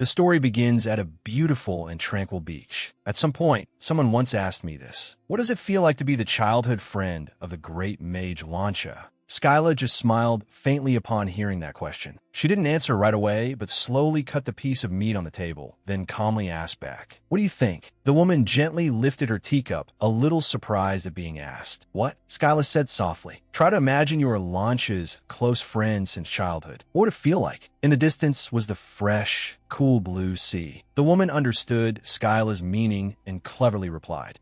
The story begins at a beautiful and tranquil beach. At some point, someone once asked me this: what does it feel like to be the childhood friend of the great mage Launcha? Skyla just smiled faintly upon hearing that question. She didn't answer right away, but slowly cut the piece of meat on the table, then calmly asked back, "What do you think?" The woman gently lifted her teacup, a little surprised at being asked. "What?" Skyla said softly. "Try to imagine you were Launch's close friend since childhood. What would it feel like?" In the distance was the fresh, cool blue sea. The woman understood Skyla's meaning and cleverly replied,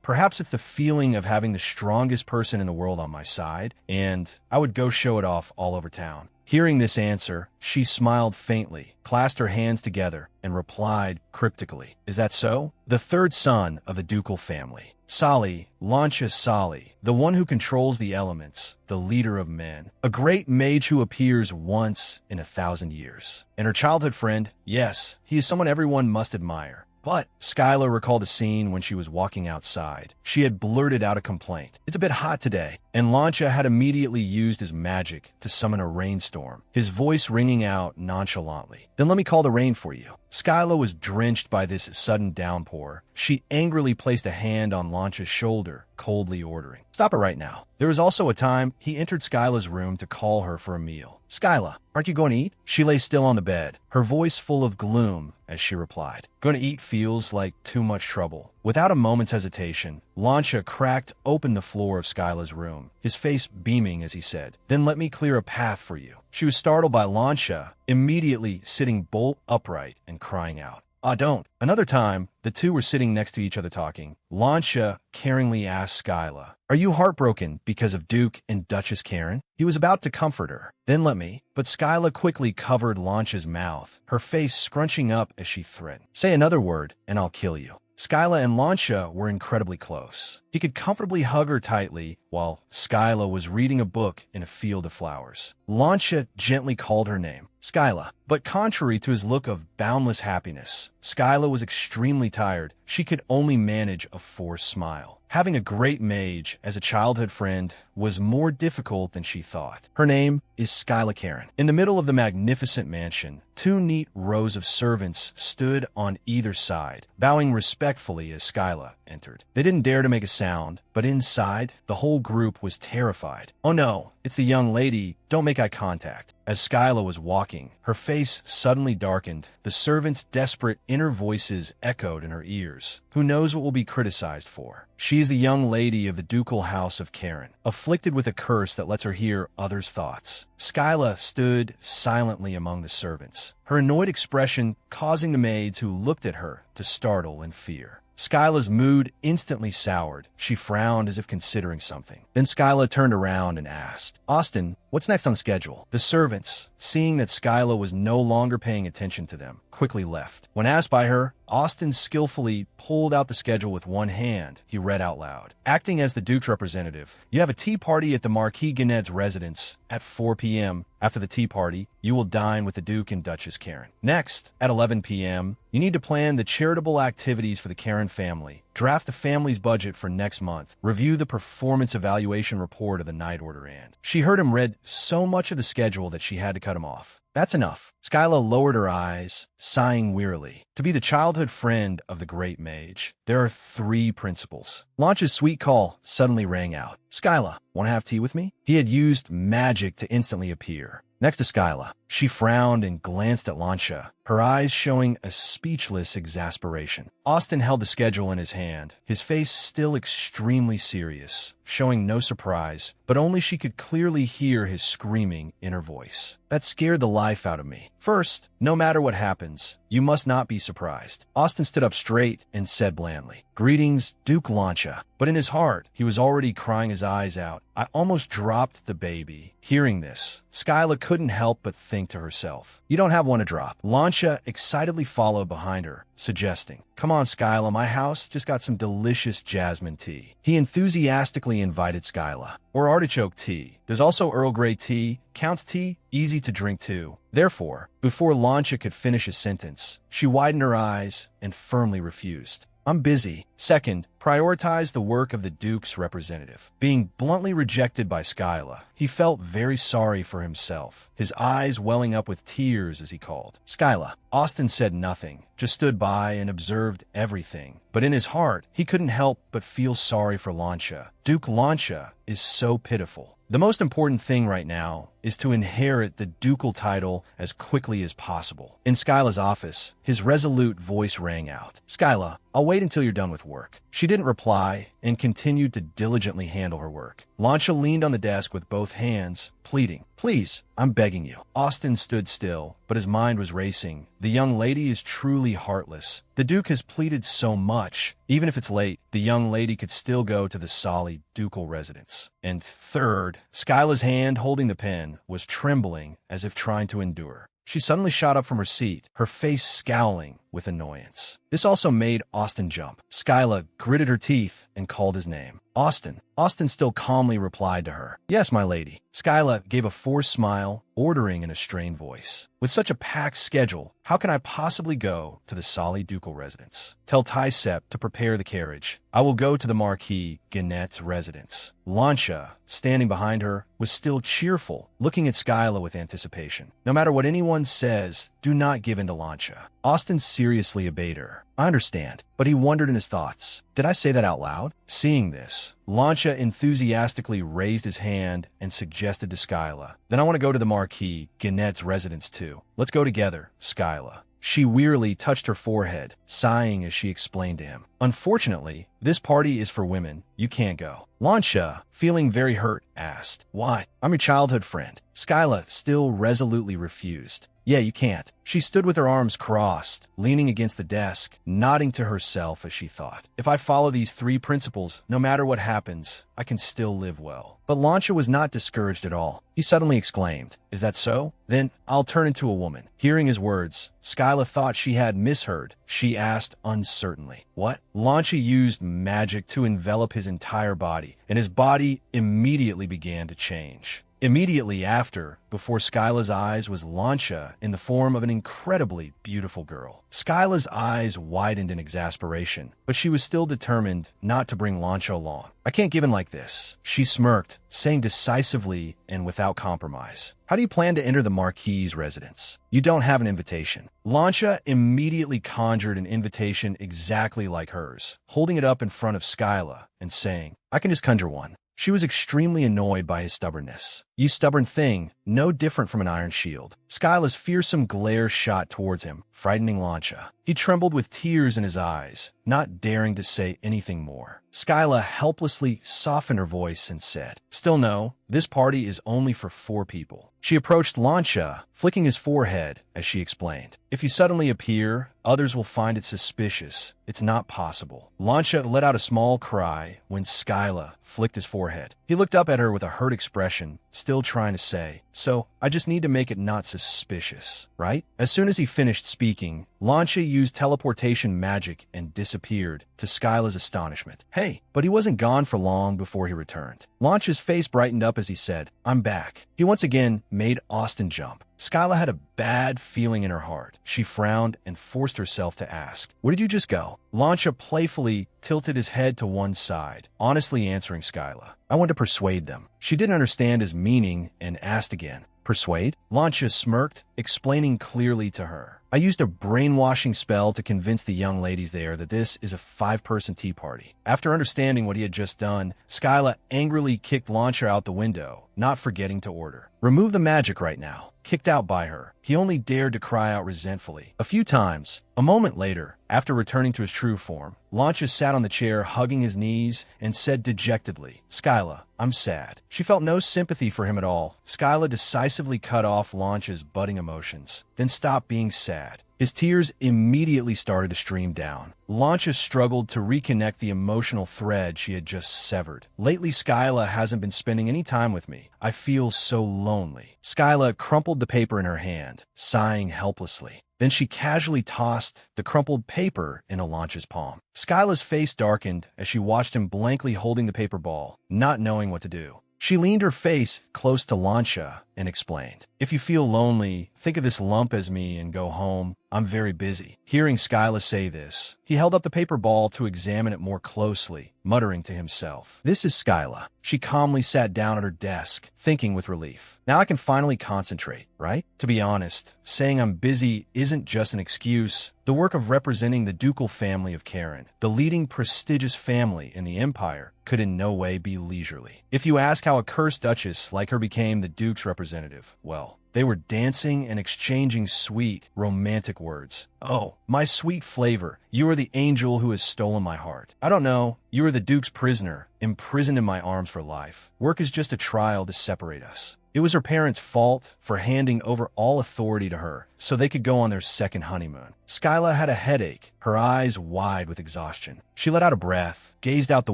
perhaps it's the feeling of having the strongest person in the world on my side, and I would go show it off all over town." Hearing this answer, she smiled faintly, clasped her hands together, and replied cryptically, "Is that so?" The third son of the ducal family, Sali, Launcha Sali, the one who controls the elements, the leader of men, a great mage who appears once in 1,000 years. And her childhood friend, yes, he is someone everyone must admire. But Skyla recalled a scene when she was walking outside. She had blurted out a complaint. "It's a bit hot today." And Launcha had immediately used his magic to summon a rainstorm, his voice ringing out nonchalantly. "Then let me call the rain for you." Skyla was drenched by this sudden downpour. She angrily placed a hand on Launcha's shoulder, coldly ordering, "Stop it right now." There was also a time he entered Skyla's room to call her for a meal. "Skyla, aren't you going to eat?" She lay still on the bed, her voice full of gloom as she replied, "Going to eat feels like too much trouble." Without a moment's hesitation, Launcha cracked open the floor of Skyla's room, his face beaming as he said, "Then let me clear a path for you." She was startled by Launcha immediately sitting bolt upright and crying out, "Ah, don't." Another time, the two were sitting next to each other talking. Launcha caringly asked Skyla, "Are you heartbroken because of Duke and Duchess Karen?" He was about to comfort her. "Then let me." But Skyla quickly covered Launcha's mouth, her face scrunching up as she threatened, "Say another word, and I'll kill you." Skyla and Launcha were incredibly close. He could comfortably hug her tightly while Skyla was reading a book in a field of flowers. Launcha gently called her name, Skyla. But contrary to his look of boundless happiness, Skyla was extremely tired. She could only manage a forced smile. Having a great mage as a childhood friend was more difficult than she thought. Her name is Skyla Karen. In the middle of the magnificent mansion, two neat rows of servants stood on either side, bowing respectfully as Skyla entered. They didn't dare to make a sound, but inside, the whole group was terrified. "Oh no, it's the young lady. Don't make eye contact." As Skyla was walking, her face suddenly darkened. The servants' desperate inner voices echoed in her ears. Who knows what will be criticized for? She is the young lady of the ducal house of Karen, afflicted with a curse that lets her hear others' thoughts. Skyla stood silently among the servants, her annoyed expression causing the maids who looked at her to startle in fear. Skyla's mood instantly soured. She frowned as if considering something. Then Skyla turned around and asked, "Austin, what's next on schedule?" The servants, seeing that Skyla was no longer paying attention to them, quickly left. When asked by her, Austin skillfully pulled out the schedule with one hand. He read out loud, "Acting as the Duke's representative, you have a tea party at the Marquis Ganed's residence at 4 p.m. After the tea party, you will dine with the Duke and Duchess Karen. Next, at 11 p.m., you need to plan the charitable activities for the Karen family, draft the family's budget for next month, review the performance evaluation report of the night order, and..." She heard him read so much of the schedule that she had to cut him off. "That's enough." Skyla lowered her eyes, sighing wearily. To be the childhood friend of the great mage, there are 3 principles. Launch's sweet call suddenly rang out. "Skyla, want to have tea with me?" He had used magic to instantly appear next to Skyla. She frowned and glanced at Launcha, her eyes showing a speechless exasperation. Austin held the schedule in his hand, his face still extremely serious, showing no surprise, but only she could clearly hear his screaming inner voice. "That scared the life out of me. First, no matter what happens, you must not be surprised." Austin stood up straight and said blandly, "Greetings, Duke Launcha." But in his heart, he was already crying his eyes out. "I almost dropped the baby." Hearing this, Skyla couldn't help but think to herself, "You don't have one to drop." Launcha excitedly followed behind her, suggesting, "Come on, Skyla, my house just got some delicious jasmine tea." He enthusiastically invited Skyla. "Or artichoke tea. There's also Earl Grey tea, Count's tea, easy to drink too." Therefore, before Launcha could finish his sentence, she widened her eyes and firmly refused. "I'm busy." Second, prioritized the work of the Duke's representative. Being bluntly rejected by Skyla, he felt very sorry for himself, his eyes welling up with tears as he called, "Skyla." Austin said nothing, just stood by and observed everything. But in his heart, he couldn't help but feel sorry for Launcha. Duke Launcha is so pitiful. The most important thing right now is to inherit the ducal title as quickly as possible. In Skyla's office, his resolute voice rang out. "Skyla, I'll wait until you're done with work." She didn't reply and continued to diligently handle her work. Launcha leaned on the desk with both hands, pleading, "Please, I'm begging you." Austin stood still, but his mind was racing. The young lady is truly heartless. The Duke has pleaded so much. Even if it's late, the young lady could still go to the Solly ducal residence. And third, Skyla's hand holding the pen was trembling as if trying to endure. She suddenly shot up from her seat, her face scowling with annoyance. This also made Austin jump. Skyla gritted her teeth and called his name. "Austin." Austin still calmly replied to her, "Yes, my lady." Skyla gave a forced smile, ordering in a strained voice, "With such a packed schedule, how can I possibly go to the Solly ducal residence? Tell Tysep to prepare the carriage. I will go to the Marquis Gannett's residence." Launcha, standing behind her, was still cheerful, looking at Skyla with anticipation. No matter what anyone says, do not give in to Launcha. Austin seriously obeyed her. "I understand," but he wondered in his thoughts, "Did I say that out loud?" Seeing this, Launcha enthusiastically raised his hand and suggested to Skyla, "Then I want to go to the Marquis Gannett's residence too. Let's go together, Skyla." She wearily touched her forehead, sighing as she explained to him, "Unfortunately, this party is for women. You can't go." Launcha, feeling very hurt, asked, "Why? I'm your childhood friend." Skyla still resolutely refused. "Yeah, you can't." She stood with her arms crossed, leaning against the desk, nodding to herself as she thought, "If I follow these 3 principles, no matter what happens, I can still live well." But Launcha was not discouraged at all. He suddenly exclaimed, "Is that so? Then I'll turn into a woman." Hearing his words, Skyla thought she had misheard. She asked uncertainly, "What?" Launcha used magic to envelop his entire body, and his body immediately began to change. Immediately after, before Skyla's eyes was Launcha in the form of an incredibly beautiful girl. Skyla's eyes widened in exasperation, but she was still determined not to bring Launcha along. "I can't give in like this," she smirked, saying decisively and without compromise. "How do you plan to enter the Marquis's residence? You don't have an invitation." Launcha immediately conjured an invitation exactly like hers, holding it up in front of Skyla and saying, "I can just conjure one." She was extremely annoyed by his stubbornness. "You stubborn thing, no different from an iron shield." Skyla's fearsome glare shot towards him, frightening Launcha. He trembled with tears in his eyes, not daring to say anything more. Skyla helplessly softened her voice and said, "Still no, this party is only for 4 people." She approached Launcha, flicking his forehead as she explained, "If you suddenly appear, others will find it suspicious. It's not possible." Launcha let out a small cry when Skyla flicked his forehead. He looked up at her with a hurt expression, still trying to say, "So, I just need to make it not suspicious, right?" As soon as he finished speaking, Launcha used teleportation magic and disappeared, to Skyla's astonishment. "Hey!" But he wasn't gone for long before he returned. Launcha's face brightened up as he said, "I'm back." He once again made Austin jump. Skyla had a bad feeling in her heart. She frowned and forced herself to ask, "Where did you just go?" Launcha playfully tilted his head to one side, honestly answering Skyla, "I want to persuade them." She didn't understand his meaning and asked again, "Persuade?" Launcha smirked, explaining clearly to her, "I used a brainwashing spell to convince the young ladies there that this is a 5-person tea party." After understanding what he had just done, Skyla angrily kicked Launcha out the window, not forgetting to order, "Remove the magic right now." Kicked out by her, he only dared to cry out resentfully. A few times. A moment later, after returning to his true form, Launcha sat on the chair hugging his knees and said dejectedly, "Skyla, I'm sad." She felt no sympathy for him at all. Skyla decisively cut off Launcha's budding emotions, then stopped being sad. His tears immediately started to stream down. Launcha struggled to reconnect the emotional thread she had just severed. "Lately, Skyla hasn't been spending any time with me. I feel so lonely." Skyla crumpled the paper in her hand, sighing helplessly. Then she casually tossed the crumpled paper into Launcha's palm. Skyla's face darkened as she watched him blankly holding the paper ball, not knowing what to do. She leaned her face close to Launcha and explained, "If you feel lonely, think of this lump as me and go home. I'm very busy. Hearing Skyla say this, he held up the paper ball to examine it more closely, muttering to himself. This is Skyla. She calmly sat down at her desk, thinking with relief. Now I can finally concentrate, right? To be honest, saying I'm busy isn't just an excuse. The work of representing the ducal family of Karen, the leading prestigious family in the empire, could in no way be leisurely. If you ask how a cursed duchess like her became the Duke's representative, well, they were dancing and exchanging sweet, romantic words. Oh, my sweet flavor, you are the angel who has stolen my heart. I don't know, you are the Duke's prisoner, imprisoned in my arms for life. Work is just a trial to separate us. It was her parents' fault for handing over all authority to her so they could go on their second honeymoon. Skyla had a headache, her eyes wide with exhaustion. She let out a breath, gazed out the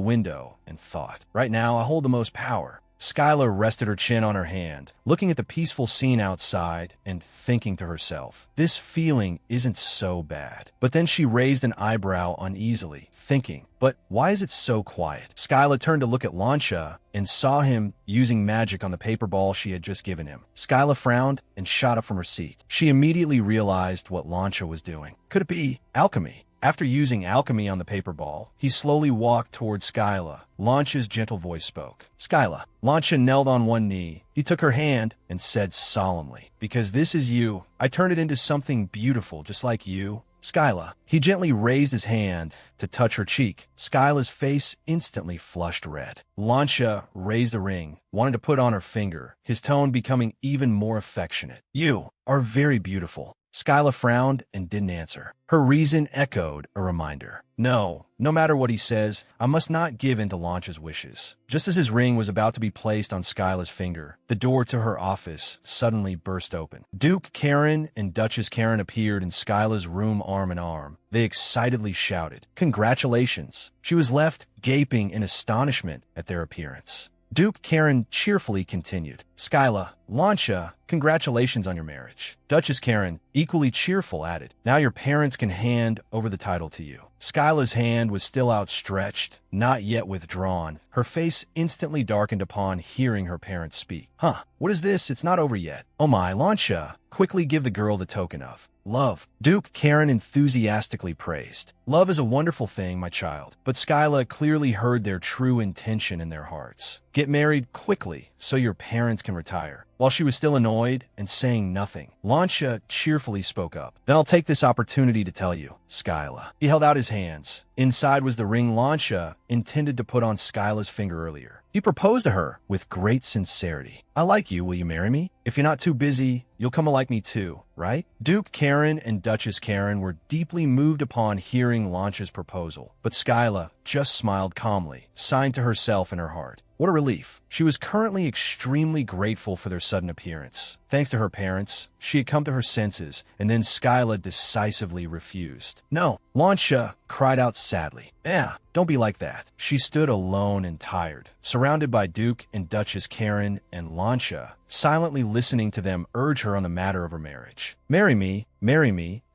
window, and thought, right now I hold the most power. Skyla rested her chin on her hand, looking at the peaceful scene outside and thinking to herself, this feeling isn't so bad. But then she raised an eyebrow uneasily, thinking, but why is it so quiet? Skyla turned to look at Lancia and saw him using magic on the paper ball she had just given him. Skyla frowned and shot up from her seat. She immediately realized what Lancia was doing. Could it be alchemy? After using alchemy on the paper ball, he slowly walked toward Skyla. Lancia's gentle voice spoke. Skyla. Lancia knelt on one knee. He took her hand and said solemnly, because this is you, I turned it into something beautiful just like you. Skyla. He gently raised his hand to touch her cheek. Skyla's face instantly flushed red. Lancia raised a ring, wanted to put on her finger, his tone becoming even more affectionate. You are very beautiful. Skyla frowned and didn't answer. Her reason echoed a reminder. No matter what he says, I must not give in to Lancia's wishes. Just as his ring was about to be placed on Skyla's finger, the door to her office suddenly burst open. Duke Karen and Duchess Karen appeared in Skyla's room arm in arm. They excitedly shouted, "Congratulations!" She was left gaping in astonishment at their appearance. Duke Karen cheerfully continued, Skyla, Lancia, congratulations on your marriage. Duchess Karen, equally cheerful, added, now your parents can hand over the title to you. Skyla's hand was still outstretched, not yet withdrawn. Her face instantly darkened upon hearing her parents speak. Huh, what is this? It's not over yet. Oh my, Lancia, quickly give the girl the token of love. Duke Karen enthusiastically praised. Love is a wonderful thing, my child. But Skyla clearly heard their true intention in their hearts. Get married quickly so your parents can retire. While she was still annoyed and saying nothing, Lancia cheerfully spoke up. Then I'll take this opportunity to tell you, Skyla. He held out his hands. Inside was the ring Lancia intended to put on Skyla's finger earlier. He proposed to her with great sincerity. I like you, will you marry me? If you're not too busy, you'll come to like me too, right? Duke Karen and Duchess Karen were deeply moved upon hearing Lancia's proposal, but Skyla just smiled calmly, signed to herself in her heart. What a relief. She was currently extremely grateful for their sudden appearance. Thanks to her parents, she had come to her senses, and then Skyla decisively refused. No, Lancia cried out sadly. Don't be like that. She stood alone and tired, surrounded by Duke and Duchess Karen and Lancia, silently listening to them urge her on the matter of her marriage. Marry me,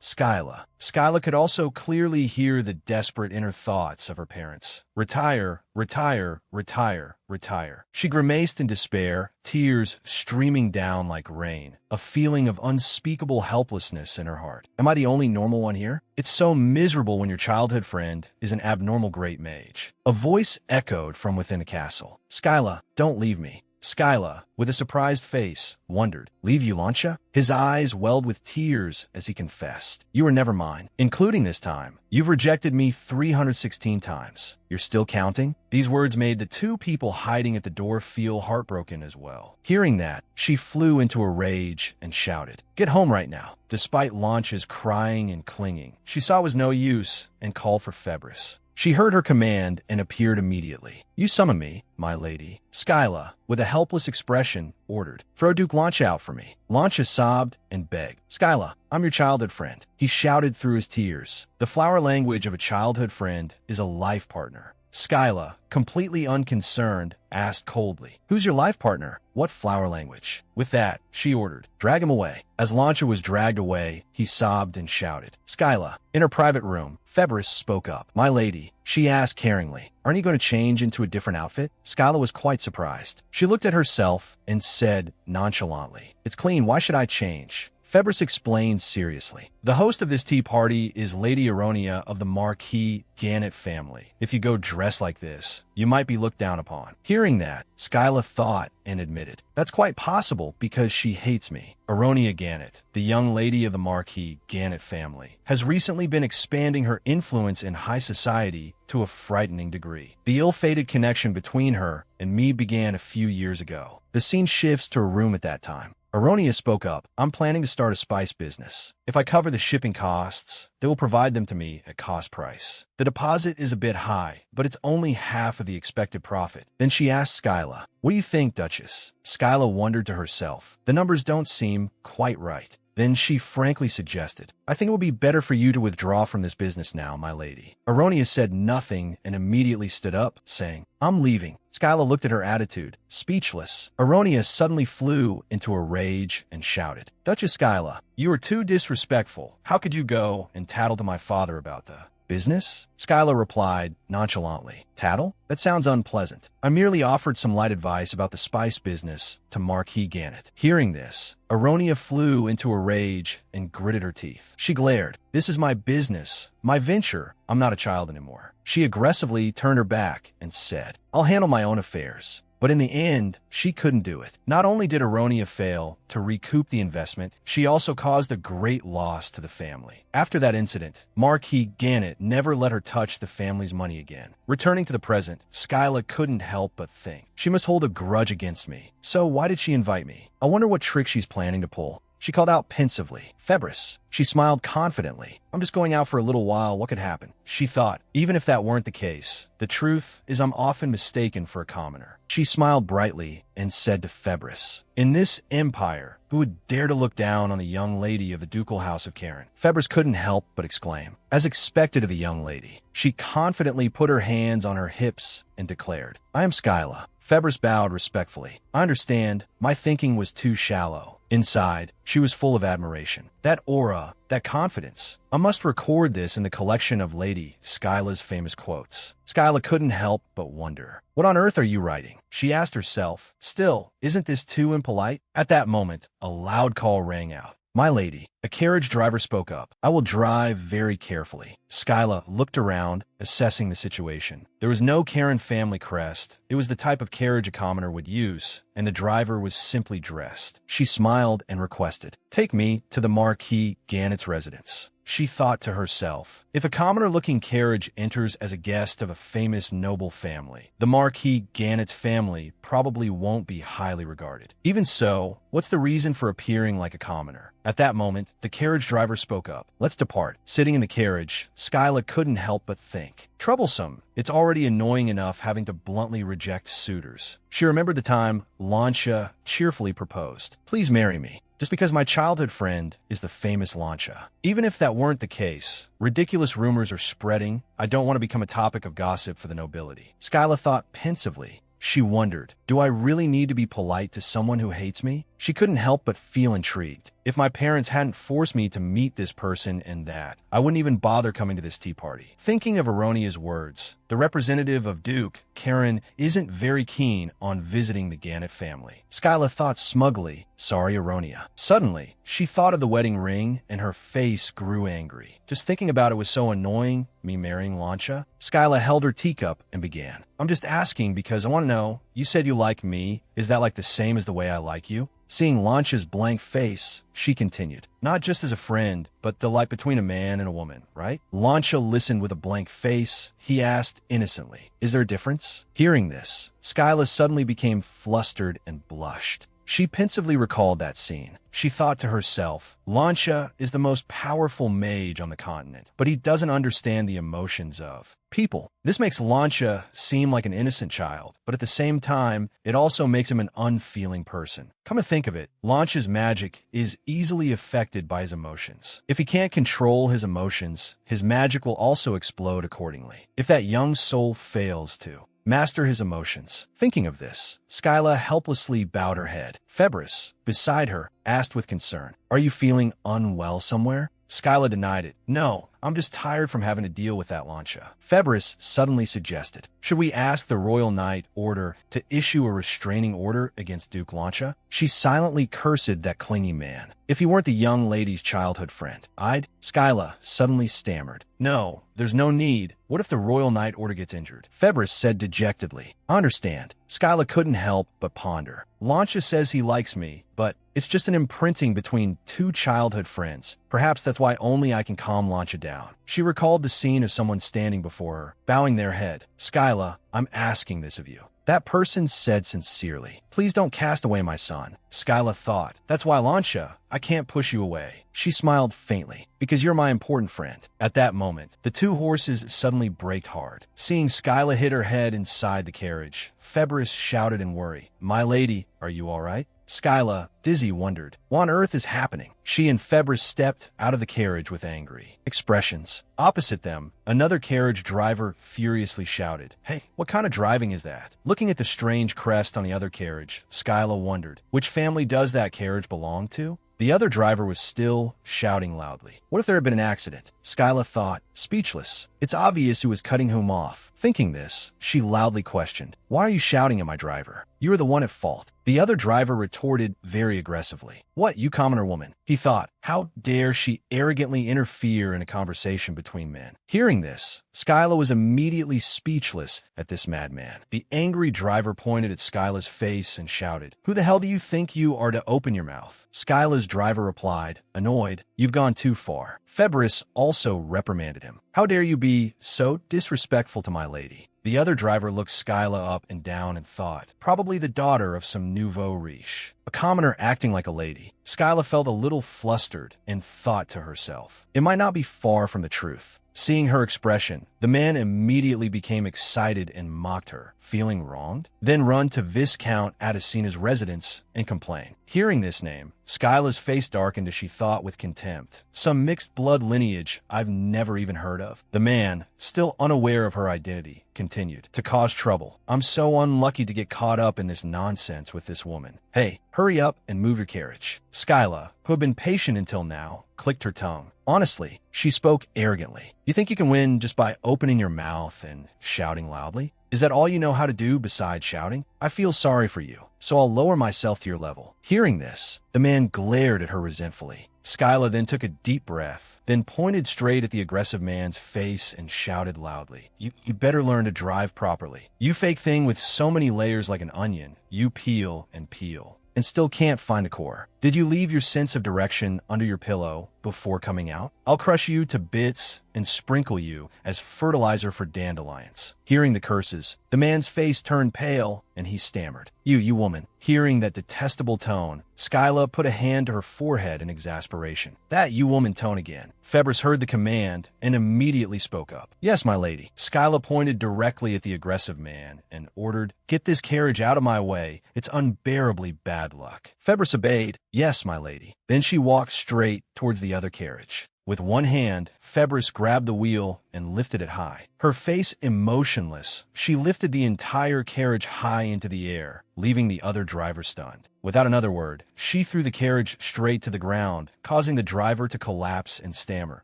Skyla. Skyla could also clearly hear the desperate inner thoughts of her parents. Retire, retire, retire, retire. She grimaced in despair, tears streaming down like rain, a feeling of unspeakable helplessness in her heart. Am I the only normal one here? It's so miserable when your childhood friend is an abnormal great mage. A voice echoed from within the castle. Skyla, don't leave me. Skyla, with a surprised face, wondered, leave you, Lancia? His eyes welled with tears as he confessed. You were never mine, including this time. You've rejected me 316 times. You're still counting? These words made the two people hiding at the door feel heartbroken as well. Hearing that, she flew into a rage and shouted, get home right now. Despite Lancia's crying and clinging, she saw it was no use and called for Febris. She heard her command and appeared immediately. You summon me, my lady. Skyla, with a helpless expression, ordered, throw Duke Lancia out for me. Lancia sobbed and begged. Skyla, I'm your childhood friend. He shouted through his tears. The flower language of a childhood friend is a life partner. Skyla, completely unconcerned, asked coldly, who's your life partner? What flower language? With that, she ordered, drag him away. As Lancia was dragged away, he sobbed and shouted. Skyla, in her private room, Febris spoke up. My lady, she asked caringly, aren't you going to change into a different outfit? Skyla was quite surprised. She looked at herself and said nonchalantly, it's clean, why should I change? Febris explained seriously. The host of this tea party is Lady Aronia of the Marquis Gannett family. If you go dressed like this, you might be looked down upon. Hearing that, Skyla thought and admitted, that's quite possible because she hates me. Aronia Gannett, the young lady of the Marquis Gannett family, has recently been expanding her influence in high society to a frightening degree. The ill-fated connection between her and me began a few years ago. The scene shifts to a room at that time. Aronia spoke up. I'm planning to start a spice business. If I cover the shipping costs, they will provide them to me at cost price. The deposit is a bit high, but it's only half of the expected profit. Then she asked Skyla, what do you think, Duchess? Skyla wondered to herself. The numbers don't seem quite right. Then she frankly suggested, I think it would be better for you to withdraw from this business now, my lady. Aronia said nothing and immediately stood up, saying, I'm leaving. Skyla looked at her attitude, speechless. Aronia suddenly flew into a rage and shouted, Duchess Skyla, you are too disrespectful. How could you go and tattle to my father about the business? Skyla replied nonchalantly, tattle? That sounds unpleasant. I merely offered some light advice about the spice business to Marquis Gannett. Hearing this, Aronia flew into a rage and gritted her teeth. She glared. This is my business, my venture. I'm not a child anymore. She aggressively turned her back and said, I'll handle my own affairs. But in the end, she couldn't do it. Not only did Aronia fail to recoup the investment, she also caused a great loss to the family. After that incident, Marquis Gannett never let her touch the family's money again. Returning to the present, Skyla couldn't help but think, she must hold a grudge against me. So why did she invite me? I wonder what trick she's planning to pull. She called out pensively, Febris. She smiled confidently. I'm just going out for a little while. What could happen? She thought, even if that weren't the case, the truth is I'm often mistaken for a commoner. She smiled brightly and said to Febris, in this empire, who would dare to look down on the young lady of the ducal house of Karen? Febris couldn't help but exclaim. As expected of the young lady, she confidently put her hands on her hips and declared, I am Skyla. Febris bowed respectfully. I understand. My thinking was too shallow. Inside, she was full of admiration. That aura, that confidence. I must record this in the collection of Lady Skyla's famous quotes. Skyla couldn't help but wonder. What on earth are you writing? She asked herself. Still, isn't this too impolite? At that moment, a loud call rang out. My lady, a carriage driver spoke up. I will drive very carefully. Skyla looked around, assessing the situation. There was no Karen family crest. It was the type of carriage a commoner would use, and the driver was simply dressed. She smiled and requested, take me to the Marquis Gannett's residence. She thought to herself, if a commoner-looking carriage enters as a guest of a famous noble family, the Marquis Gannett's family probably won't be highly regarded. Even so, what's the reason for appearing like a commoner? At that moment, the carriage driver spoke up. Let's depart. Sitting in the carriage, Skyla couldn't help but think. Troublesome. It's already annoying enough having to bluntly reject suitors. She remembered the time Lancia cheerfully proposed. Please marry me. Just because my childhood friend is the famous Lancia. Even if that weren't the case, ridiculous rumors are spreading. I don't want to become a topic of gossip for the nobility. Skyla thought pensively. She wondered, do I really need to be polite to someone who hates me? She couldn't help but feel intrigued. If my parents hadn't forced me to meet this person and that, I wouldn't even bother coming to this tea party. Thinking of Aronia's words, the representative of Duke, Karen, isn't very keen on visiting the Gannett family. Skyla thought smugly, sorry, Aronia. Suddenly, she thought of the wedding ring and her face grew angry. Just thinking about it was so annoying, me marrying Lancia. Skyla held her teacup and began. I'm just asking because I want to know, you said you like me. Is that like the same as the way I like you? Seeing Lancia's blank face, she continued, not just as a friend, but the like between a man and a woman, right? Lancia listened with a blank face. He asked innocently, is there a difference? Hearing this, Skyla suddenly became flustered and blushed. She pensively recalled that scene. She thought to herself, Lancia is the most powerful mage on the continent, but he doesn't understand the emotions of people. This makes Lancia seem like an innocent child, but at the same time, it also makes him an unfeeling person. Come to think of it, Lancia's magic is easily affected by his emotions. If he can't control his emotions, his magic will also explode accordingly. If that young soul fails to master his emotions. Thinking of this, Skyla helplessly bowed her head. Febris, beside her, asked with concern, are you feeling unwell somewhere? Skyla denied it. No, I'm just tired from having to deal with that Lancia. Febris suddenly suggested, should we ask the Royal Knight Order to issue a restraining order against Duke Lancia? She silently cursed that clingy man. If he weren't the young lady's childhood friend, Skyla suddenly stammered. No, there's no need. What if the Royal Knight Order gets injured? Febris said dejectedly. I understand. Skyla couldn't help but ponder. Lancia says he likes me, but it's just an imprinting between two childhood friends. Perhaps that's why only I can calm Lancia down. She recalled the scene of someone standing before her, bowing their head. Skyla, I'm asking this of you. That person said sincerely, please don't cast away my son. Skyla thought, that's why Lancia, I can't push you away. She smiled faintly, because you're my important friend. At that moment, the two horses suddenly braked hard. Seeing Skyla hit her head inside the carriage, Febris shouted in worry, my lady, are you all right? Skyla, dizzy, wondered, what on earth is happening? She and Febris stepped out of the carriage with angry expressions. Opposite them, another carriage driver furiously shouted, hey, what kind of driving is that? Looking at the strange crest on the other carriage, Skyla wondered, which family does that carriage belong to? The other driver was still shouting loudly. What if there had been an accident? Skyla thought, speechless. It's obvious who was cutting whom off. Thinking this, she loudly questioned, why are you shouting at my driver? You are the one at fault. The other driver retorted very aggressively. What, you commoner woman? He thought, how dare she arrogantly interfere in a conversation between men? Hearing this, Skyla was immediately speechless at this madman. The angry driver pointed at Skyla's face and shouted, who the hell do you think you are to open your mouth? Skyla's driver replied, annoyed, you've gone too far. Febris also reprimanded him. How dare you be so disrespectful to my lady? The other driver looked Skyla up and down and thought, probably the daughter of some nouveau riche. A commoner acting like a lady. Skyla felt a little flustered and thought to herself, it might not be far from the truth. Seeing her expression, the man immediately became excited and mocked her, feeling wronged, then run to Viscount Adesina's residence and complain. Hearing this name, Skyla's face darkened as she thought with contempt. Some mixed blood lineage I've never even heard of. The man, still unaware of her identity, continued, to cause trouble. I'm so unlucky to get caught up in this nonsense with this woman. Hey, hurry up and move your carriage. Skyla, who had been patient until now, clicked her tongue. Honestly, she spoke arrogantly. You think you can win just by opening your mouth and shouting loudly? Is that all you know how to do besides shouting? I feel sorry for you, so I'll lower myself to your level. Hearing this, the man glared at her resentfully. Skyla then took a deep breath, then pointed straight at the aggressive man's face and shouted loudly, You better learn to drive properly. You fake thing with so many layers like an onion, you peel and peel, and still can't find a core. Did you leave your sense of direction under your pillow before coming out? I'll crush you to bits and sprinkle you as fertilizer for dandelions. Hearing the curses, the man's face turned pale and he stammered, You woman. Hearing that detestable tone, Skyla put a hand to her forehead in exasperation. That you woman tone again. Febris heard the command and immediately spoke up. Yes, my lady. Skyla pointed directly at the aggressive man and ordered, Get this carriage out of my way. It's unbearably bad luck. Febris obeyed. Yes, my lady. Then she walked straight towards the other carriage. With one hand, Febris grabbed the wheel and lifted it high. Her face emotionless, she lifted the entire carriage high into the air, leaving the other driver stunned. Without another word, she threw the carriage straight to the ground, causing the driver to collapse and stammer,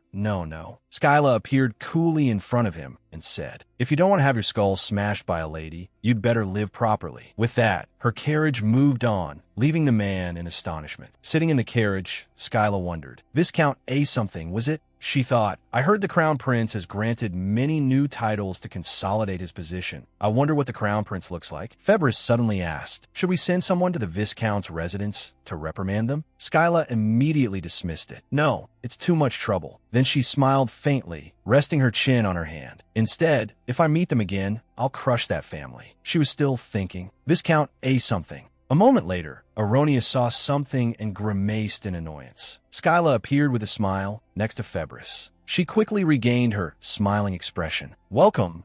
No. Skyla appeared coolly in front of him and said, If you don't want to have your skull smashed by a lady, you'd better live properly. With that, her carriage moved on, leaving the man in astonishment. Sitting in the carriage, Skyla wondered, Viscount A something, was it? She thought, I heard the Crown Prince has granted many new titles to consolidate his position. I wonder what the Crown Prince looks like. Febris suddenly asked, Should we send someone to the Viscount's residence to reprimand them? Skyla immediately dismissed it. No, it's too much trouble. Then she smiled faintly, resting her chin on her hand. Instead, if I meet them again, I'll crush that family. She was still thinking, Viscount A something. A moment later, Aronia saw something and grimaced in annoyance. Skyla appeared with a smile next to Febris. She quickly regained her smiling expression. Welcome,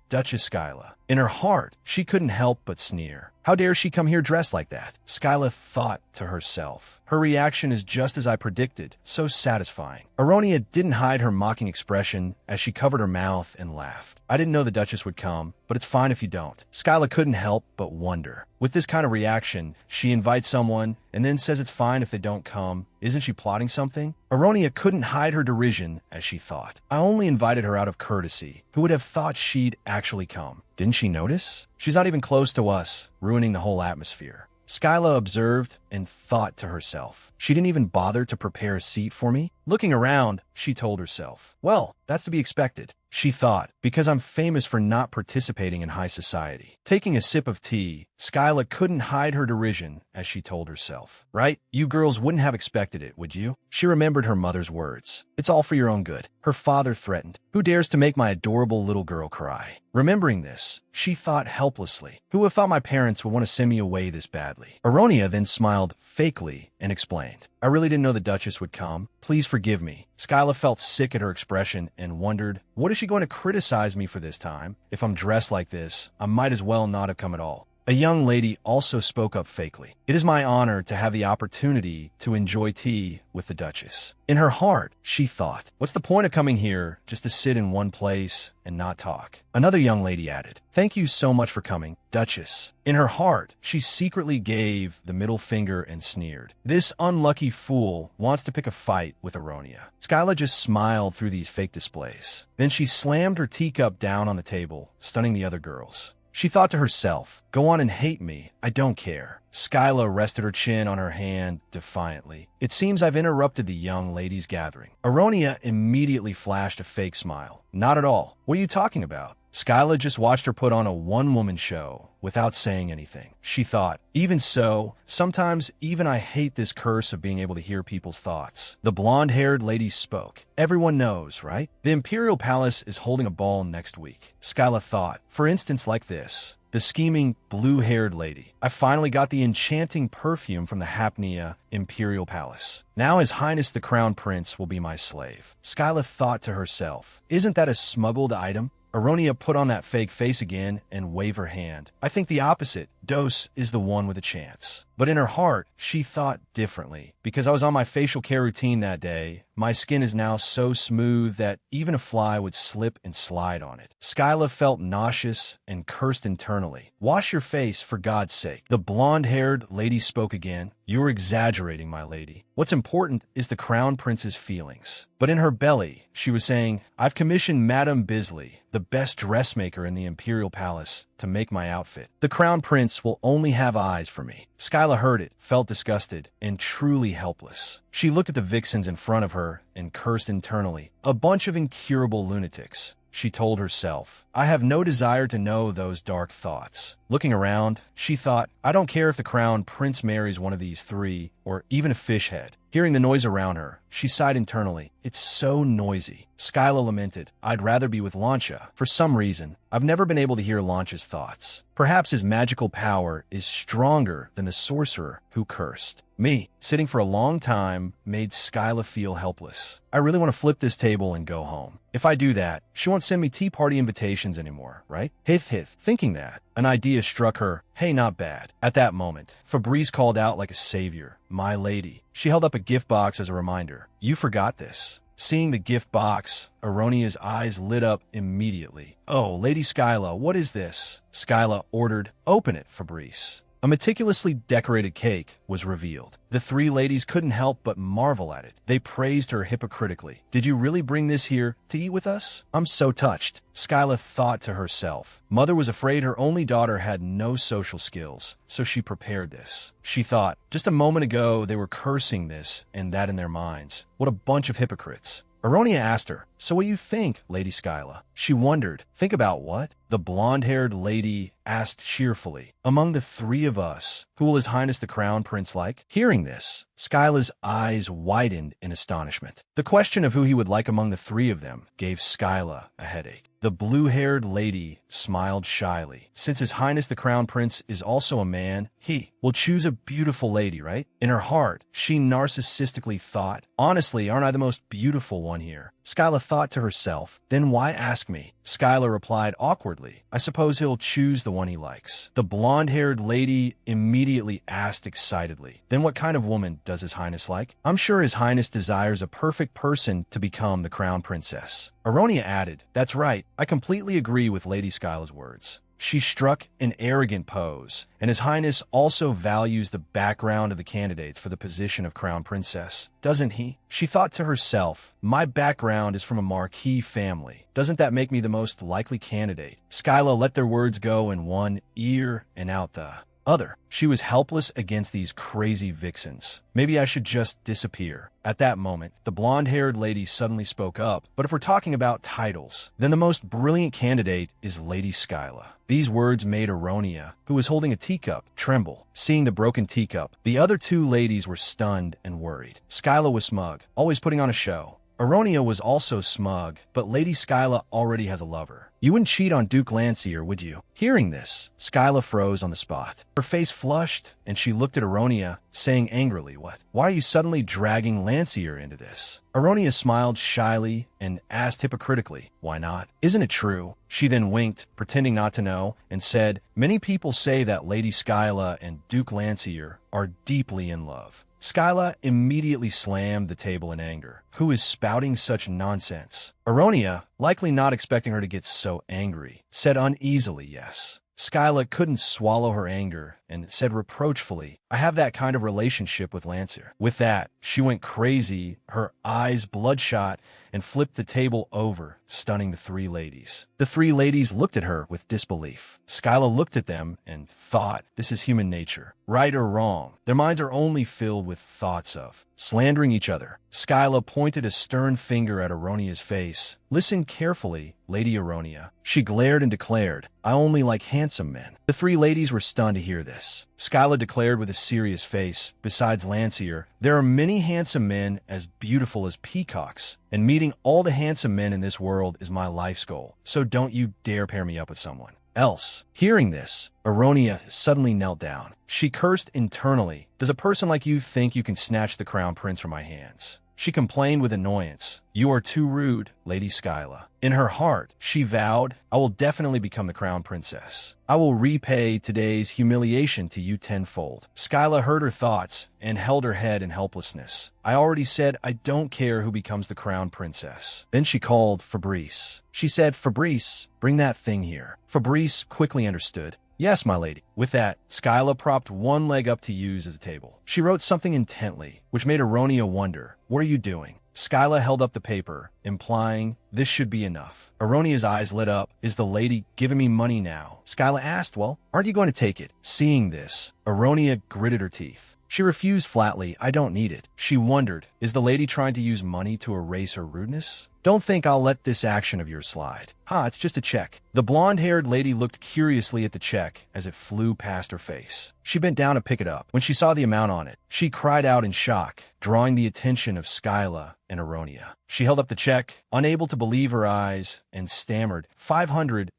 Duchess Skyla. In her heart, she couldn't help but sneer. How dare she come here dressed like that? Skyla thought to herself. Her reaction is just as I predicted, so satisfying. Aronia didn't hide her mocking expression as she covered her mouth and laughed. I didn't know the Duchess would come, but it's fine if you don't. Skyla couldn't help but wonder. With this kind of reaction, she invites someone and then says it's fine if they don't come. Isn't she plotting something? Aronia couldn't hide her derision as she thought. I only invited her out of courtesy. Who would have thought she'd actually come? Didn't she notice? She's not even close to us, ruining the whole atmosphere. Skyla observed and thought to herself. She didn't even bother to prepare a seat for me? Looking around, she told herself. Well, that's to be expected. She thought, because I'm famous for not participating in high society. Taking a sip of tea, Skyla couldn't hide her derision as she told herself. Right? You girls wouldn't have expected it, would you? She remembered her mother's words. It's all for your own good. Her father threatened. Who dares to make my adorable little girl cry? Remembering this, she thought helplessly. Who would have thought my parents would want to send me away this badly? Aronia then smiled fakely and explained. I really didn't know the Duchess would come. Please forgive me. Skyla felt sick at her expression and wondered, what is she going to criticize me for this time? If I'm dressed like this, I might as well not have come at all. A young lady also spoke up fakely. It is my honor to have the opportunity to enjoy tea with the Duchess. In her heart, she thought, what's the point of coming here just to sit in one place and not talk? Another young lady added, thank you so much for coming, Duchess. In her heart, she secretly gave the middle finger and sneered. This unlucky fool wants to pick a fight with Aronia. Skyla just smiled through these fake displays. Then she slammed her teacup down on the table, stunning the other girls. She thought to herself, go on and hate me, I don't care. Skyla rested her chin on her hand defiantly. It seems I've interrupted the young ladies' gathering. Aronia immediately flashed a fake smile. Not at all. What are you talking about? Skyla just watched her put on a one-woman show without saying anything. She thought, even so, sometimes even I hate this curse of being able to hear people's thoughts. The blonde-haired lady spoke. Everyone knows, right? The Imperial Palace is holding a ball next week. Skyla thought, for instance like this. The scheming, blue-haired lady. I finally got the enchanting perfume from the Hapnia Imperial Palace. Now His Highness the Crown Prince will be my slave. Skyla thought to herself, isn't that a smuggled item? Aronia put on that fake face again and waved her hand. I think the opposite. Dos is the one with a chance. But in her heart, she thought differently. Because I was on my facial care routine that day, my skin is now so smooth that even a fly would slip and slide on it. Skyla felt nauseous and cursed internally. Wash your face, for God's sake. The blonde-haired lady spoke again. You're exaggerating, my lady. What's important is the Crown Prince's feelings. But in her belly, she was saying, I've commissioned Madame Bisley, the best dressmaker in the Imperial Palace, to make my outfit. The Crown Prince will only have eyes for me. Skyla heard it, felt disgusted, and truly helpless. She looked at the vixens in front of her and cursed internally. A bunch of incurable lunatics. She told herself, I have no desire to know those dark thoughts. Looking around, she thought, I don't care if the Crown Prince marries one of these three, or even a fish head. Hearing the noise around her, she sighed internally. It's so noisy. Skyla lamented, I'd rather be with Launcha. For some reason, I've never been able to hear Launcha's thoughts. Perhaps his magical power is stronger than the sorcerer who cursed. Me, sitting for a long time, made Skyla feel helpless. I really want to flip this table and go home. If I do that, she won't send me tea party invitations anymore, right? Hith. Thinking that, an idea struck her. Hey, not bad. At that moment, Fabrice called out like a savior. My lady. She held up a gift box as a reminder. You forgot this. Seeing the gift box, Aronia's eyes lit up immediately. Oh, Lady Skyla, what is this? Skyla ordered, open it, Fabrice. A meticulously decorated cake was revealed. The three ladies couldn't help but marvel at it. They praised her hypocritically. Did you really bring this here to eat with us? I'm so touched. Skyla thought to herself. Mother was afraid her only daughter had no social skills, so she prepared this. She thought, just a moment ago they were cursing this and that in their minds. What a bunch of hypocrites. Aronia asked her, so what do you think, Lady Skyla? She wondered, think about what? The blonde-haired lady asked cheerfully, among the three of us, who will His Highness the Crown Prince like? Hearing this, Skyla's eyes widened in astonishment. The question of who he would like among the three of them gave Skyla a headache. The blue-haired lady smiled shyly. Since His Highness the Crown Prince is also a man, he will choose a beautiful lady, right? In her heart, she narcissistically thought, honestly, aren't I the most beautiful one here? Skyla thought to herself. Then why ask me? Skyla replied awkwardly. I suppose he'll choose the one he likes. The blonde-haired lady immediately asked excitedly. Then what kind of woman does His Highness like? I'm sure His Highness desires a perfect person to become the crown princess. Aronia added, That's right. I completely agree with Lady Skyla's words. She struck an arrogant pose, and His Highness also values the background of the candidates for the position of crown princess, doesn't he? She thought to herself, my background is from a marquis family. Doesn't that make me the most likely candidate? Skyla let their words go in one ear and out the other. She was helpless against these crazy vixens. Maybe I should just disappear. At that moment, the blonde-haired lady suddenly spoke up. But if we're talking about titles, then the most brilliant candidate is Lady Skyla. These words made Aronia, who was holding a teacup, tremble. Seeing the broken teacup, the other two ladies were stunned and worried. Skyla was smug, always putting on a show. Aronia was also smug, but Lady Skyla already has a lover. You wouldn't cheat on Duke Lancier, would you? Hearing this, Skyla froze on the spot. Her face flushed, and she looked at Aronia, saying angrily, What? Why are you suddenly dragging Lancier into this? Aronia smiled shyly and asked hypocritically, Why not? Isn't it true? She then winked, pretending not to know, and said, Many people say that Lady Skyla and Duke Lancier are deeply in love. Skyla immediately slammed the table in anger. Who is spouting such nonsense? Aronia, likely not expecting her to get so angry, said uneasily yes. Skyla couldn't swallow her anger and said reproachfully, I have that kind of relationship with Lancier. With that, she went crazy, her eyes bloodshot, and flipped the table over, stunning the three ladies. The three ladies looked at her with disbelief. Skyla looked at them and thought, this is human nature. Right or wrong, their minds are only filled with thoughts of slandering each other. Skyla pointed a stern finger at Aronia's face. Listen carefully, Lady Aronia. She glared and declared, I only like handsome men. The three ladies were stunned to hear this. Skyla declared with a serious face, besides Lancier, there are many handsome men as beautiful as peacocks, and meeting all the handsome men in this world is my life's goal, so don't you dare pair me up with someone else. Hearing this, Aronia suddenly knelt down. She cursed internally. Does a person like you think you can snatch the crown prince from my hands? She complained with annoyance. You are too rude, Lady Skyla. In her heart, she vowed, I will definitely become the crown princess. I will repay today's humiliation to you tenfold. Skyla heard her thoughts and held her head in helplessness. I already said I don't care who becomes the crown princess. Then she called Fabrice. She said, Fabrice, bring that thing here. Fabrice quickly understood. Yes, my lady. With that, Skyla propped one leg up to use as a table. She wrote something intently, which made Aronia wonder, what are you doing? Skyla held up the paper, implying, this should be enough. Aronia's eyes lit up. Is the lady giving me money now? Skyla asked, well, aren't you going to take it? Seeing this, Aronia gritted her teeth. She refused flatly, I don't need it. She wondered, is the lady trying to use money to erase her rudeness? Don't think I'll let this action of yours slide. It's just a check. The blonde-haired lady looked curiously at the check as it flew past her face. She bent down to pick it up. When she saw the amount on it, she cried out in shock, drawing the attention of Skyla and Aronia. She held up the check, unable to believe her eyes, and stammered, 500,000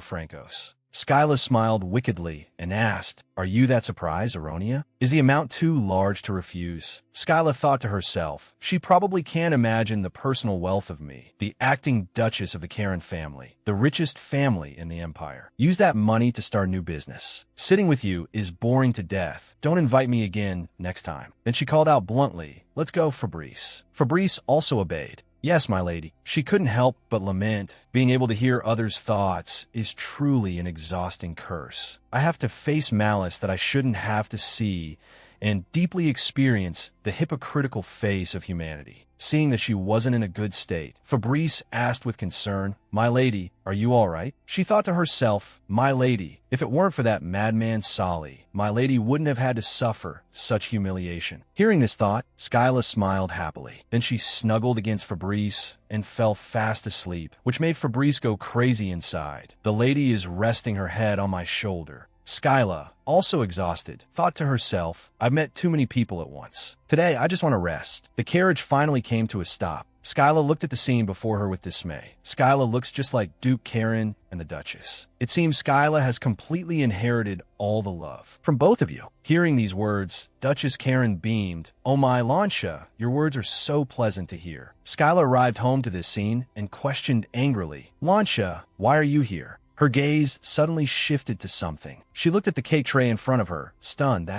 francos. Skyla smiled wickedly and asked, Are you that surprised, Aronia? Is the amount too large to refuse? Skyla thought to herself, she probably can't imagine the personal wealth of me, the acting duchess of the Karen family, the richest family in the empire. Use that money to start a new business. Sitting with you is boring to death. Don't invite me again next time. Then she called out bluntly, Let's go, Fabrice. Fabrice also obeyed. Yes, my lady. She couldn't help but lament. Being able to hear others' thoughts is truly an exhausting curse. I have to face malice that I shouldn't have to see and deeply experience the hypocritical face of humanity. Seeing that she wasn't in a good state, Fabrice asked with concern, My lady, are you all right? She thought to herself, My lady, if it weren't for that madman Sali, my lady wouldn't have had to suffer such humiliation. Hearing this thought, Skyla smiled happily. Then she snuggled against Fabrice and fell fast asleep, which made Fabrice go crazy inside. The lady is resting her head on my shoulder. Skyla, also exhausted, thought to herself, I've met too many people at once. Today, I just want to rest. The carriage finally came to a stop. Skyla looked at the scene before her with dismay. Skyla looks just like Duke, Karen, and the Duchess. It seems Skyla has completely inherited all the love from both of you. Hearing these words, Duchess Karen beamed. Oh my, Lancia, your words are so pleasant to hear. Skyla arrived home to this scene and questioned angrily, Lancia, why are you here? Her gaze suddenly shifted to something. She looked at the cake tray in front of her, stunned.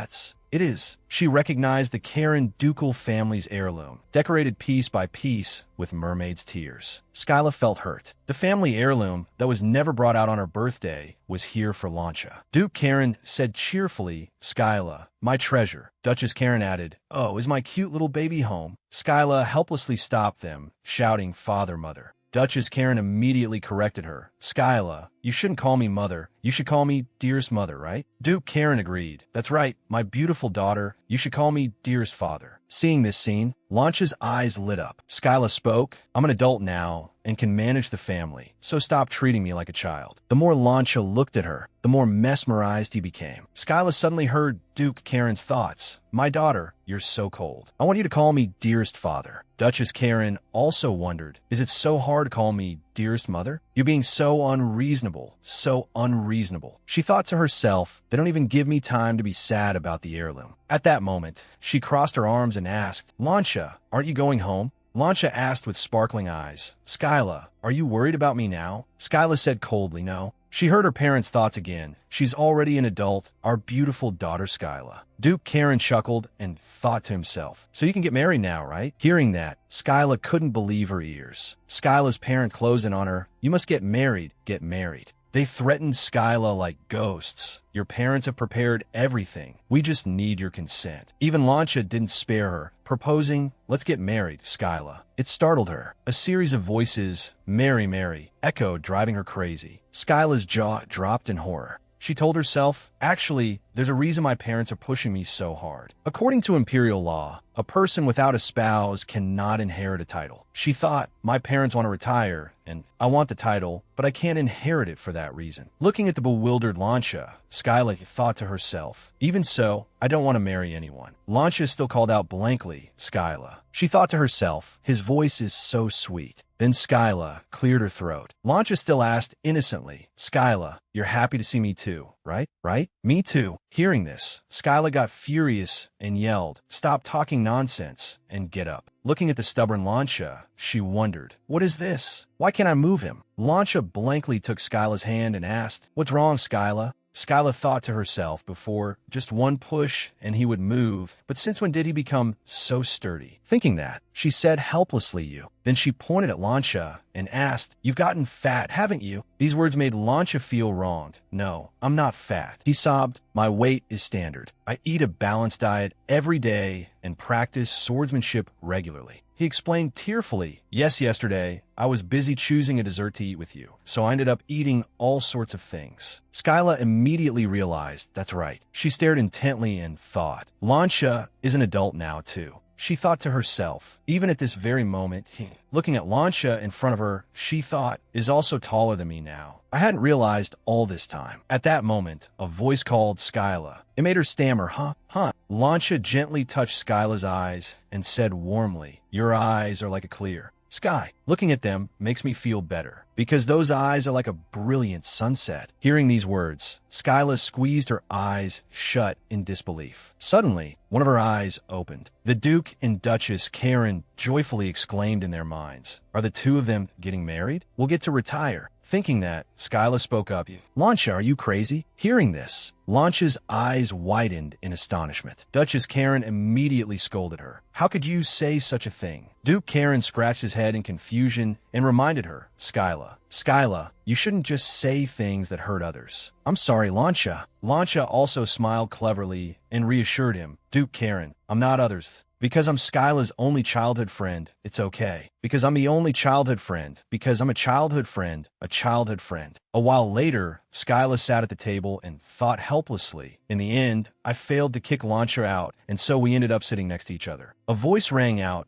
It is. She recognized the Karen ducal family's heirloom, decorated piece by piece with mermaid's tears. Skyla felt hurt. The family heirloom that was never brought out on her birthday was here for Lancia. Duke Karen said cheerfully, Skyla, my treasure. Duchess Karen added, oh, is my cute little baby home? Skyla helplessly stopped them, shouting, Father, Mother. Duchess Karen immediately corrected her. Skyla, you shouldn't call me mother. You should call me dearest mother, right? Duke Karen agreed. That's right, my beautiful daughter. You should call me dearest father. Seeing this scene, Lancia's eyes lit up. Skyla spoke, I'm an adult now and can manage the family, so stop treating me like a child. The more Lancia looked at her, the more mesmerized he became. Skyla suddenly heard Duke Karen's thoughts. My daughter, you're so cold. I want you to call me dearest father. Duchess Karen also wondered, is it so hard to call me dearest mother? You're being so unreasonable, so unreasonable. She thought to herself, they don't even give me time to be sad about the heirloom. At that moment, she crossed her arms and asked, Lancia, aren't you going home? Lancia asked with sparkling eyes, Skyla, are you worried about me now? Skyla said coldly, no. She heard her parents' thoughts again. She's already an adult, our beautiful daughter Skyla. Duke Karen chuckled and thought to himself, so you can get married now, right? Hearing that, Skyla couldn't believe her ears. Skyla's parent closed in on her, you must get married, get married. They threatened Skyla like ghosts. Your parents have prepared everything. We just need your consent. Even Lancia didn't spare her, proposing, let's get married, Skyla. It startled her. A series of voices, Mary, Mary, echoed, driving her crazy. Skyla's jaw dropped in horror. She told herself, actually, there's a reason my parents are pushing me so hard. According to imperial law, a person without a spouse cannot inherit a title. She thought, my parents want to retire, and I want the title, but I can't inherit it for that reason. Looking at the bewildered Lancia, Skyla thought to herself, even so, I don't want to marry anyone. Lancia still called out blankly, Skyla. She thought to herself, his voice is so sweet. Then Skyla cleared her throat. Lancia still asked innocently, Skyla, you're happy to see me too, right? Right? Me too. Hearing this, Skyla got furious and yelled, stop talking nonsense and get up. Looking at the stubborn Lancia, she wondered, what is this? Why can't I move him? Lancia blankly took Skyla's hand and asked, what's wrong, Skyla? Skyla thought to herself before, just one push and he would move, but since when did he become so sturdy? Thinking that, she said helplessly, you. Then she pointed at Lancia and asked, you've gotten fat, haven't you? These words made Lancia feel wronged. No, I'm not fat. He sobbed, my weight is standard. I eat a balanced diet every day and practice swordsmanship regularly. He explained tearfully, yes, yesterday, I was busy choosing a dessert to eat with you, so I ended up eating all sorts of things. Skyla immediately realized, that's right. She stared intently and thought, Lancia is an adult now too. She thought to herself, even at this very moment, looking at Lancia in front of her, she thought, is also taller than me now. I hadn't realized all this time. At that moment, a voice called Skyla. It made her stammer, huh? Lancia gently touched Skyla's eyes and said warmly, your eyes are like a clear sky. Looking at them makes me feel better, because those eyes are like a brilliant sunset. Hearing these words, Skyla squeezed her eyes shut in disbelief. Suddenly, one of her eyes opened. The Duke and Duchess Karen joyfully exclaimed in their minds, are the two of them getting married? We'll get to retire. Thinking that, Skyla spoke up, Lancia, are you crazy? Hearing this, Lancia's eyes widened in astonishment. Duchess Karen immediately scolded her. How could you say such a thing? Duke Karen scratched his head in confusion and reminded her, Skyla, you shouldn't just say things that hurt others. I'm sorry, Lancia. Lancia also smiled cleverly and reassured him, Duke Karen, I'm not others. Because I'm Skyla's only childhood friend, it's okay. Because I'm the only childhood friend. Because I'm a childhood friend, a childhood friend. A while later, Skyla sat at the table and thought helplessly. In the end, I failed to kick Lancia out, and so we ended up sitting next to each other. A voice rang out,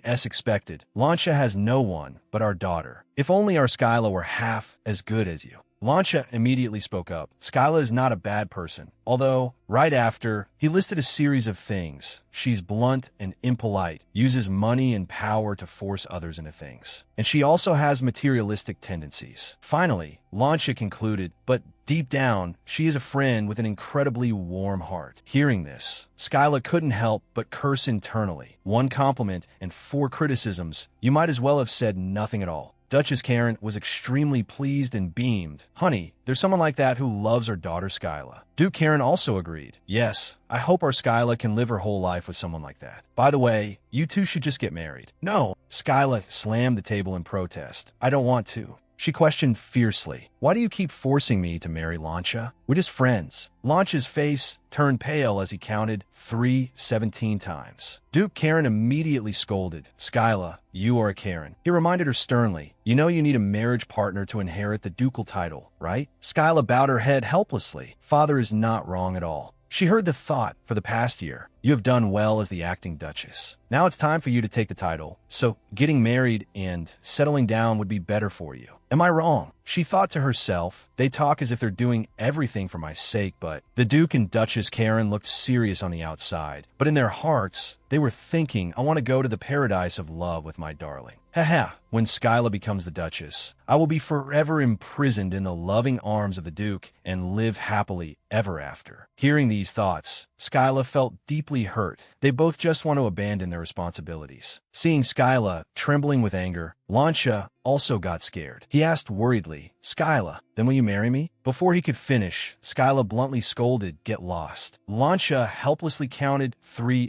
as expected. Lancia has no one but our daughter. If only our Skyla were half as good as you. Launcha immediately spoke up. Skyla is not a bad person. Although, right after, he listed a series of things. She's blunt and impolite, uses money and power to force others into things. And she also has materialistic tendencies. Finally, Launcha concluded, but deep down, she is a friend with an incredibly warm heart. Hearing this, Skyla couldn't help but curse internally. One compliment and 4 criticisms. You might as well have said nothing at all. Duchess Karen was extremely pleased and beamed. Honey, there's someone like that who loves our daughter Skyla. Duke Karen also agreed. Yes, I hope our Skyla can live her whole life with someone like that. By the way, you two should just get married. No, Skyla slammed the table in protest. I don't want to. She questioned fiercely. Why do you keep forcing me to marry Launcha? We're just friends. Launcha's face turned pale as he counted 17 times. Duke Karen immediately scolded. Skyla, you are a Karen. He reminded her sternly. You know you need a marriage partner to inherit the ducal title, right? Skyla bowed her head helplessly. Father is not wrong at all. She heard the thought for the past year. You have done well as the acting duchess. Now it's time for you to take the title. So getting married and settling down would be better for you. Am I wrong? She thought to herself, they talk as if they're doing everything for my sake, but the Duke and Duchess Karen looked serious on the outside. But in their hearts, they were thinking, I want to go to the paradise of love with my darling. Haha, when Skyla becomes the Duchess, I will be forever imprisoned in the loving arms of the Duke and live happily ever after. Hearing these thoughts, Skyla felt deeply hurt. They both just want to abandon their responsibilities. Seeing Skyla trembling with anger, Launcha also got scared. He asked worriedly, Skyla, then will you marry me? Before he could finish, Skyla bluntly scolded, get lost. Launcha helplessly counted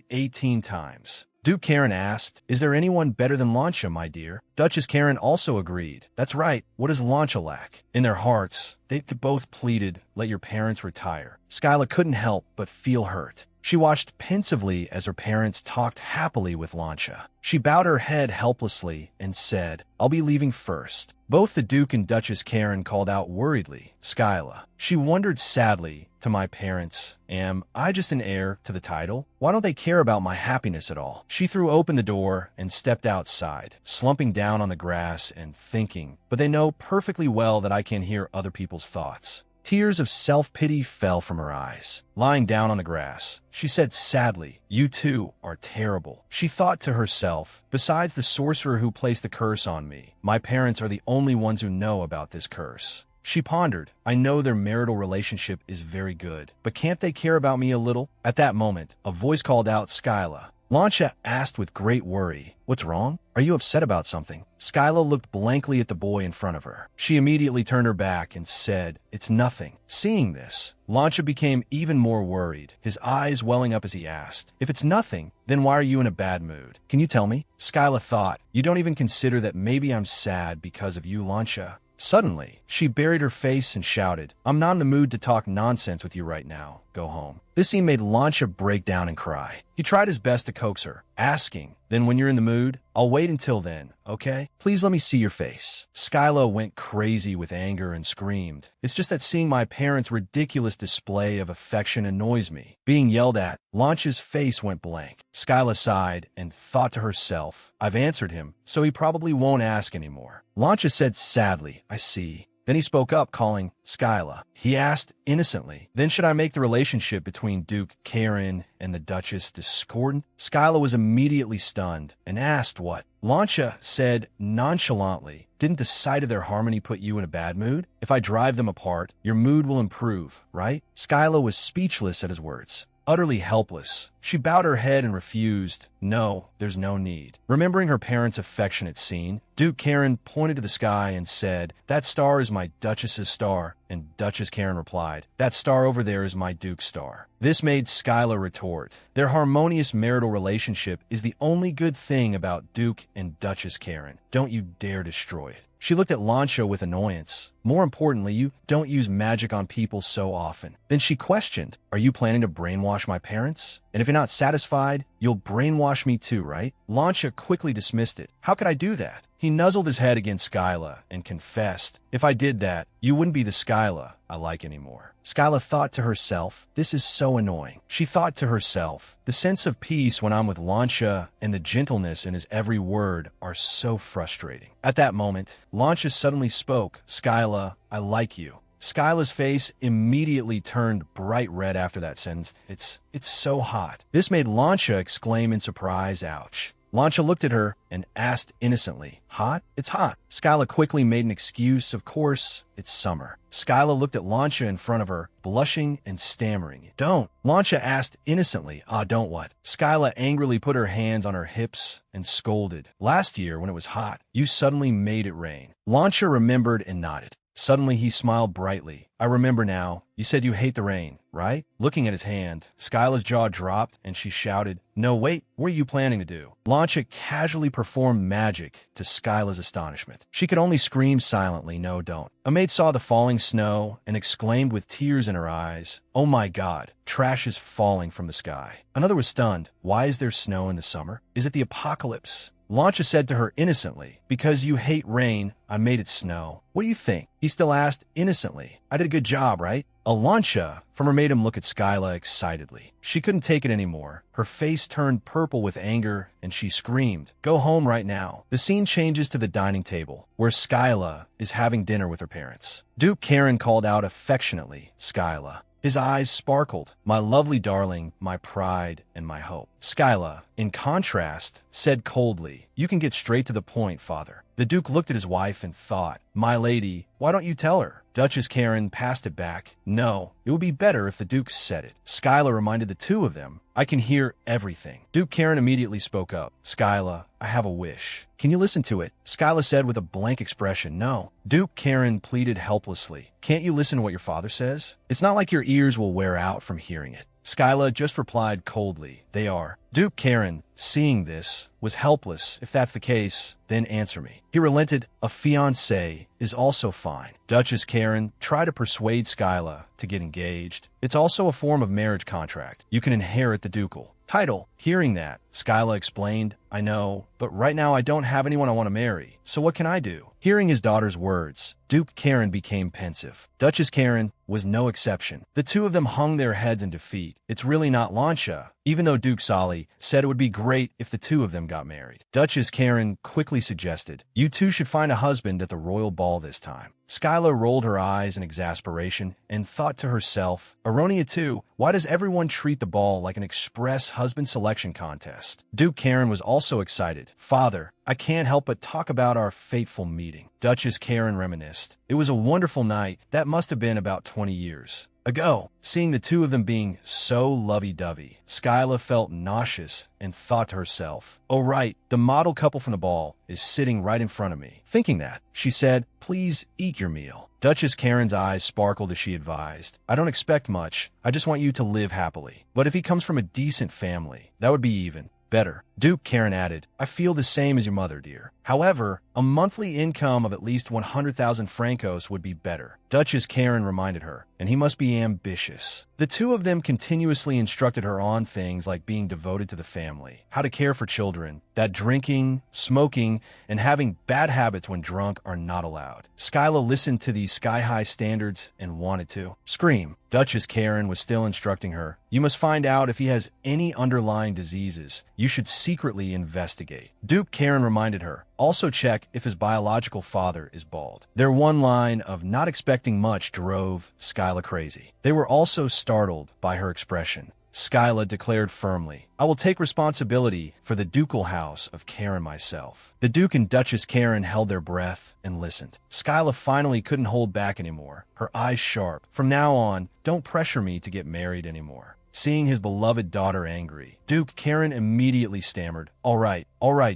18 times. Duke Karen asked, is there anyone better than Launcha, my dear? Duchess Karen also agreed. That's right, what does Launcha lack? In their hearts, they both pleaded, let your parents retire. Skyla couldn't help but feel hurt. She watched pensively as her parents talked happily with Launcha. She bowed her head helplessly and said, I'll be leaving first. Both the Duke and Duchess Karen called out worriedly, Skyla. She wondered sadly, to my parents, am I just an heir to the title? Why don't they care about my happiness at all? She threw open the door and stepped outside, slumping down on the grass and thinking, but they know perfectly well that I can hear other people's thoughts. Tears of self-pity fell from her eyes. Lying down on the grass, she said sadly, you two are terrible. She thought to herself, besides the sorcerer who placed the curse on me, my parents are the only ones who know about this curse. She pondered, I know their marital relationship is very good, but can't they care about me a little? At that moment, a voice called out, Skyla. Launcha asked with great worry, what's wrong? Are you upset about something? Skyla looked blankly at the boy in front of her. She immediately turned her back and said, it's nothing. Seeing this, Launcha became even more worried, his eyes welling up as he asked, if it's nothing, then why are you in a bad mood? Can you tell me? Skyla thought, you don't even consider that maybe I'm sad because of you, Launcha. Suddenly, she buried her face and shouted, I'm not in the mood to talk nonsense with you right now. Go home. This scene made Launcha break down and cry. He tried his best to coax her, asking, then when you're in the mood, I'll wait until then, okay? Please let me see your face. Skyla went crazy with anger and screamed, it's just that seeing my parents' ridiculous display of affection annoys me. Being yelled at, Launcha's face went blank. Skyla sighed and thought to herself, I've answered him, so he probably won't ask anymore. Launcha said sadly, I see. Then he spoke up, calling, Skyla. He asked innocently, then should I make the relationship between Duke Karen and the Duchess discordant? Skyla was immediately stunned and asked what? Launcha said nonchalantly, didn't the sight of their harmony put you in a bad mood? If I drive them apart, your mood will improve, right? Skyla was speechless at his words. Utterly helpless, she bowed her head and refused. No, there's no need. Remembering her parents' affectionate scene, Duke Karen pointed to the sky and said, that star is my Duchess's star, and Duchess Karen replied, that star over there is my Duke's star. This made Skyla retort, their harmonious marital relationship is the only good thing about Duke and Duchess Karen. Don't you dare destroy it. She looked at Launcha with annoyance. More importantly, you don't use magic on people so often. Then she questioned, are you planning to brainwash my parents? And if you're not satisfied, you'll brainwash me too, right? Launcha quickly dismissed it. How could I do that? He nuzzled his head against Skyla and confessed, if I did that, you wouldn't be the Skyla I like anymore. Skyla thought to herself, this is so annoying. She thought to herself, the sense of peace when I'm with Launcha and the gentleness in his every word are so frustrating. At that moment, Launcha suddenly spoke, Skyla, I like you. Skyla's face immediately turned bright red after that sentence. It's so hot. This made Launcha exclaim in surprise, ouch. Launcha looked at her and asked innocently, hot? It's hot. Skyla quickly made an excuse. Of course, it's summer. Skyla looked at Launcha in front of her, blushing and stammering. Don't. Launcha asked innocently, don't what? Skyla angrily put her hands on her hips and scolded. Last year, when it was hot, you suddenly made it rain. Launcha remembered and nodded. Suddenly, he smiled brightly. I remember now. You said you hate the rain, right? Looking at his hand, Skyla's jaw dropped and she shouted, no, wait, what are you planning to do? Launcha casually performed magic to Skyla's astonishment. She could only scream silently, no, don't. A maid saw the falling snow and exclaimed with tears in her eyes, oh my God, trash is falling from the sky. Another was stunned. Why is there snow in the summer? Is it the apocalypse? Launcha said to her innocently, because you hate rain, I made it snow. What do you think? He still asked innocently. I did a good job, right? Launcha from her made him look at Skyla excitedly. She couldn't take it anymore. Her face turned purple with anger, and she screamed, go home right now. The scene changes to the dining table, where Skyla is having dinner with her parents. Duke Karen called out affectionately, Skyla. His eyes sparkled. My lovely darling, my pride, and my hope. Skyla, in contrast, said coldly, you can get straight to the point, father. The Duke looked at his wife and thought, my lady, why don't you tell her? Duchess Karen passed it back. No, it would be better if the Duke said it. Skyla reminded the two of them, I can hear everything. Duke Karen immediately spoke up. Skyla, I have a wish. Can you listen to it? Skyla said with a blank expression, no. Duke Karen pleaded helplessly. Can't you listen to what your father says? It's not like your ears will wear out from hearing it. Skyla just replied coldly, they are. Duke Karen, seeing this, was helpless. If that's the case, then answer me. He relented. A fiancé is also fine. Duchess Karen tried to persuade Skyla to get engaged. It's also a form of marriage contract. You can inherit the ducal title. Hearing that, Skyla explained, I know, but right now I don't have anyone I want to marry. So what can I do? Hearing his daughter's words, Duke Karen became pensive. Duchess Karen was no exception. The two of them hung their heads in defeat. It's really not Launcha, even though Duke Sali said it would be great if the two of them got married. Duchess Karen quickly suggested, you two should find a husband at the royal ball this time. Skyla rolled her eyes in exasperation and thought to herself, Aronia too, why does everyone treat the ball like an express husband selection contest? Duke Karen was also excited. Father, I can't help but talk about our fateful meeting. Duchess Karen reminisced. It was a wonderful night. That must have been about 20 years ago. Seeing the two of them being so lovey-dovey, Skyla felt nauseous and thought to herself, oh right, the model couple from the ball is sitting right in front of me. Thinking that, she said, please eat your meal. Duchess Karen's eyes sparkled as she advised, I don't expect much. I just want you to live happily. But if he comes from a decent family, that would be even better. Duke Karen added, I feel the same as your mother, dear. However, a monthly income of at least 100,000 francos would be better. Duchess Karen reminded her, and he must be ambitious. The two of them continuously instructed her on things like being devoted to the family, how to care for children, that drinking, smoking, and having bad habits when drunk are not allowed. Skyla listened to these sky-high standards and wanted to scream. Duchess Karen was still instructing her, you must find out if he has any underlying diseases. You should secretly investigate. Duke Karen reminded her, also check if his biological father is bald. Their one line of not expecting much drove Skyla crazy. They were also startled by her expression. Skyla declared firmly, I will take responsibility for the ducal house of Karen myself. The Duke and Duchess Karen held their breath and listened. Skyla finally couldn't hold back anymore, her eyes sharp. From now on, don't pressure me to get married anymore. Seeing his beloved daughter angry, Duke Karen immediately stammered, all right,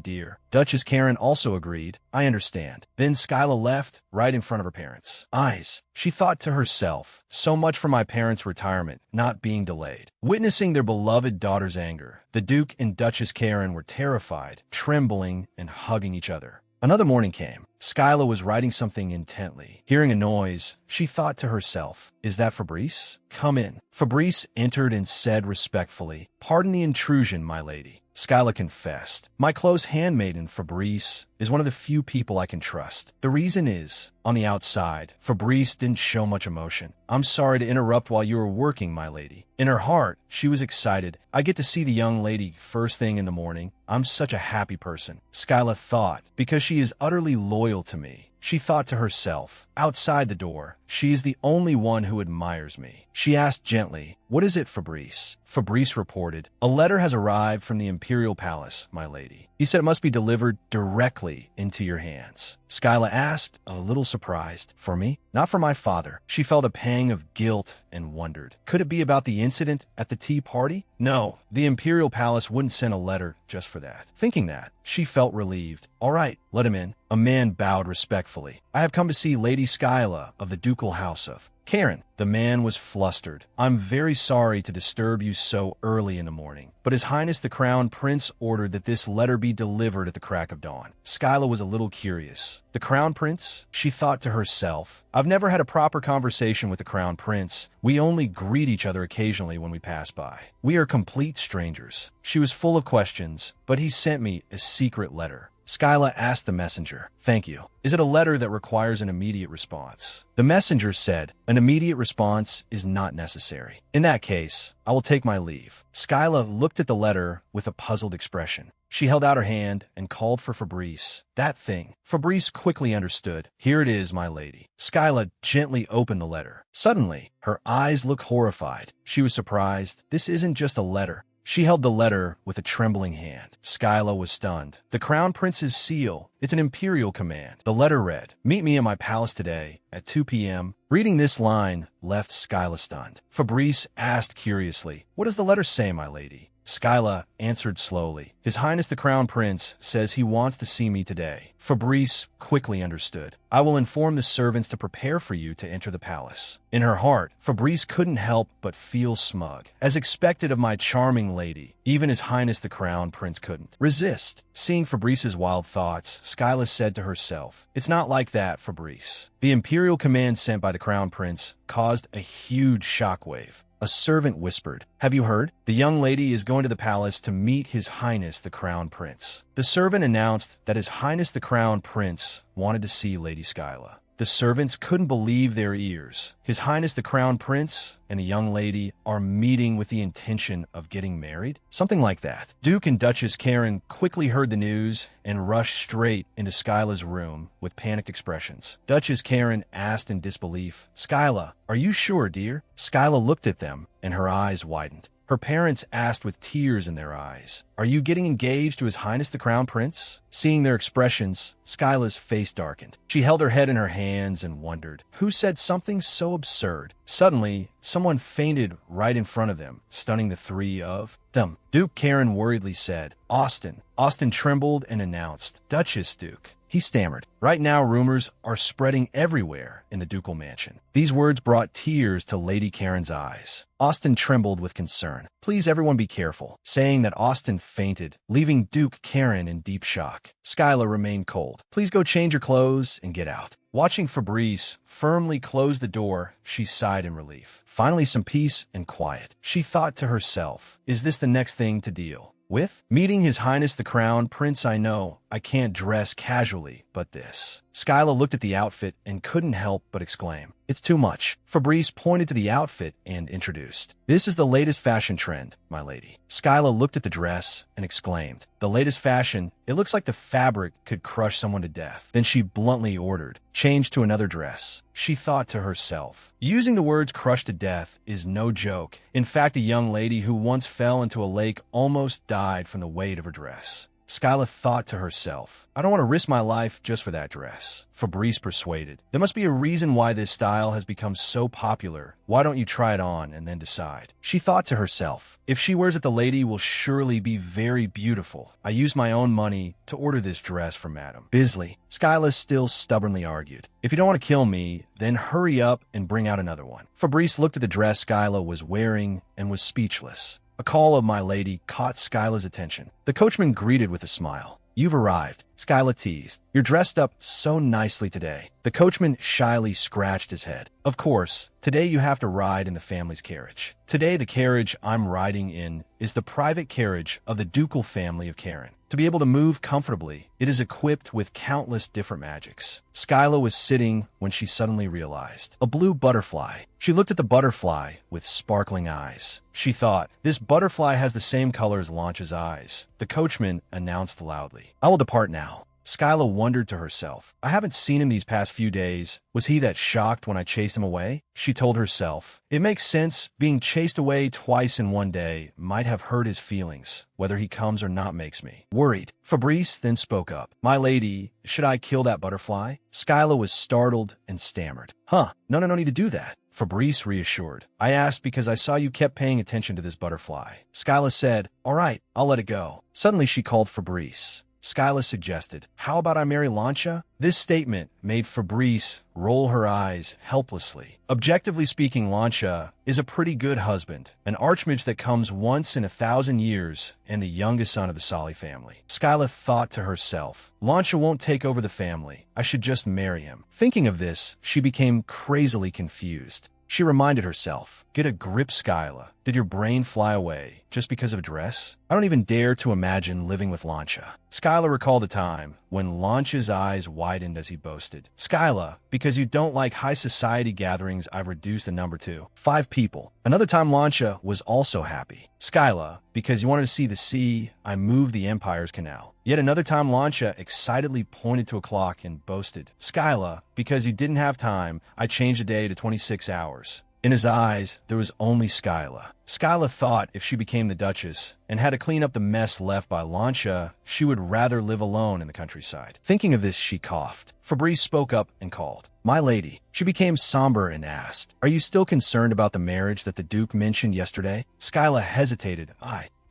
dear. Duchess Karen also agreed, I understand. Then Skyla left, right in front of her parents' eyes. She thought to herself, so much for my parents' retirement not being delayed. Witnessing their beloved daughter's anger, the Duke and Duchess Karen were terrified, trembling, and hugging each other. Another morning came. Skyla was writing something intently. Hearing a noise, she thought to herself, is that Fabrice? Come in. Fabrice entered and said respectfully, pardon the intrusion, my lady. Skyla confessed, my close handmaiden Fabrice is one of the few people I can trust. The reason is, on the outside, Fabrice didn't show much emotion. I'm sorry to interrupt while you were working, my lady. In her heart, she was excited. I get to see the young lady first thing in the morning. I'm such a happy person. Skyla thought, because she is utterly loyal to me. She thought to herself. Outside the door, she is the only one who admires me. She asked gently, "What is it, Fabrice?" Fabrice reported, "A letter has arrived from the Imperial Palace, my lady. He said it must be delivered directly into your hands." Skyla asked, a little surprised. "For me? Not for my father." She felt a pang of guilt and wondered, could it be about the incident at the tea party? No, the Imperial Palace wouldn't send a letter just for that. Thinking that, she felt relieved. "All right, let him in." A man bowed respectfully. "I have come to see Lady Skyla of the ducal house of Karen." The man was flustered. "I'm very sorry to disturb you so early in the morning, but His Highness the Crown Prince ordered that this letter be delivered at the crack of dawn." Skyla was a little curious. The Crown Prince? She thought to herself. "I've never had a proper conversation with the Crown Prince. We only greet each other occasionally when we pass by. We are complete strangers." She was full of questions, but he sent me a secret letter. Skyla asked the messenger, "Thank you. Is it a letter that requires an immediate response?" The messenger said, "An immediate response is not necessary. In that case, I will take my leave." Skyla looked at the letter with a puzzled expression. She held out her hand and called for Fabrice. "That thing." Fabrice quickly understood. "Here it is, my lady." Skyla gently opened the letter. Suddenly, her eyes looked horrified. She was surprised. This isn't just a letter. She held the letter with a trembling hand. Skyla was stunned. The Crown Prince's seal. It's an imperial command. The letter read, "Meet me in my palace today at 2 p.m. Reading this line left Skyla stunned. Fabrice asked curiously, "What does the letter say, my lady?" Skyla answered slowly, "His Highness the Crown Prince says he wants to see me today." Fabrice quickly understood. "I will inform the servants to prepare for you to enter the palace." In her heart, Fabrice couldn't help but feel smug. As expected of my charming lady, even His Highness the Crown Prince couldn't resist. Seeing Fabrice's wild thoughts, Skyla said to herself, "It's not like that, Fabrice." The imperial command sent by the Crown Prince caused a huge shockwave. A servant whispered, "Have you heard? The young lady is going to the palace to meet His Highness the Crown Prince." The servant announced that His Highness the Crown Prince wanted to see Lady Skyla. The servants couldn't believe their ears. His Highness the Crown Prince and the young lady are meeting with the intention of getting married? Something like that. Duke and Duchess Karen quickly heard the news and rushed straight into Skyla's room with panicked expressions. Duchess Karen asked in disbelief, "Skyla, are you sure, dear?" Skyla looked at them and her eyes widened. Her parents asked with tears in their eyes, "Are you getting engaged to His Highness the Crown Prince?" Seeing their expressions, Skyla's face darkened. She held her head in her hands and wondered, who said something so absurd? Suddenly, someone fainted right in front of them, stunning the three of them. Duke Karen worriedly said, "Austin." Austin trembled and announced, "Duchess Duke." He stammered. Right now, rumors are spreading everywhere in the ducal mansion. These words brought tears to Lady Karen's eyes. Austin trembled with concern. "Please, everyone be careful," saying that Austin fainted, leaving Duke Karen in deep shock. Skyla remained cold. "Please go change your clothes and get out." Watching Fabrice firmly close the door, she sighed in relief. Finally, some peace and quiet. She thought to herself, is this the next thing to deal with? Meeting His Highness the Crown Prince, I know I can't dress casually, but this. Skyla looked at the outfit and couldn't help but exclaim, "It's too much." Fabrice pointed to the outfit and introduced, "This is the latest fashion trend, my lady." Skyla looked at the dress and exclaimed, "The latest fashion? It looks like the fabric could crush someone to death." Then she bluntly ordered, "Change to another dress." She thought to herself, using the words "crushed to death" is no joke. In fact, a young lady who once fell into a lake almost died from the weight of her dress. Skyla thought to herself, "I don't want to risk my life just for that dress." Fabrice persuaded, "There must be a reason why this style has become so popular. Why don't you try it on and then decide?" She thought to herself, "If she wears it, the lady will surely be very beautiful. I used my own money to order this dress for Madame Bisley." Skyla still stubbornly argued, "If you don't want to kill me, then hurry up and bring out another one." Fabrice looked at the dress Skyla was wearing and was speechless. A call of "my lady" caught Skyla's attention. The coachman greeted with a smile. "You've arrived," Skyla teased. "You're dressed up so nicely today." The coachman shyly scratched his head. "Of course, today you have to ride in the family's carriage. Today the carriage I'm riding in is the private carriage of the ducal family of Karen. To be able to move comfortably, it is equipped with countless different magics." Skyla was sitting when she suddenly realized. A blue butterfly. She looked at the butterfly with sparkling eyes. She thought, this butterfly has the same color as Launch's eyes. The coachman announced loudly, "I will depart now." Skyla wondered to herself. I haven't seen him these past few days. Was he that shocked when I chased him away? She told herself. It makes sense. Being chased away twice in one day might have hurt his feelings. Whether he comes or not makes me worried. Fabrice then spoke up. My lady, should I kill that butterfly? Skyla was startled and stammered. No need to do that. Fabrice reassured. I asked because I saw you kept paying attention to this butterfly. Skyla said, all right, I'll let it go. Suddenly she called Fabrice. Skyla suggested, how about I marry Lancia? This statement made Fabrice roll her eyes helplessly. Objectively speaking, Lancia is a pretty good husband, an archmage that comes once in 1,000 years and the youngest son of the Sali family. Skyla thought to herself, Lancia won't take over the family. I should just marry him. Thinking of this, she became crazily confused. She reminded herself, get a grip, Skyla. Did your brain fly away just because of a dress? I don't even dare to imagine living with Lancia. Skyla recalled a time when Lancia's eyes widened as he boasted. Skyla, because you don't like high society gatherings, I've reduced the number to 5 people. Another time Lancia was also happy. Skyla, because you wanted to see the sea, I moved the Empire's canal. Yet another time Lancia excitedly pointed to a clock and boasted. Skyla, because you didn't have time, I changed the day to 26 hours. In his eyes, there was only Skyla. Skyla thought if she became the Duchess and had to clean up the mess left by Lancia, she would rather live alone in the countryside. Thinking of this, she coughed. Fabrice spoke up and called, my lady. She became somber and asked, are you still concerned about the marriage that the Duke mentioned yesterday? Skyla hesitated.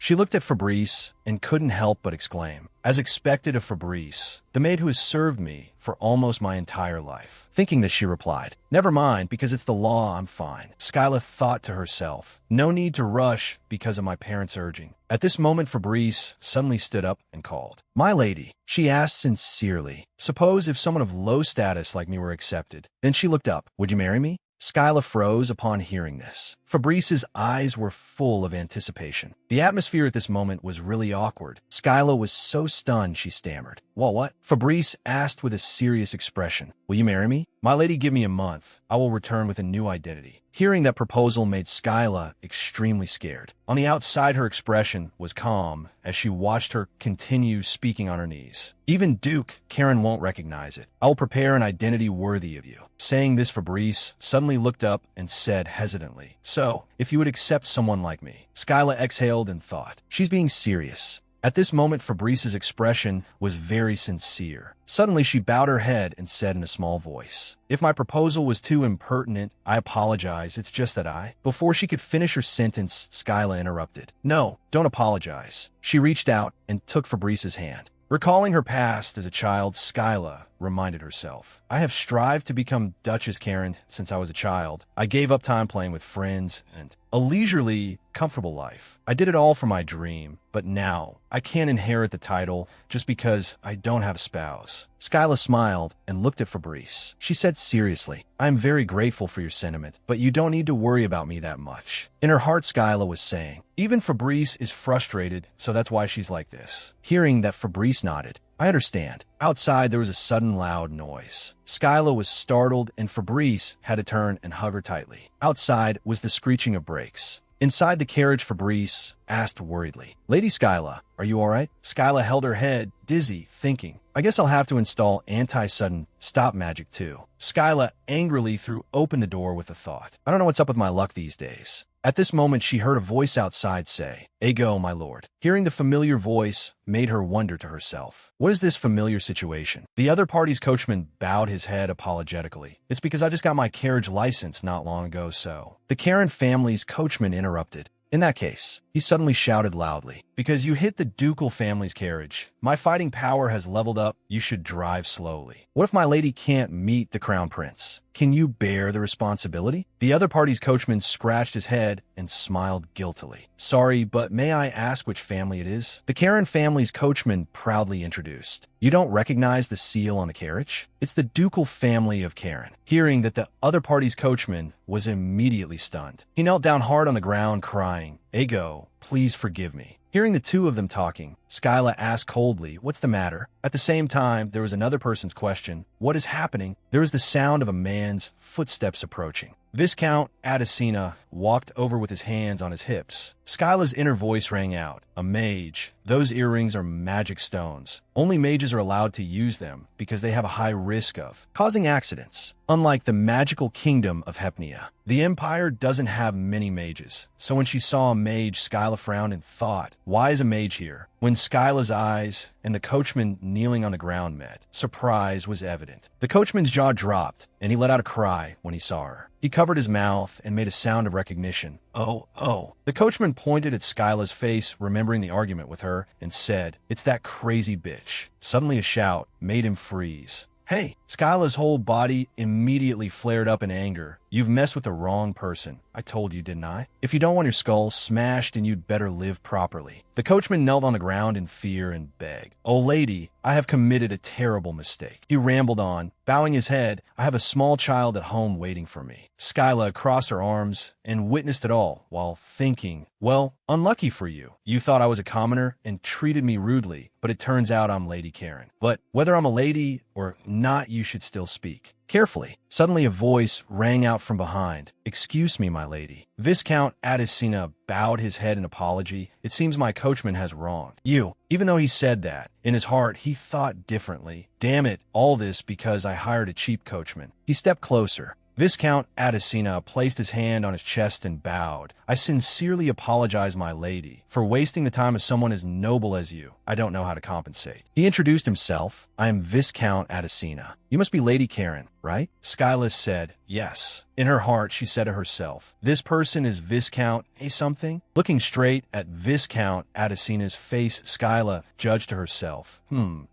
She looked at Fabrice and couldn't help but exclaim, as expected of Fabrice, the maid who has served me for almost my entire life. Thinking this, she replied, never mind, because it's the law, I'm fine. Skyla thought to herself, no need to rush because of my parents' urging. At this moment, Fabrice suddenly stood up and called, my lady. She asked sincerely, suppose if someone of low status like me were accepted. Then she looked up, would you marry me? Skyla froze upon hearing this. Fabrice's eyes were full of anticipation. The atmosphere at this moment was really awkward. Skyla was so stunned she stammered. Well, what? Fabrice asked with a serious expression. Will you marry me? My lady, give me a month. I will return with a new identity. Hearing that proposal made Skyla extremely scared. On the outside, her expression was calm as she watched her continue speaking on her knees. Even Duke Karen won't recognize it. I will prepare an identity worthy of you. Saying this, Fabrice suddenly looked up and said hesitantly, so, if you would accept someone like me. Skyla exhaled and thought, she's being serious. At this moment, Fabrice's expression was very sincere. Suddenly, she bowed her head and said in a small voice, if my proposal was too impertinent, I apologize. It's just that Before she could finish her sentence, Skyla interrupted. No, don't apologize. She reached out and took Fabrice's hand. Recalling her past as a child, Skyla reminded herself, I have strived to become Duchess Karen since I was a child. I gave up time playing with friends and a leisurely, comfortable life. I did it all for my dream, but now I can't inherit the title just because I don't have a spouse. Skyla smiled and looked at Fabrice. She said seriously, I am very grateful for your sentiment, but you don't need to worry about me that much. In her heart, Skyla was saying, even Fabrice is frustrated, so that's why she's like this. Hearing that, Fabrice nodded. I understand. Outside, there was a sudden loud noise. Skyla was startled, and Fabrice had to turn and hug her tightly. Outside was the screeching of brakes. Inside the carriage, Fabrice asked worriedly, Lady Skyla, are you all right? Skyla held her head, dizzy, thinking, I guess I'll have to install anti-sudden stop magic too. Skyla angrily threw open the door with a thought. I don't know what's up with my luck these days. At this moment, she heard a voice outside say, Ego, my lord. Hearing the familiar voice made her wonder to herself, what is this familiar situation? The other party's coachman bowed his head apologetically. It's because I just got my carriage license not long ago, so. The Karen family's coachman interrupted. In that case, he suddenly shouted loudly, because you hit the ducal family's carriage. My fighting power has leveled up. You should drive slowly. What if my lady can't meet the crown prince? Can you bear the responsibility? The other party's coachman scratched his head and smiled guiltily. Sorry, but may I ask which family it is? The Karen family's coachman proudly introduced. You don't recognize the seal on the carriage? It's the ducal family of Karen. Hearing that the other party's coachman was immediately stunned. He knelt down hard on the ground, crying, Ego, please forgive me. Hearing the two of them talking, Skyla asked coldly, "What's the matter?" At the same time, there was another person's question, "What is happening?" There was the sound of a man's footsteps approaching. Viscount Adesina walked over with his hands on his hips. Skyla's inner voice rang out, "A mage. Those earrings are magic stones. Only mages are allowed to use them because they have a high risk of causing accidents. Unlike the magical kingdom of Hepnia, the Empire doesn't have many mages." So when she saw a mage, Skyla frowned and thought, "Why is a mage here?" When Skyla's eyes and the coachman kneeling on the ground met, surprise was evident. The coachman's jaw dropped, and he let out a cry when he saw her. He covered his mouth and made a sound of recognition. "Oh, oh." The coachman pointed at Skyla's face, remembering the argument with her, and said, "It's that crazy bitch." Suddenly a shout made him freeze. "Hey!" Skyla's whole body immediately flared up in anger. "You've messed with the wrong person. I told you, didn't I? If you don't want your skull smashed, then you'd better live properly." The coachman knelt on the ground in fear and begged, "Oh, lady, I have committed a terrible mistake." He rambled on, bowing his head. "I have a small child at home waiting for me." Skyla crossed her arms and witnessed it all while thinking, "Well, unlucky for you. You thought I was a commoner and treated me rudely, but it turns out I'm Lady Karen. But whether I'm a lady or not, you should still speak carefully." Suddenly a voice rang out from behind. "Excuse me, my lady." Viscount Adesina bowed his head in apology. "It seems my coachman has wronged you." Even though he said that, in his heart he thought differently. "Damn it, all this because I hired a cheap coachman." He stepped closer. Viscount Adesina placed his hand on his chest and bowed. "I sincerely apologize, my lady, for wasting the time of someone as noble as you. I don't know how to compensate." He introduced himself. "I am Viscount Adesina. You must be Lady Karen, right?" Skyla said, "Yes." In her heart, she said to herself, "This person is Viscount A something?" Looking straight at Viscount Adesina's face, Skyla judged to herself,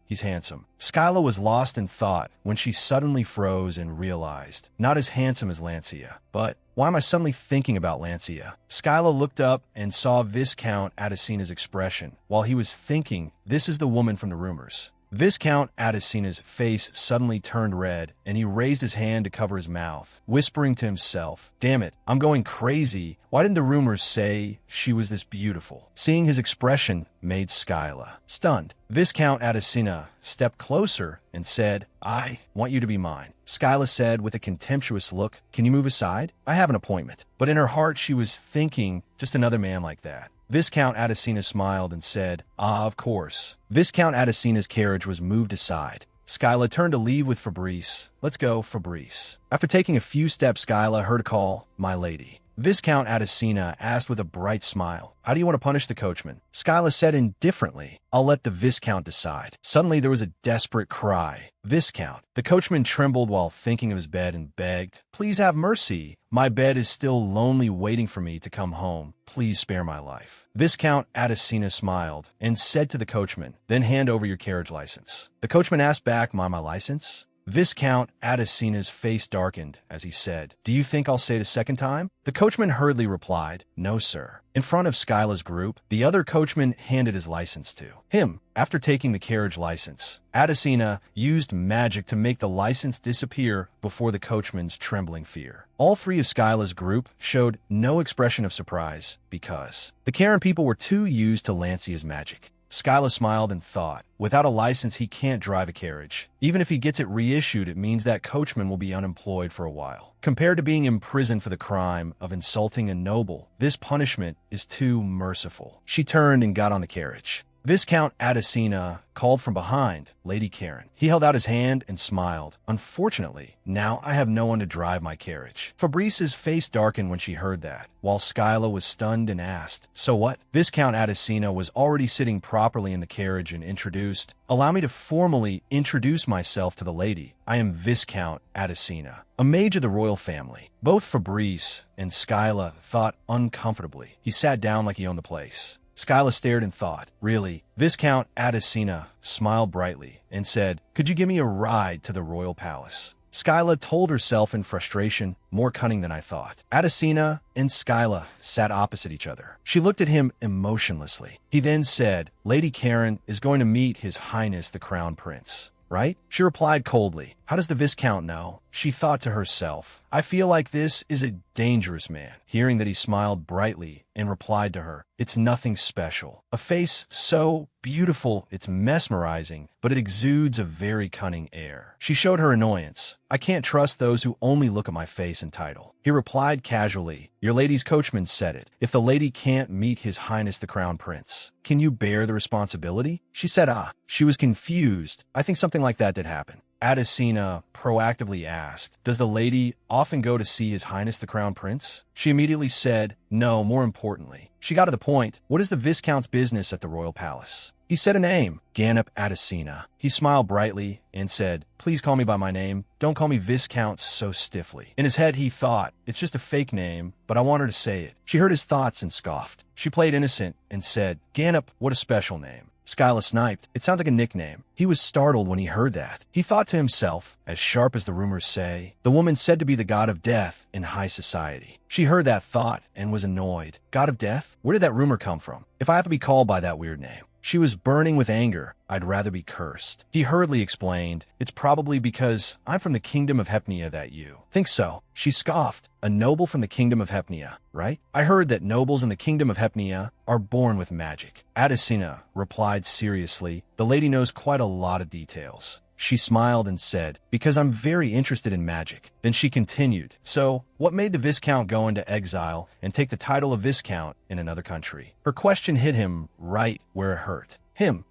he's handsome." Skyla was lost in thought when she suddenly froze and realized, not as handsome as Lancia, but why am I suddenly thinking about Lancia? Skyla looked up and saw Viscount Adesina's expression. While he was thinking, "This is the woman from the rumors." Viscount Adesina's face suddenly turned red, and he raised his hand to cover his mouth, whispering to himself, "Damn it, I'm going crazy. Why didn't the rumors say she was this beautiful?" Seeing his expression made Skyla stunned. Viscount Adesina stepped closer and said, "I want you to be mine." Skyla said with a contemptuous look, "Can you move aside? I have an appointment." But in her heart she was thinking, just another man like that. Viscount Adesina smiled and said, "Ah, of course." Viscount Adesina's carriage was moved aside. Skyla turned to leave with Fabrice. "Let's go, Fabrice." After taking a few steps, Skyla heard a call, "My lady." Viscount Adesina asked with a bright smile, "How do you want to punish the coachman?" Skyla said indifferently, "I'll let the Viscount decide." Suddenly there was a desperate cry, "Viscount!" The coachman trembled while thinking of his bed and begged, "Please have mercy. My bed is still lonely waiting for me to come home. Please spare my life." Viscount Adesina smiled and said to the coachman, "Then hand over your carriage license." The coachman asked back, My license?" Viscount Adesina's face darkened as he said, "Do you think I'll say it a second time?" The coachman hurriedly replied, "No, sir." In front of Skyla's group, the other coachman handed his license to him. After taking the carriage license, Adesina used magic to make the license disappear before the coachman's trembling fear. All three of Skyla's group showed no expression of surprise because the Karen people were too used to Lancia's magic. Skyla smiled and thought, without a license he can't drive a carriage. Even if he gets it reissued, it means that coachman will be unemployed for a while. Compared to being imprisoned for the crime of insulting a noble, this punishment is too merciful. She turned and got on the carriage. Viscount Adesina called from behind, "Lady Karen." He held out his hand and smiled. "Unfortunately, now I have no one to drive my carriage." Fabrice's face darkened when she heard that, while Skyla was stunned and asked, "So what?" Viscount Adesina was already sitting properly in the carriage and introduced, "Allow me to formally introduce myself to the lady. I am Viscount Adesina, a mage of the royal family." Both Fabrice and Skyla thought uncomfortably. He sat down like he owned the place. Skyla stared and thought, "Really?" Viscount Adesina smiled brightly and said, "Could you give me a ride to the royal palace?" Skyla told herself in frustration, "More cunning than I thought." Adesina and Skyla sat opposite each other. She looked at him emotionlessly. He then said, "Lady Karen is going to meet His Highness the Crown Prince, right?" She replied coldly, How does the Viscount know? She thought to herself. I feel like this is a dangerous man. Hearing that, he smiled brightly and replied to her, It's nothing special. A face so beautiful it's mesmerizing, but it exudes a very cunning air. She showed her annoyance. I can't trust those who only look at my face and title. He replied casually, Your lady's coachman said it. If the lady can't meet His Highness the Crown Prince, can you bear the responsibility? She said, She was confused. I think something like that did happen. Adesina proactively asked, Does the lady often go to see His Highness the Crown Prince? She immediately said, No, more importantly. She got to the point. What is the Viscount's business at the royal palace? He said a name, Ganep Adesina. He smiled brightly and said, Please call me by my name. Don't call me Viscount so stiffly. In his head, he thought, It's just a fake name, but I want her to say it. She heard his thoughts and scoffed. She played innocent and said, Ganep, what a special name. Skyla sniped. It sounds like a nickname. He was startled when he heard that. He thought to himself, as sharp as the rumors say, the woman said to be the god of death in high society. She heard that thought and was annoyed. God of death? Where did that rumor come from? If I have to be called by that weird name. She was burning with anger. I'd rather be cursed. He hurriedly explained, It's probably because I'm from the kingdom of Hepnia that you think so. She scoffed. A noble from the kingdom of Hepnia, right? I heard that nobles in the kingdom of Hepnia are born with magic. Adesina replied seriously, The lady knows quite a lot of details. She smiled and said, Because I'm very interested in magic. Then she continued, So, what made the Viscount go into exile and take the title of Viscount in another country? Her question hit him right where it hurt.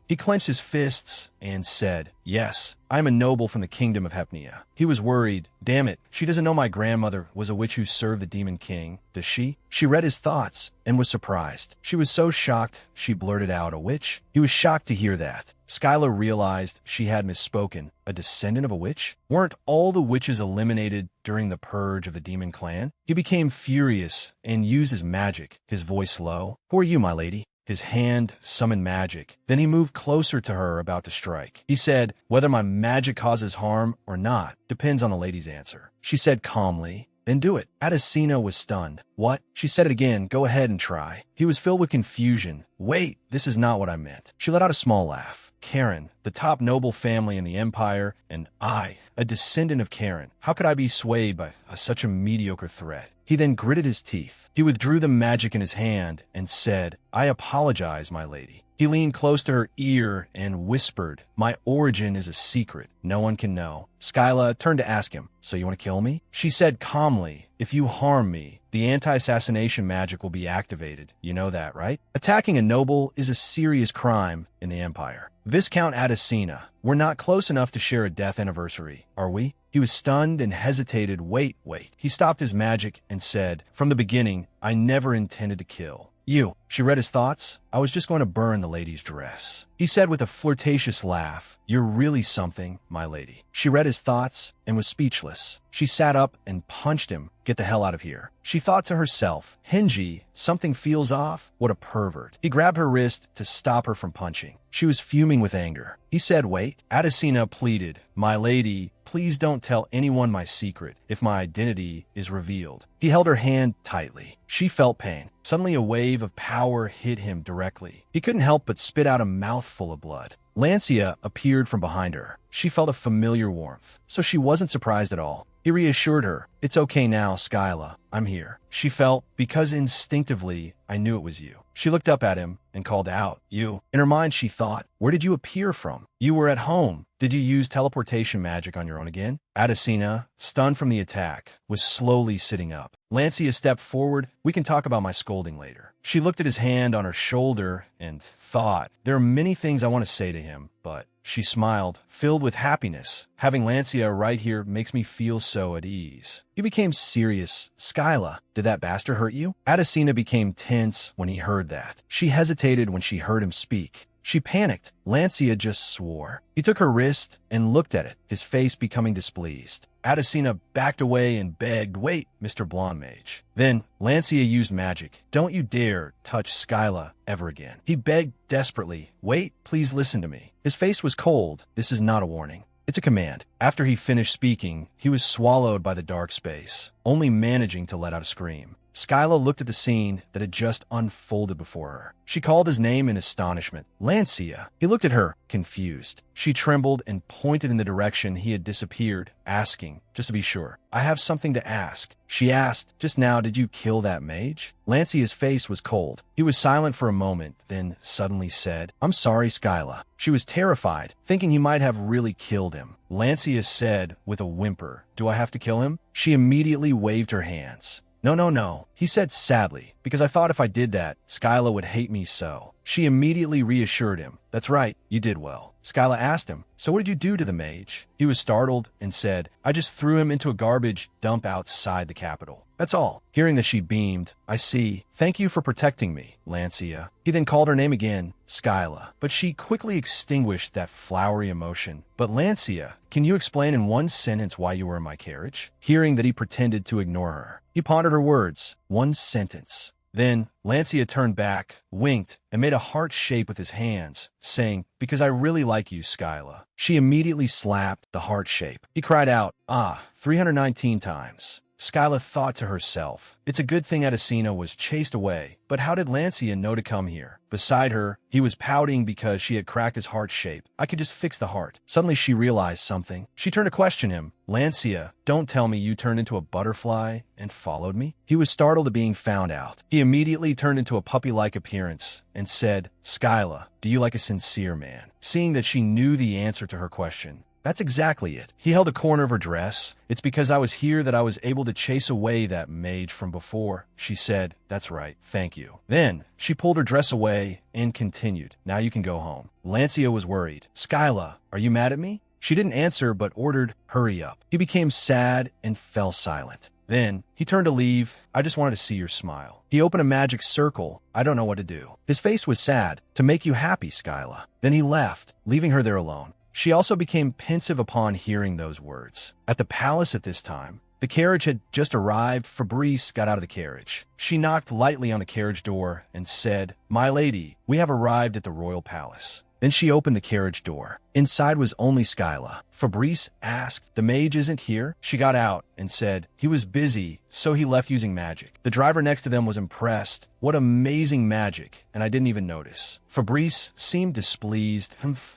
He clenched his fists and said, Yes, I'm a noble from the kingdom of Hepnia. He was worried. Damn it, she doesn't know my grandmother was a witch who served the Demon King, does she? She read his thoughts and was surprised. She was so shocked, she blurted out, A witch? He was shocked to hear that. Skyla realized she had misspoken. A descendant of a witch? Weren't all the witches eliminated during the purge of the demon clan? He became furious and used his magic, his voice low. Who are you, my lady? His hand summoned magic. Then he moved closer to her, about to strike. He said, Whether my magic causes harm or not depends on the lady's answer. She said calmly, Then do it. Adesina was stunned. What? She said it again. Go ahead and try. He was filled with confusion. Wait, this is not what I meant. She let out a small laugh. Karen, the top noble family in the empire, and I, a descendant of Karen. How could I be swayed by such a mediocre threat? He then gritted his teeth. He withdrew the magic in his hand and said, I apologize, my lady. He leaned close to her ear and whispered, My origin is a secret. No one can know. Skyla turned to ask him, So you want to kill me? She said calmly, If you harm me, the anti-assassination magic will be activated. You know that, right? Attacking a noble is a serious crime in the Empire. Viscount Adesina, we're not close enough to share a death anniversary, are we? He was stunned and hesitated. Wait. He stopped his magic and said, From the beginning, I never intended to kill. You. She read his thoughts. I was just going to burn the lady's dress. He said with a flirtatious laugh, You're really something, my lady. She read his thoughts and was speechless. She sat up and punched him. Get the hell out of here. She thought to herself, Hinji, something feels off? What a pervert. He grabbed her wrist to stop her from punching. She was fuming with anger. He said, Wait. Adesina pleaded, My lady, please don't tell anyone my secret if my identity is revealed. He held her hand tightly. She felt pain. Suddenly a wave of power hit him directly. He couldn't help but spit out a mouthful of blood. Lancia appeared from behind her. She felt a familiar warmth, so she wasn't surprised at all. He reassured her, It's okay now, Skyla. I'm here. She felt, Because instinctively, I knew it was you. She looked up at him and called out, You. In her mind, she thought, Where did you appear from? You were at home. Did you use teleportation magic on your own again? Adesina, stunned from the attack, was slowly sitting up. Lancia stepped forward. We can talk about my scolding later. She looked at his hand on her shoulder and thought, There are many things I want to say to him, but... She smiled, filled with happiness. Having Lancia right here makes me feel so at ease. He became serious. Skyla, did that bastard hurt you? Adesina became tense when he heard that. She hesitated when she heard him speak. She panicked. Lancia just swore. He took her wrist and looked at it, his face becoming displeased. Adesina backed away and begged, Wait, Mr. Blonde Mage. Then, Lancia used magic. Don't you dare touch Skyla ever again. He begged desperately, Wait, please listen to me. His face was cold. This is not a warning. It's a command. After he finished speaking, he was swallowed by the dark space, only managing to let out a scream. Skyla looked at the scene that had just unfolded before her. She called his name in astonishment. Lancia. He looked at her, confused. She trembled and pointed in the direction he had disappeared, asking, just to be sure, I have something to ask. She asked, just now did you kill that mage? Lancia's face was cold. He was silent for a moment, then suddenly said, I'm sorry, Skyla. She was terrified, thinking he might have really killed him. Lancia said with a whimper, do I have to kill him? She immediately waved her hands. No, he said sadly, because I thought if I did that, Skyla would hate me so. She immediately reassured him. That's right, you did well. Skyla asked him, so what did you do to the mage? He was startled and said, I just threw him into a garbage dump outside the capital. That's all. Hearing that she beamed, I see. Thank you for protecting me, Lancia. He then called her name again, Skyla, but she quickly extinguished that flowery emotion. But Lancia, can you explain in one sentence why you were in my carriage? Hearing that he pretended to ignore her, he pondered her words. One sentence. Then Lancia turned back, winked, and made a heart shape with his hands, saying, because I really like you, Skyla. She immediately slapped the heart shape. He cried out, 319 times. Skyla thought to herself, it's a good thing Adesina was chased away, but how did Lancia know to come here? Beside her, he was pouting because she had cracked his heart shape. I could just fix the heart. Suddenly she realized something. She turned to question him. Lancia, don't tell me you turned into a butterfly and followed me? He was startled at being found out. He immediately turned into a puppy-like appearance and said, Skyla, do you like a sincere man? Seeing that she knew the answer to her question, that's exactly it. He held a corner of her dress. It's because I was here that I was able to chase away that mage from before. She said, that's right, thank you. Then she pulled her dress away and continued, now you can go home. Lancia was worried. Skyla, are you mad at me? She didn't answer but ordered, hurry up. He became sad and fell silent. Then he turned to leave. I just wanted to see your smile. He opened a magic circle. I don't know what to do. His face was sad. To make you happy, Skyla. Then he left, leaving her there alone. She also became pensive upon hearing those words. At the palace at this time, the carriage had just arrived. Fabrice got out of the carriage. She knocked lightly on the carriage door and said, My lady, we have arrived at the royal palace. Then she opened the carriage door. Inside was only Skyla. Fabrice asked, the mage isn't here? She got out and said, he was busy, so he left using magic. The driver next to them was impressed. What amazing magic, and I didn't even notice. Fabrice seemed displeased.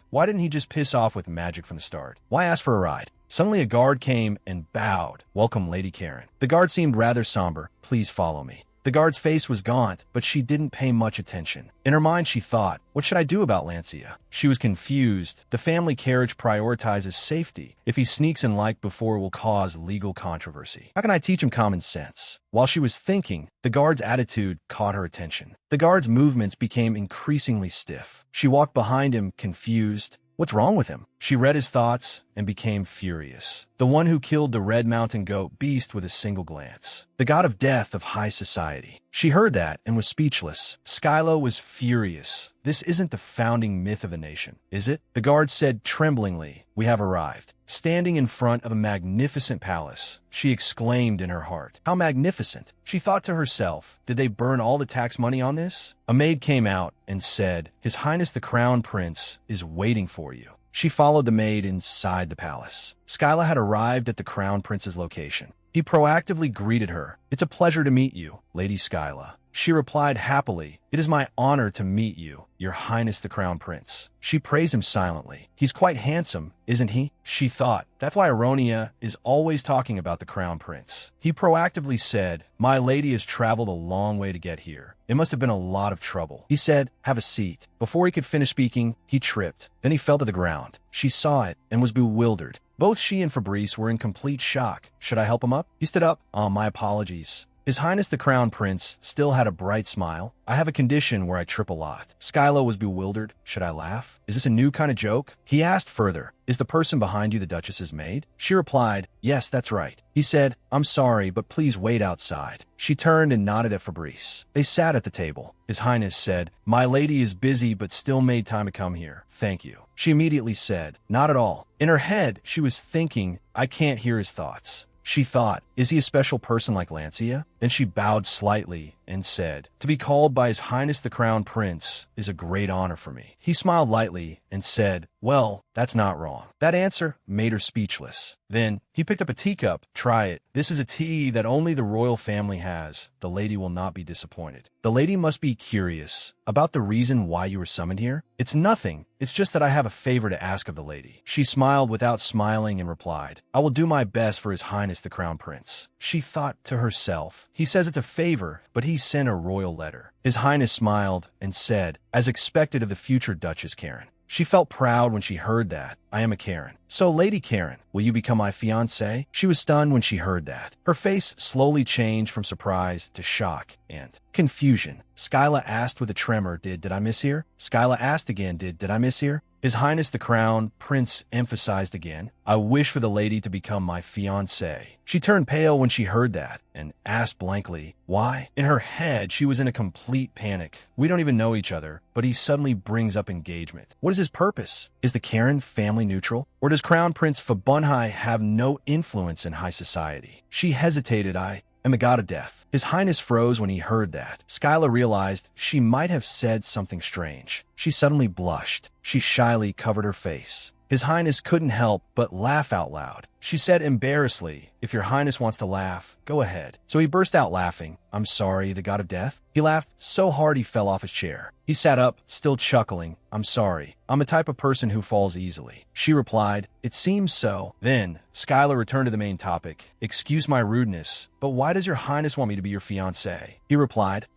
Why didn't he just piss off with magic from the start? Why ask for a ride? Suddenly a guard came and bowed. Welcome, Lady Karen. The guard seemed rather somber. Please follow me. The guard's face was gaunt, but she didn't pay much attention. In her mind, she thought, what should I do about Lancia? She was confused. The family carriage prioritizes safety. If he sneaks in like before, it will cause legal controversy. How can I teach him common sense? While she was thinking, the guard's attitude caught her attention. The guard's movements became increasingly stiff. She walked behind him, confused. What's wrong with him? She read his thoughts and became furious. The one who killed the red mountain goat beast with a single glance. The god of death of high society. She heard that and was speechless. Skyla was furious. This isn't the founding myth of a nation, is it? The guard said tremblingly, we have arrived. Standing in front of a magnificent palace, she exclaimed in her heart, how magnificent. She thought to herself, did they burn all the tax money on this? A maid came out and said, His Highness the Crown Prince is waiting for you. She followed the maid inside the palace. Skyla had arrived at the Crown Prince's location. He proactively greeted her. It's a pleasure to meet you, Lady Skyla. She replied happily, It is my honor to meet you, Your Highness the Crown Prince. She praised him silently. He's quite handsome, isn't he? She thought. That's why Aronia is always talking about the Crown Prince. He proactively said, My lady has traveled a long way to get here. It must have been a lot of trouble. He said, Have a seat. Before he could finish speaking, he tripped. Then he fell to the ground. She saw it and was bewildered. Both she and Fabrice were in complete shock. Should I help him up? He stood up. My apologies. His Highness the Crown Prince still had a bright smile. I have a condition where I trip a lot. Skyla was bewildered. Should I laugh? Is this a new kind of joke? He asked further, Is the person behind you the Duchess's maid? She replied, Yes, that's right. He said, I'm sorry, but please wait outside. She turned and nodded at Fabrice. They sat at the table. His Highness said, My lady is busy but still made time to come here. Thank you. She immediately said, Not at all. In her head, she was thinking, I can't hear his thoughts. She thought, is he a special person like Lancia? Then she bowed slightly and said, "To be called by His Highness the Crown Prince is a great honor for me." He smiled lightly and said, "Well, that's not wrong." That answer made her speechless. Then he picked up a teacup. "Try it. This is a tea that only the royal family has. The lady will not be disappointed." The lady must be curious about the reason why you were summoned here. "It's nothing. It's just that I have a favor to ask of the lady." She smiled without smiling and replied, "I will do my best for His Highness the Crown Prince." She thought to herself, "He says it's a favor, but he sent a royal letter." His Highness smiled and said, "As expected of the future Duchess Karen." She felt proud when she heard that. "I am a Karen. So, Lady Karen, will you become my fiancée?" She was stunned when she heard that. Her face slowly changed from surprise to shock and confusion. Skyla asked with a tremor, Did I mishear?" Skyla asked again, Did I mishear?" His Highness the Crown Prince emphasized again, "I wish for the lady to become my fiancée." She turned pale when she heard that and asked blankly, "Why?" In her head, she was in a complete panic. "We don't even know each other, but he suddenly brings up engagement. What is his purpose? Is the Karen family neutral? Or does Crown Prince Fabunhai have no influence in high society?" She hesitated. "I am the god of death." His Highness froze when he heard that. Skyla realized she might have said something strange. She suddenly blushed. She shyly covered her face. His Highness couldn't help but laugh out loud. She said embarrassedly, "If your Highness wants to laugh, go ahead." So he burst out laughing. "I'm sorry, the god of death." He laughed so hard he fell off his chair. He sat up, still chuckling. "I'm sorry. I'm the type of person who falls easily." She replied, "It seems so." Then Skylar returned to the main topic. "Excuse my rudeness, but why does your Highness want me to be your fiancé?" He replied,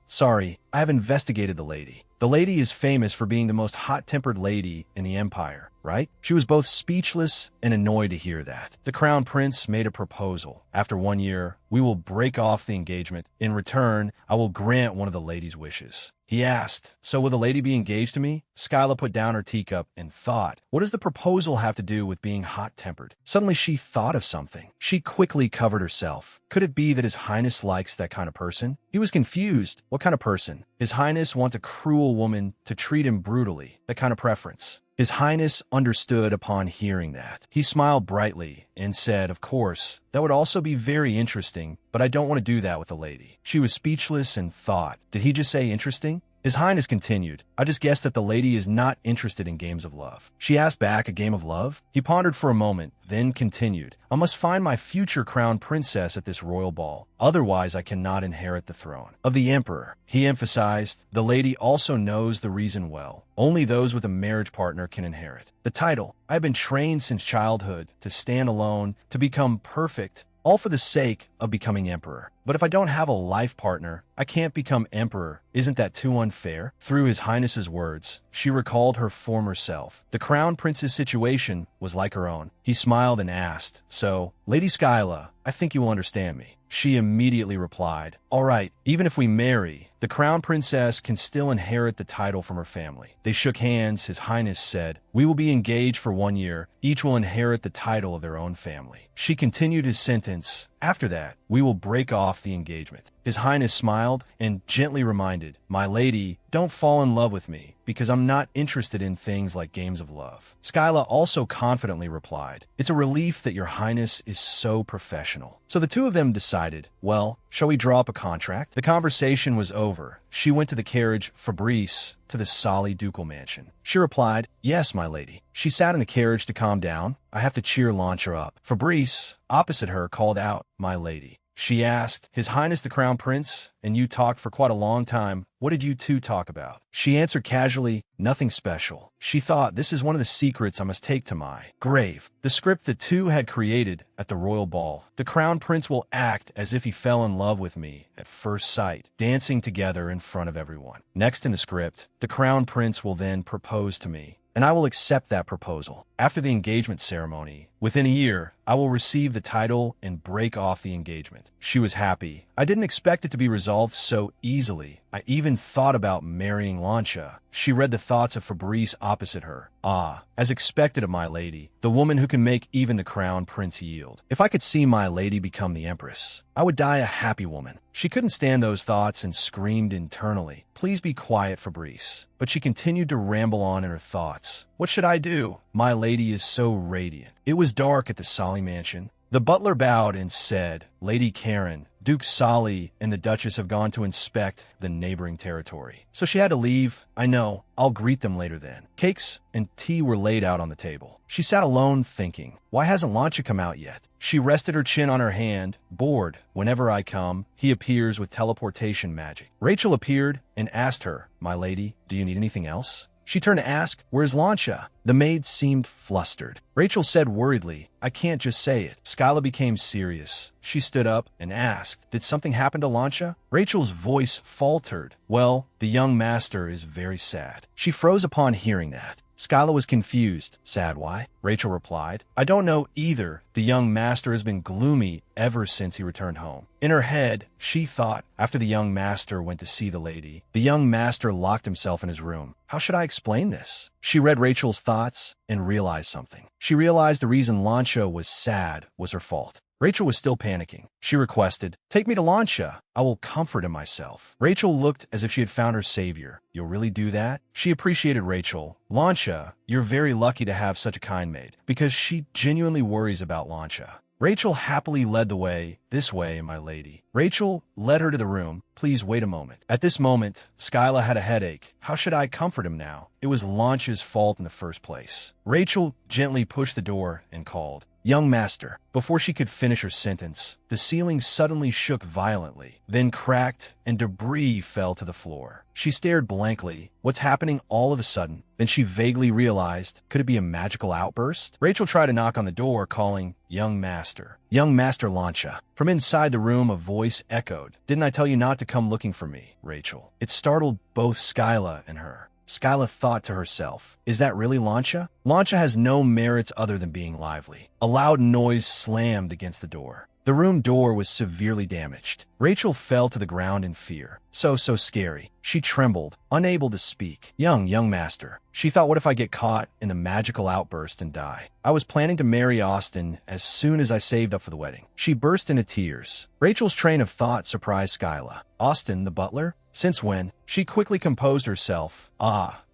"Sorry, I have investigated the lady. The lady is famous for being the most hot-tempered lady in the Empire, right?" She was both speechless and annoyed to hear that. The Crown Prince made a proposal. "After 1 year, we will break off the engagement. In return, I will grant one of the lady's wishes." He asked, "So will the lady be engaged to me?" Skyla put down her teacup and thought, what does the proposal have to do with being hot-tempered? Suddenly she thought of something. She quickly covered herself. Could it be that His Highness likes that kind of person? He was confused. What kind of person? His Highness wants a cruel woman to treat him brutally. That kind of preference. His Highness understood upon hearing that. He smiled brightly and said, "Of course, that would also be very interesting, but I don't want to do that with a lady." She was speechless and thought, did he just say interesting? His Highness continued, "I just guessed that the lady is not interested in games of love." She asked back, "A game of love?" He pondered for a moment, then continued, "I must find my future crown princess at this royal ball. Otherwise, I cannot inherit the throne of the emperor." He emphasized, "The lady also knows the reason well. Only those with a marriage partner can inherit the title. I have been trained since childhood to stand alone, to become perfect, all for the sake of becoming emperor. But if I don't have a life partner, I can't become emperor. Isn't that too unfair?" Through His Highness's words, she recalled her former self. The Crown Prince's situation was like her own. He smiled and asked, "So, Lady Skyla, I think you will understand me." She immediately replied, "All right, even if we marry, the Crown Princess can still inherit the title from her family." They shook hands. His Highness said, "We will be engaged for 1 year. Each will inherit the title of their own family." She continued his sentence, "After that, we will break off the engagement." His Highness smiled and gently reminded, "My lady, don't fall in love with me, because I'm not interested in things like games of love." Skyla also confidently replied, "It's a relief that your Highness is so professional." So the two of them decided, well, shall we draw up a contract? The conversation was over. She went to the carriage, Fabrice, to the Solly ducal mansion. She replied, "Yes, my lady." She sat in the carriage to calm down. "I have to cheer Launcher up." Fabrice, opposite her, called out, "My lady." She asked, "His Highness the Crown Prince and you talked for quite a long time. What did you two talk about?" She answered casually, "Nothing special." She thought, this is one of the secrets I must take to my grave. The script the two had created at the royal ball. The Crown Prince will act as if he fell in love with me at first sight, dancing together in front of everyone. Next in the script, the Crown Prince will then propose to me, and I will accept that proposal. After the engagement ceremony, within a year, I will receive the title and break off the engagement." She was happy. "I didn't expect it to be resolved so easily. I even thought about marrying Launcha." She read the thoughts of Fabrice opposite her. "Ah, as expected of my lady, the woman who can make even the Crown Prince yield. If I could see my lady become the Empress, I would die a happy woman." She couldn't stand those thoughts and screamed internally, "Please be quiet, Fabrice." But she continued to ramble on in her thoughts. "What should I do? My lady is so radiant." It was dark at the Solly mansion. The butler bowed and said, "Lady Karen, Duke Sali and the Duchess have gone to inspect the neighboring territory. So she had to leave. I know. I'll greet them later then. Cakes and tea were laid out on the table. She sat alone thinking, why hasn't Lancha come out yet? She rested her chin on her hand, bored. Whenever I come, he appears with teleportation magic. Rachel appeared and asked her, my lady, do you need anything else? She turned to ask, where's Lancha? The maid seemed flustered. Rachel said worriedly, I can't just say it. Skyla became serious. She stood up and asked, did something happen to Lancha? Rachel's voice faltered. Well, the young master is very sad. She froze upon hearing that. Skyla was confused. Sad why? Rachel replied, I don't know either. The young master has been gloomy ever since he returned home. In her head, she thought, after the young master went to see the lady, the young master locked himself in his room. How should I explain this? She read Rachel's thoughts and realized something. She realized the reason Lancha was sad was her fault. Rachel was still panicking. She requested, take me to Lancha. I will comfort him myself. Rachel looked as if she had found her savior. You'll really do that? She appreciated Rachel. Lancha, you're very lucky to have such a kind maid, because she genuinely worries about Lancha. Rachel happily led the way. This way, my lady. Rachel led her to the room. Please wait a moment. At this moment, Skyla had a headache. How should I comfort him now? It was Lancha's fault in the first place. Rachel gently pushed the door and called, young master. Before she could finish her sentence, the ceiling suddenly shook violently, then cracked and debris fell to the floor. She stared blankly. What's happening all of a sudden? Then she vaguely realized, could it be a magical outburst? Rachel tried to knock on the door, calling, young master. Young Master Lancha. From inside the room, a voice echoed. Didn't I tell you not to come looking for me, Rachel? It startled both Skyla and her. Skyla thought to herself, is that really Lancha? Lancha has no merits other than being lively. A loud noise slammed against the door. The room door was severely damaged. Rachel fell to the ground in fear. So scary. She trembled, unable to speak. Young master. She thought, what if I get caught in the magical outburst and die? I was planning to marry Austin as soon as I saved up for the wedding. She burst into tears. Rachel's train of thought surprised Skyla. Austin, the butler? Since when? She quickly composed herself.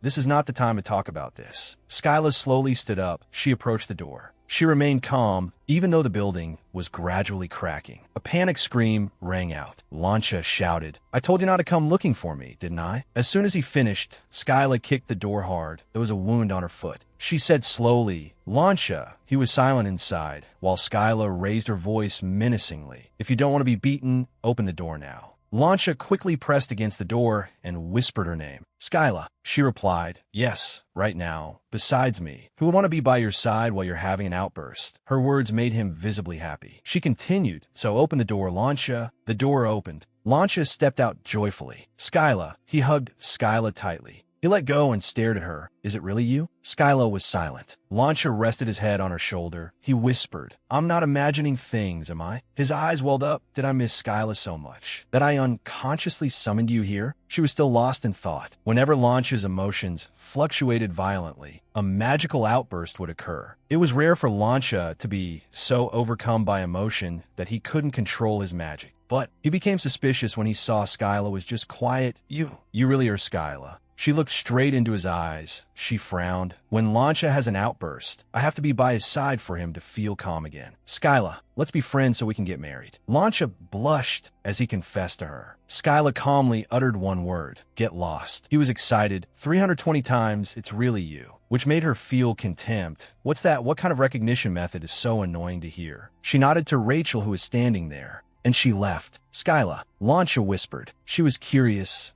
This is not the time to talk about this. Skyla slowly stood up. She approached the door. She remained calm, even though the building was gradually cracking. A panic scream rang out. Lancha shouted, I told you not to come looking for me, didn't I? As soon as he finished, Skyla kicked the door hard. There was a wound on her foot. She said slowly, Lancha. He was silent inside, while Skyla raised her voice menacingly. If you don't want to be beaten, open the door now. Lancha quickly pressed against the door and whispered her name. Skyla. She replied, yes, right now. Besides me, who would want to be by your side while you're having an outburst? Her words made him visibly happy. She continued, so open the door, Lancha. The door opened. Lancha stepped out joyfully. Skyla. He hugged Skyla tightly. He let go and stared at her. Is it really you? Skyla was silent. Lancha rested his head on her shoulder. He whispered, I'm not imagining things, am I? His eyes welled up. Did I miss Skyla so much that I unconsciously summoned you here? She was still lost in thought. Whenever Lancha's emotions fluctuated violently, a magical outburst would occur. It was rare for Lancha to be so overcome by emotion that he couldn't control his magic. But he became suspicious when he saw Skyla was just quiet. You really are Skyla. She looked straight into his eyes. She frowned. When Lancha has an outburst, I have to be by his side for him to feel calm again. Skyla, let's be friends so we can get married. Lancha blushed as he confessed to her. Skyla calmly uttered one word, get lost. He was excited. 320 times, it's really you, which made her feel contempt. What's that? What kind of recognition method is so annoying to hear? She nodded to Rachel, who was standing there, and she left. Skyla, Lancha whispered. She was curious.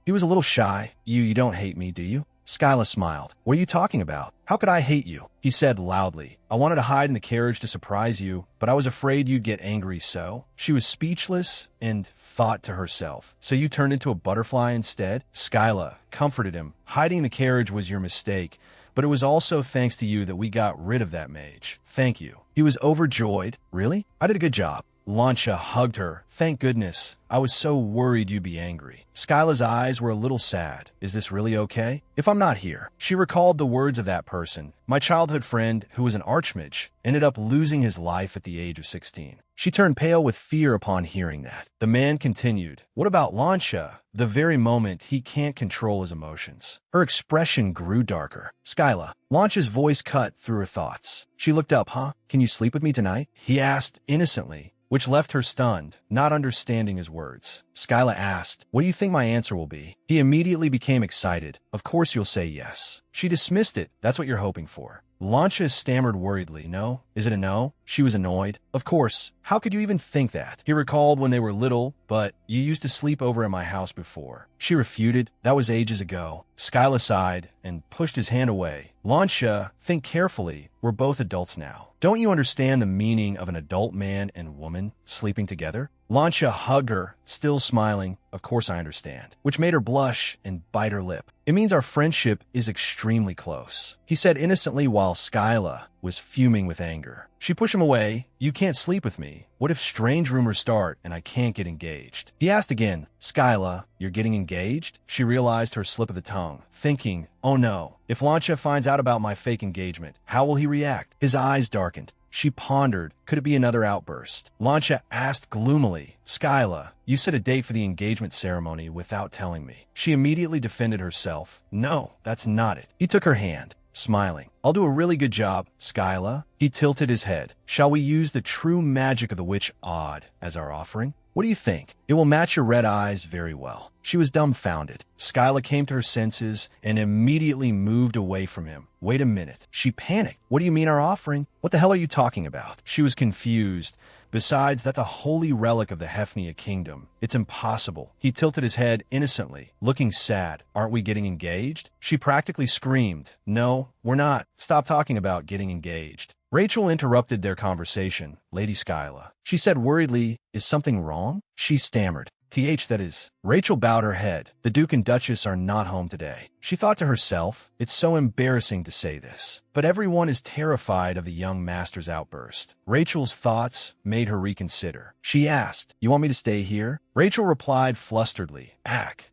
He was a little shy. You don't hate me, do you? Skyla smiled. What are you talking about? How could I hate you? He said loudly. I wanted to hide in the carriage to surprise you, but I was afraid you'd get angry, so? She was speechless and thought to herself. So you turned into a butterfly instead? Skyla comforted him. Hiding in the carriage was your mistake, but it was also thanks to you that we got rid of that mage. Thank you. He was overjoyed. Really? I did a good job. Lancha hugged her. Thank goodness. I was so worried you'd be angry. Skyla's eyes were a little sad. Is this really okay? If I'm not here. She recalled the words of that person. My childhood friend, who was an archmage, ended up losing his life at the age of 16. She turned pale with fear upon hearing that. The man continued, what about Lancha? The very moment he can't control his emotions. Her expression grew darker. Skyla. Lancha's voice cut through her thoughts. She looked up. Can you sleep with me tonight? He asked innocently. which left her stunned, not understanding his words. Skyla asked, "What do you think my answer will be?" He immediately became excited. "Of course you'll say yes." She dismissed it. "That's what you're hoping for." Launcha stammered worriedly. "No? Is it a no?" She was annoyed. "Of course. How could you even think that?" He recalled when they were little, "But you used to sleep over at my house before." She refuted. "That was ages ago." Skyla sighed and pushed his hand away. "Launcha, think carefully. We're both adults now. Don't you understand the meaning of an adult man and woman sleeping together?" Launcha hugged her, still smiling. "Of course I understand," which made her blush and bite her lip. "It means our friendship is extremely close," he said innocently while Skyla was fuming with anger. She pushed him away. "You can't sleep with me. What if strange rumors start and I can't get engaged?" He asked again. "Skyla, you're getting engaged?" She realized her slip of the tongue, thinking, "Oh no, if Launcha finds out about my fake engagement, how will he react?" His eyes darkened. She pondered, could it be another outburst? Launcha asked gloomily, "Skyla, you set a date for the engagement ceremony without telling me." She immediately defended herself. "No, that's not it." He took her hand, smiling. "I'll do a really good job, Skyla." He tilted his head. "Shall we use the true magic of the witch Odd as our offering? What do you think? It will match your red eyes very well." She was dumbfounded. Skyla came to her senses and immediately moved away from him. "Wait a minute." She panicked. "What do you mean our offering? What the hell are you talking about?" She was confused. "Besides, that's a holy relic of the Hefnia kingdom. It's impossible." He tilted his head innocently, looking sad. "Aren't we getting engaged?" She practically screamed. "No, we're not. Stop talking about getting engaged." Rachel interrupted their conversation. "Lady Skyla," she said worriedly, "is something wrong?" She stammered. That is." Rachel bowed her head. "The Duke and Duchess are not home today." She thought to herself, "It's so embarrassing to say this, but everyone is terrified of the young master's outburst." Rachel's thoughts made her reconsider. She asked, "You want me to stay here?" Rachel replied flusteredly,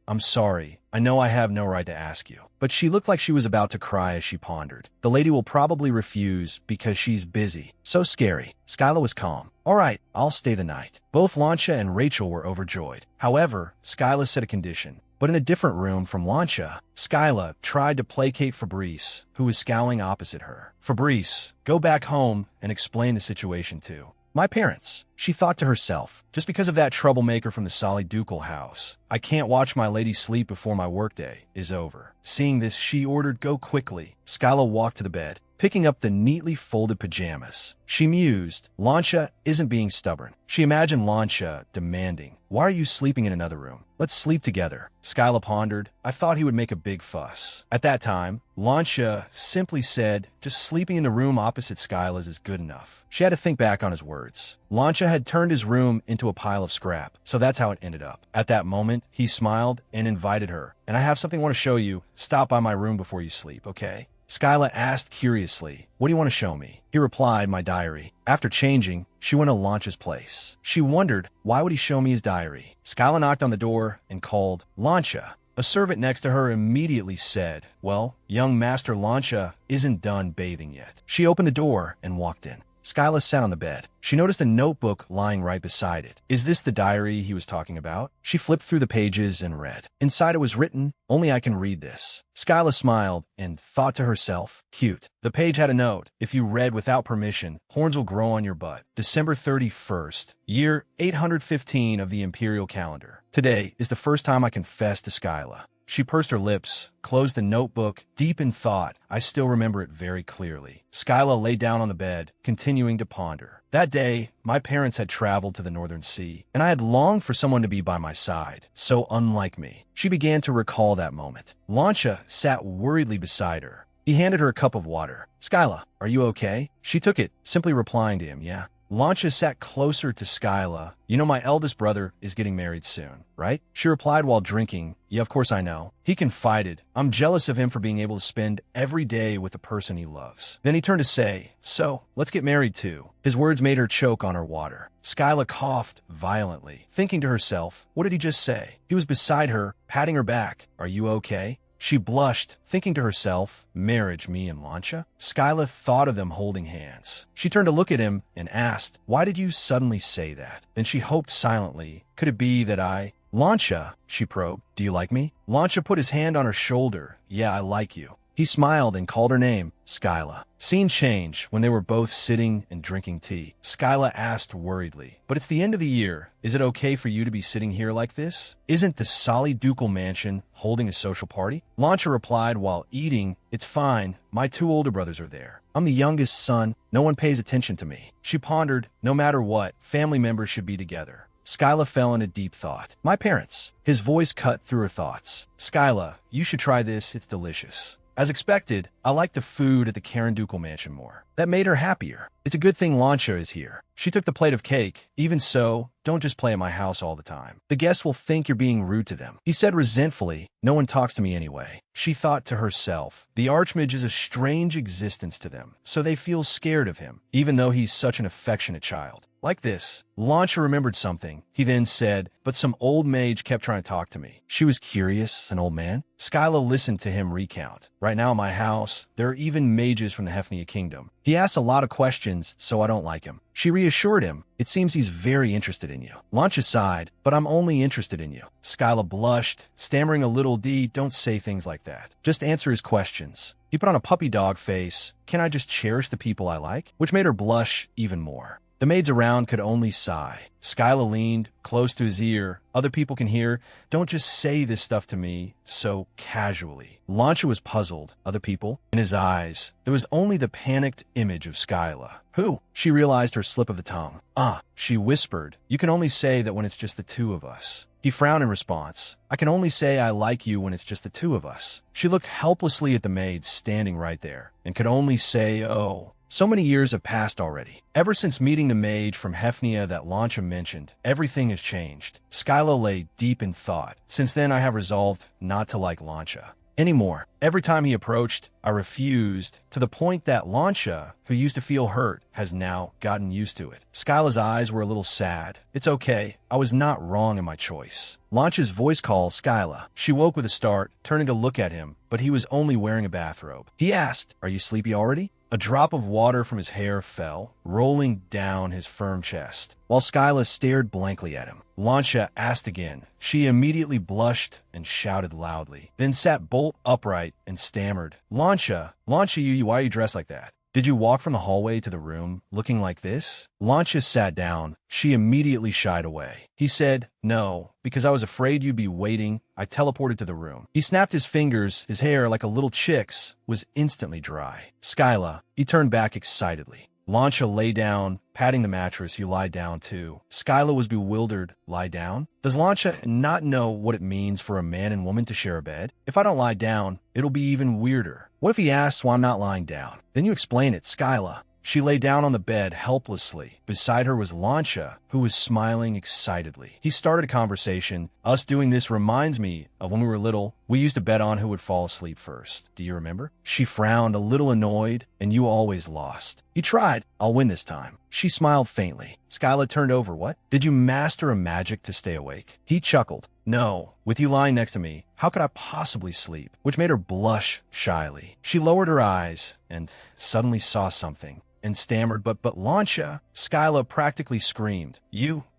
"I'm sorry. I know I have no right to ask you." But she looked like she was about to cry as she pondered. "The lady will probably refuse because she's busy." So scary. Skyla was calm. "All right, I'll stay the night." Both Launcha and Rachel were overjoyed. However, Skyla set a condition. But in a different room from Launcha, Skyla tried to placate Fabrice, who was scowling opposite her. "Fabrice, go back home and explain the situation to my parents." She thought to herself, "Just because of that troublemaker from the Solly Ducal house, I can't watch my lady sleep before my workday is over." Seeing this, she ordered, "Go quickly." Skyla walked to the bed, picking up the neatly folded pajamas. She mused, Launcha isn't being stubborn. She imagined Launcha demanding, "Why are you sleeping in another room? Let's sleep together." Skyla pondered, "I thought he would make a big fuss." At that time, Launcha simply said, "Just sleeping in the room opposite Skyla's is good enough." She had to think back on his words. Launcha had turned his room into a pile of scrap, so that's how it ended up. At that moment, he smiled and invited her. "And I have something I want to show you. Stop by my room before you sleep, okay?" Skyla asked curiously, "What do you want to show me?" He replied, "My diary." After changing, she went to Launcha's place. She wondered, why would he show me his diary? Skyla knocked on the door and called, "Launcha." A servant next to her immediately said, "Well, young Master Launcha isn't done bathing yet." She opened the door and walked in. Skyla sat on the bed. She noticed a notebook lying right beside it. Is this the diary he was talking about? She flipped through the pages and read. Inside it was written, "Only I can read this." Skyla smiled and thought to herself, "Cute." The page had a note. "If you read without permission, horns will grow on your butt. December 31st, year 815 of the imperial calendar. Today is the first time I confessed to Skyla." She pursed her lips, closed the notebook, deep in thought. I still remember it very clearly. Skyla lay down on the bed, continuing to ponder. That day, my parents had traveled to the Northern Sea, and I had longed for someone to be by my side, so unlike me. She began to recall that moment. Launcha sat worriedly beside her. He handed her a cup of water. "Skyla, are you okay?" She took it, simply replying to him, "Yeah." Launcha sat closer to Skyla. "You know my eldest brother is getting married soon, right?" She replied while drinking, "Yeah, of course I know." He confided, "I'm jealous of him for being able to spend every day with the person he loves." Then he turned to say, "So, let's get married too." His words made her choke on her water. Skyla coughed violently, thinking to herself, what did he just say? He was beside her, patting her back. "Are you okay?" She blushed, thinking to herself, marriage, me and Launcha? Skyla thought of them holding hands. She turned to look at him and asked, "Why did you suddenly say that?" Then she hoped silently, "Could it be that Launcha," she probed, "do you like me?" Launcha put his hand on her shoulder. "Yeah, I like you." He smiled and called her name, Skyla. Scene changed when they were both sitting and drinking tea. Skyla asked worriedly, "But it's the end of the year. Is it okay for you to be sitting here like this? Isn't the solid ducal mansion holding a social party?" Launcher replied while eating, "It's fine. My two older brothers are there. I'm the youngest son. No one pays attention to me." She pondered, no matter what, family members should be together. Skyla fell into deep thought. "My parents." His voice cut through her thoughts. "Skyla, you should try this. It's delicious." As expected, I like the food at the Karen Ducal Mansion more. That made her happier. It's a good thing Lancia is here. She took the plate of cake. "Even so, don't just play at my house all the time. The guests will think you're being rude to them." He said resentfully, "No one talks to me anyway." She thought to herself, the Archmage is a strange existence to them, so they feel scared of him, even though he's such an affectionate child. Like this. Launcher remembered something. He then said, "But some old mage kept trying to talk to me." She was curious, an old man? Skyla listened to him recount. "Right now in my house, there are even mages from the Hefnia Kingdom. He asks a lot of questions, so I don't like him." She reassured him, "It seems he's very interested in you." Launcher sighed, "But I'm only interested in you." Skyla blushed, stammering a little, "Don't say things like that. Just answer his questions." He put on a puppy dog face. "Can I just cherish the people I like?" Which made her blush even more. The maids around could only sigh. Skyla leaned close to his ear. "Other people can hear. Don't just say this stuff to me so casually." Launcher was puzzled. Other people? In his eyes, there was only the panicked image of Skyla. "Who?" She realized her slip of the tongue. "Ah," she whispered. "You can only say that when it's just the two of us." He frowned in response. "I can only say I like you when it's just the two of us." She looked helplessly at the maids standing right there and could only say, "Oh." So many years have passed already. Ever since meeting the mage from Hefnia that Launcher mentioned, everything has changed. Skyla lay deep in thought. Since then, I have resolved not to like Launcher anymore. Every time he approached, I refused, to the point that Launcher, who used to feel hurt, has now gotten used to it. Skyla's eyes were a little sad. "It's okay. I was not wrong in my choice." Launcher's voice called Skyla. She woke with a start, turning to look at him, but he was only wearing a bathrobe. He asked, "Are you sleepy already?" A drop of water from his hair fell, rolling down his firm chest, while Skyla stared blankly at him. Launcher asked again. She immediately blushed and shouted loudly, then sat bolt upright and stammered, Launcher, why are you dressed like that? Did you walk from the hallway to the room looking like this?" Launcher sat down. She immediately shied away. He said, "No, because I was afraid you'd be waiting. I teleported to the room." He snapped his fingers. His hair, like a little chick's, was instantly dry. "Skyla," he turned back excitedly. Launcher lay down, patting the mattress. "You lie down, too." Skyla was bewildered. "Lie down? Does Launcher not know what it means for a man and woman to share a bed? If I don't lie down, it'll be even weirder. What if he asks why I'm not lying down? Then you explain it, Skyla." She lay down on the bed helplessly. Beside her was Launcher, who was smiling excitedly. He started a conversation. "Us doing this reminds me of when we were little. We used to bet on who would fall asleep first. Do you remember?" She frowned, a little annoyed, "And you always lost." He tried. "I'll win this time." She smiled faintly. Skyla turned over. "What? Did you master a magic to stay awake?" He chuckled. "No. With you lying next to me, how could I possibly sleep?" Which made her blush shyly. She lowered her eyes and suddenly saw something and stammered, but Launcher." Skyla practically screamed.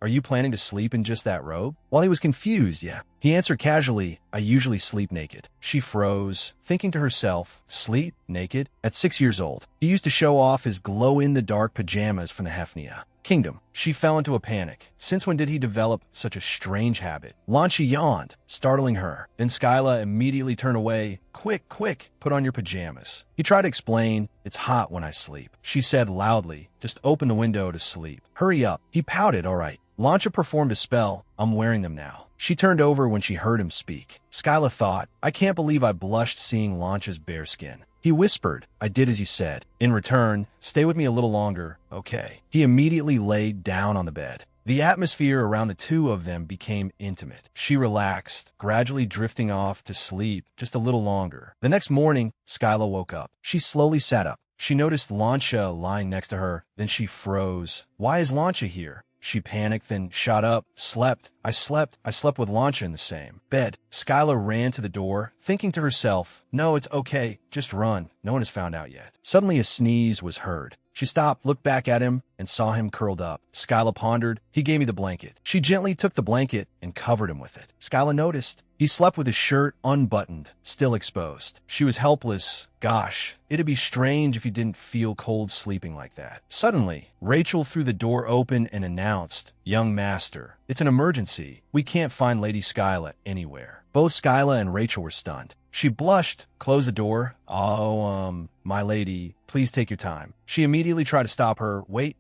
Are you planning to sleep in just that robe?" While he was confused, "Yeah." He answered casually, "I usually sleep naked." She froze, thinking to herself, sleep naked? At 6 years old, he used to show off his glow-in-the-dark pajamas from the Hefnia Kingdom. She fell into a panic. Since when did he develop such a strange habit? Launcher yawned, startling her. Then Skyla immediately turned away. Quick, put on your pajamas." He tried to explain, "It's hot when I sleep." She said loudly, "Just open the window to sleep. Hurry up." He pouted, "All right." Launcher performed a spell. "I'm wearing them now." She turned over when she heard him speak. Skyla thought, "I can't believe I blushed seeing Launcher's bare skin." He whispered, "I did as you said. In return, stay with me a little longer, okay?" He immediately laid down on the bed. The atmosphere around the two of them became intimate. She relaxed, gradually drifting off to sleep just a little longer. The next morning, Skyla woke up. She slowly sat up. She noticed Launcher lying next to her. Then she froze. "Why is Launcher here?" She panicked, then shot up. I slept with Launcher in the same bed." Skyla ran to the door, thinking to herself, "No, it's okay. Just run. No one has found out yet." Suddenly a sneeze was heard. She stopped, looked back at him, and saw him curled up. Skyla pondered. He gave me the blanket. She gently took the blanket and covered him with it. Skyla noticed. He slept with his shirt unbuttoned, still exposed. She was helpless. Gosh, it'd be strange if he didn't feel cold sleeping like that. Suddenly, Rachel threw the door open and announced, "Young master, it's an emergency. We can't find Lady Skyla anywhere." Both Skyla and Rachel were stunned. She blushed, closed the door. "Oh, my lady, please take your time." She immediately tried to stop her. Wait.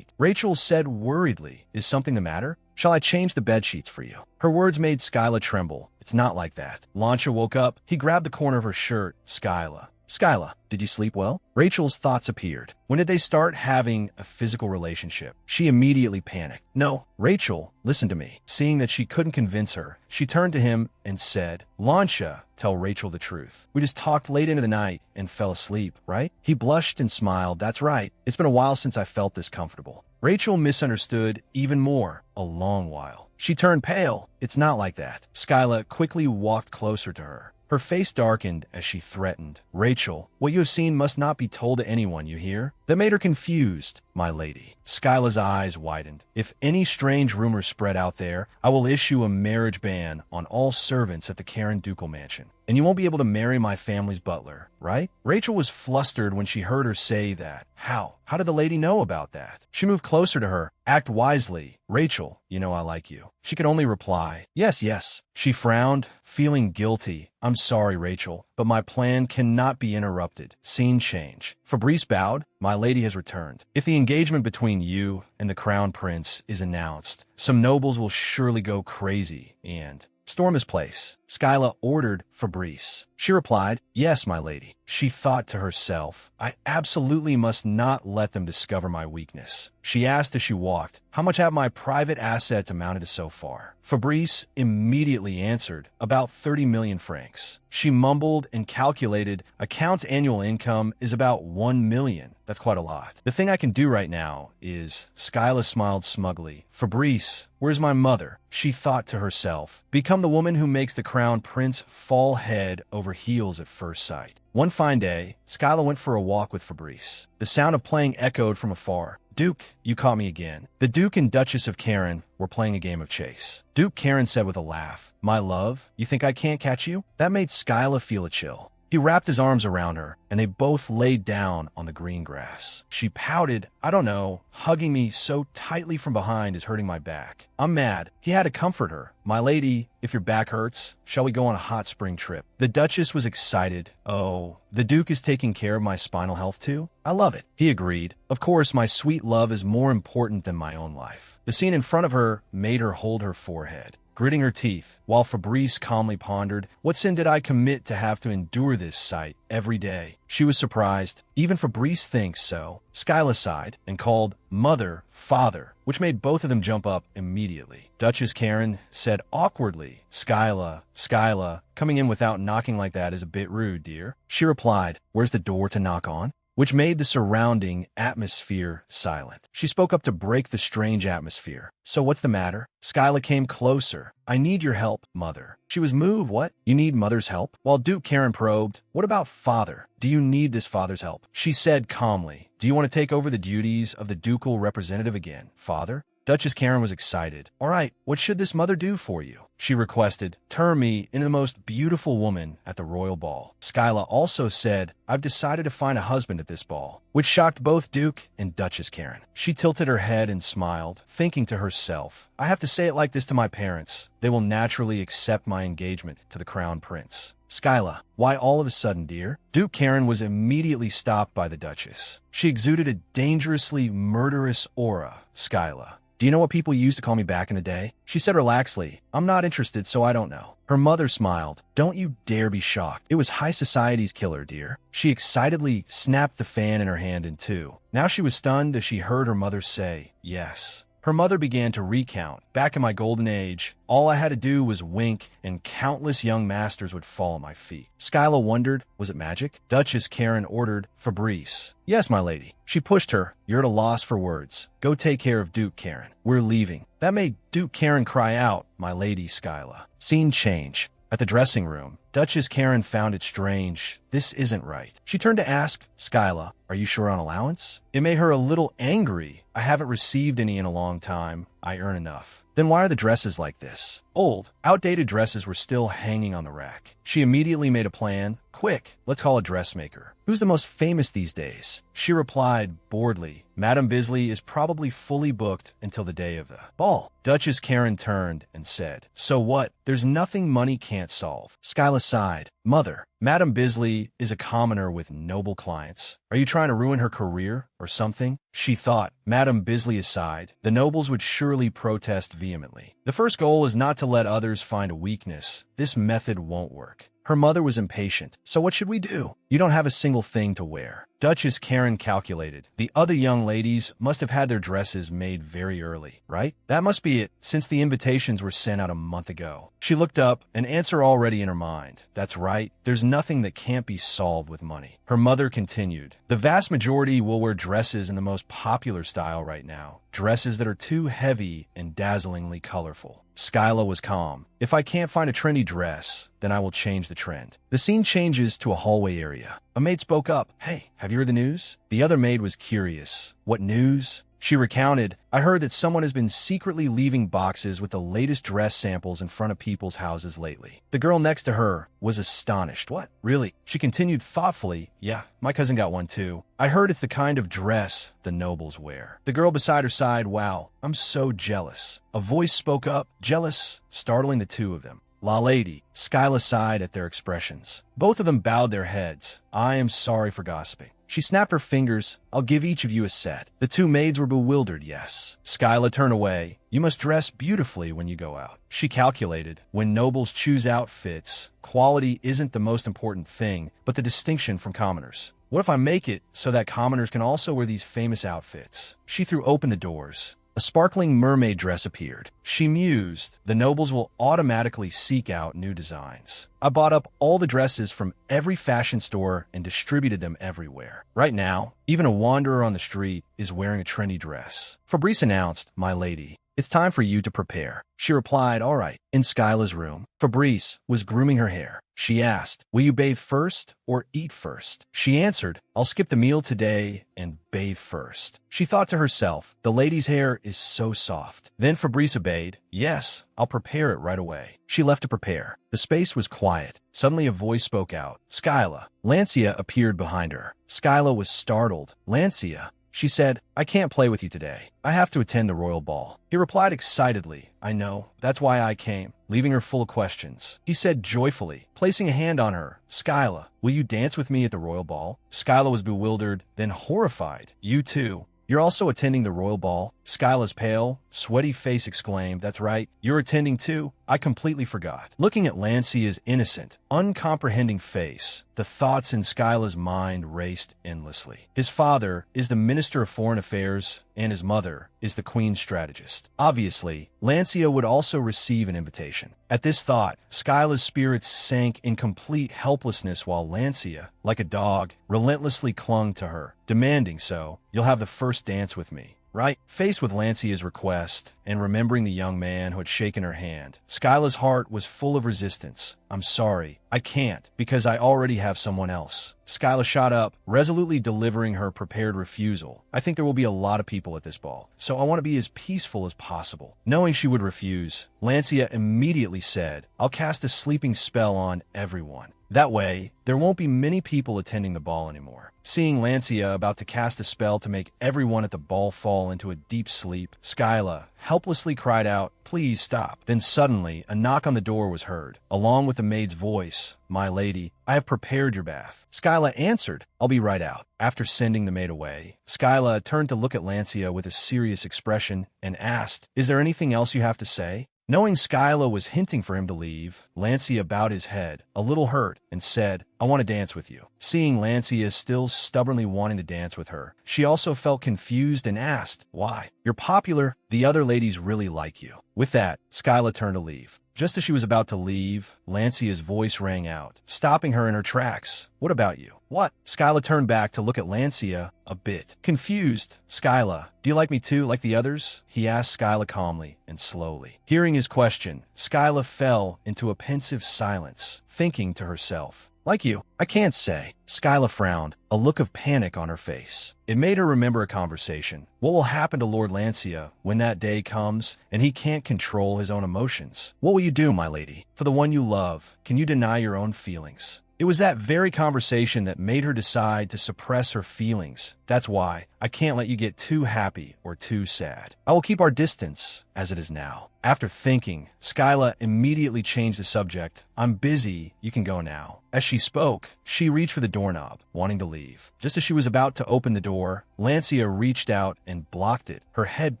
Rachel said worriedly, "Is something the matter? Shall I change the bed sheets for you?" Her words made Skyla tremble. "It's not like that." Launcha woke up. He grabbed the corner of her shirt. Skyla, did you sleep well?" Rachel's thoughts appeared. When did they start having a physical relationship? She immediately panicked. "No, Rachel, listen to me." Seeing that she couldn't convince her, she turned to him and said, "Launcha, tell Rachel the truth. We just talked late into the night and fell asleep, right?" He blushed and smiled. "That's right. It's been a while since I felt this comfortable." Rachel misunderstood even more. A long while. She turned pale. "It's not like that." Skyla quickly walked closer to her. Her face darkened as she threatened. "Rachel, what you have seen must not be told to anyone, you hear?" That made her confused, my lady. Skyla's eyes widened. "If any strange rumors spread out there, I will issue a marriage ban on all servants at the Karen Ducal mansion. And you won't be able to marry my family's butler, right?" Rachel was flustered when she heard her say that. How? How did the lady know about that? She moved closer to her. "Act wisely. Rachel, you know I like you." She could only reply, yes. She frowned, feeling guilty. "I'm sorry, Rachel, but my plan cannot be interrupted." Scene change. Fabrice bowed. "My lady has returned. If the engagement between you and the crown prince is announced, some nobles will surely go crazy and storm his place." Skyla ordered Fabrice. She replied, "Yes, my lady." She thought to herself, "I absolutely must not let them discover my weakness." She asked as she walked, "How much have my private assets amounted to so far?" Fabrice immediately answered, "About 30 million francs." She mumbled and calculated, "A count's annual income is about 1 million. That's quite a lot. The thing I can do right now is..." Skyla smiled smugly. "Fabrice, where's my mother?" She thought to herself, "Become the woman who makes the crown prince fall head over heels at first sight." One fine day, Skyla went for a walk with Fabrice. The sound of playing echoed from afar. "Duke, you caught me again." The Duke and Duchess of Karen were playing a game of chase. Duke Karen said with a laugh, "My love, you think I can't catch you?" That made Skyla feel a chill. He wrapped his arms around her, and they both laid down on the green grass. She pouted, "I don't know. Hugging me so tightly from behind is hurting my back." "I'm mad." He had to comfort her. "My lady, if your back hurts, shall we go on a hot spring trip?" The Duchess was excited. "Oh, the Duke is taking care of my spinal health too? I love it." He agreed. "Of course, my sweet love is more important than my own life." The scene in front of her made her hold her forehead, gritting her teeth, while Fabrice calmly pondered, "What sin did I commit to have to endure this sight every day?" She was surprised. Even Fabrice thinks so. Skyla sighed and called "Mother, Father," which made both of them jump up immediately. Duchess Karen said awkwardly, Skyla, coming in without knocking like that is a bit rude, dear." She replied, "Where's the door to knock on?" which made the surrounding atmosphere silent. She spoke up to break the strange atmosphere. "So what's the matter?" Skyla came closer. "I need your help, Mother." She was moved. "What? You need Mother's help?" While Duke Karen probed, "What about Father? Do you need this father's help?" She said calmly, "Do you want to take over the duties of the ducal representative again, Father?" Duchess Karen was excited. "All right, what should this mother do for you?" She requested, "Turn me into the most beautiful woman at the royal ball." Skyla also said, "I've decided to find a husband at this ball," which shocked both Duke and Duchess Karen. She tilted her head and smiled, thinking to herself, "I have to say it like this to my parents. They will naturally accept my engagement to the crown prince." "Skyla, why all of a sudden, dear?" Duke Karen was immediately stopped by the Duchess. She exuded a dangerously murderous aura. "Skyla, do you know what people used to call me back in the day?" She said relaxedly, "I'm not interested, so I don't know." Her mother smiled. "Don't you dare be shocked. It was high society's killer, dear." She excitedly snapped the fan in her hand in two. Now she was stunned as she heard her mother say, "Yes." Her mother began to recount. "Back in my golden age, all I had to do was wink and countless young masters would fall at my feet." Skyla wondered, was it magic? Duchess Karen ordered Fabrice. "Yes, my lady." She pushed her. "You're at a loss for words. Go take care of Duke Karen. We're leaving." That made Duke Karen cry out, "My lady, Skyla." Scene change. At the dressing room, Duchess Karen found it strange. This isn't right. She turned to ask, Skyla, are you sure on allowance? It made her a little angry. I haven't received any in a long time. I earn enough. Then why are the dresses like this? Old, outdated dresses were still hanging on the rack. She immediately made a plan. Quick, let's call a dressmaker. Who's the most famous these days? She replied boredly, Madame Bisley is probably fully booked until the day of the ball. Duchess Karen turned and said, So what? There's nothing money can't solve. Skyla sighed. Mother, Madame Bisley is a commoner with noble clients. Are you trying to ruin her career or something? She thought. Madame Bisley aside, the nobles would surely protest vehemently. The first goal is not to let others find a weakness. This method won't work. Her mother was impatient. So what should we do? You don't have a single thing to wear. Duchess Karen calculated. The other young ladies must have had their dresses made very early, right? That must be it, since the invitations were sent out a month ago. She looked up, an answer already in her mind. That's right. There's nothing that can't be solved with money. Her mother continued. The vast majority will wear dresses in the most popular style right now. Dresses that are too heavy and dazzlingly colorful. Skyla was calm. If I can't find a trendy dress, then I will change the trend. The scene changes to a hallway area. A maid spoke up. Hey, have you heard the news? The other maid was curious. What news? She recounted, I heard that someone has been secretly leaving boxes with the latest dress samples in front of people's houses lately. The girl next to her was astonished. What? Really? She continued thoughtfully, Yeah, my cousin got one too. I heard it's the kind of dress the nobles wear. The girl beside her sighed, Wow, I'm so jealous. A voice spoke up, jealous, startling the two of them. La lady, Skyla sighed at their expressions. Both of them bowed their heads. I am sorry for gossiping. She snapped her fingers. I'll give each of you a set. The two maids were bewildered, yes. Skyla turned away. You must dress beautifully when you go out. She calculated. When nobles choose outfits, quality isn't the most important thing, but the distinction from commoners. What if I make it so that commoners can also wear these famous outfits? She threw open the doors. A sparkling mermaid dress appeared. She mused, the nobles will automatically seek out new designs. I bought up all the dresses from every fashion store and distributed them everywhere. Right now, even a wanderer on the street is wearing a trendy dress. Fabrice announced, My lady, it's time for you to prepare. She replied, All right. In Skyla's room, Fabrice was grooming her hair. She asked, Will you bathe first or eat first? She answered, I'll skip the meal today and bathe first. She thought to herself, the lady's hair is so soft. Then Fabrice obeyed, Yes, I'll prepare it right away. She left to prepare. The space was quiet. Suddenly a voice spoke out. Skyla. Lancia appeared behind her. Skyla was startled. Lancia. She said, I can't play with you today. I have to attend the royal ball. He replied excitedly, I know. That's why I came, leaving her full of questions. He said joyfully, placing a hand on her, Skyla, will you dance with me at the royal ball? Skyla was bewildered, then horrified. You too. You're also attending the royal ball? Skyla's pale, sweaty face exclaimed, That's right, you're attending too? I completely forgot. Looking at Lancia's innocent, uncomprehending face, the thoughts in Skyla's mind raced endlessly. His father is the Minister of Foreign Affairs, and his mother is the Queen's strategist. Obviously, Lancia would also receive an invitation. At this thought, Skyla's spirits sank in complete helplessness while Lancia, like a dog, relentlessly clung to her, demanding so, You'll have the first dance with me. Right? Faced with Lancia's request and remembering the young man who had shaken her hand, Skyla's heart was full of resistance. I'm sorry. I can't, because I already have someone else. Skyla shot up, resolutely delivering her prepared refusal. I think there will be a lot of people at this ball, so I want to be as peaceful as possible. Knowing she would refuse, Lancia immediately said, I'll cast a sleeping spell on everyone. That way, there won't be many people attending the ball anymore. Seeing Lancia about to cast a spell to make everyone at the ball fall into a deep sleep, Skyla helplessly cried out, Please stop. Then suddenly, a knock on the door was heard, along with the maid's voice, My lady, I have prepared your bath. Skyla answered, I'll be right out. After sending the maid away, Skyla turned to look at Lancia with a serious expression and asked, Is there anything else you have to say? Knowing Skyla was hinting for him to leave, Lancia bowed his head, a little hurt, and said, I want to dance with you. Seeing Lancia still stubbornly wanting to dance with her, she also felt confused and asked, Why? You're popular. The other ladies really like you. With that, Skyla turned to leave. Just as she was about to leave, Lancia's voice rang out, stopping her in her tracks. What about you? What? Skyla turned back to look at Lancia, a bit confused. Skyla, do you like me too, like the others? He asked Skyla calmly and slowly. Hearing his question, Skyla fell into a pensive silence, thinking to herself, like you, I can't say. Skyla frowned, a look of panic on her face. It made her remember a conversation. What will happen to Lord Lancia when that day comes and he can't control his own emotions? What will you do, my lady? For the one you love, can you deny your own feelings? It was that very conversation that made her decide to suppress her feelings. That's why I can't let you get too happy or too sad. I will keep our distance as it is now. After thinking, Skyla immediately changed the subject. I'm busy, you can go now. As she spoke, she reached for the doorknob, wanting to leave. Just as she was about to open the door, Lancia reached out and blocked it, her head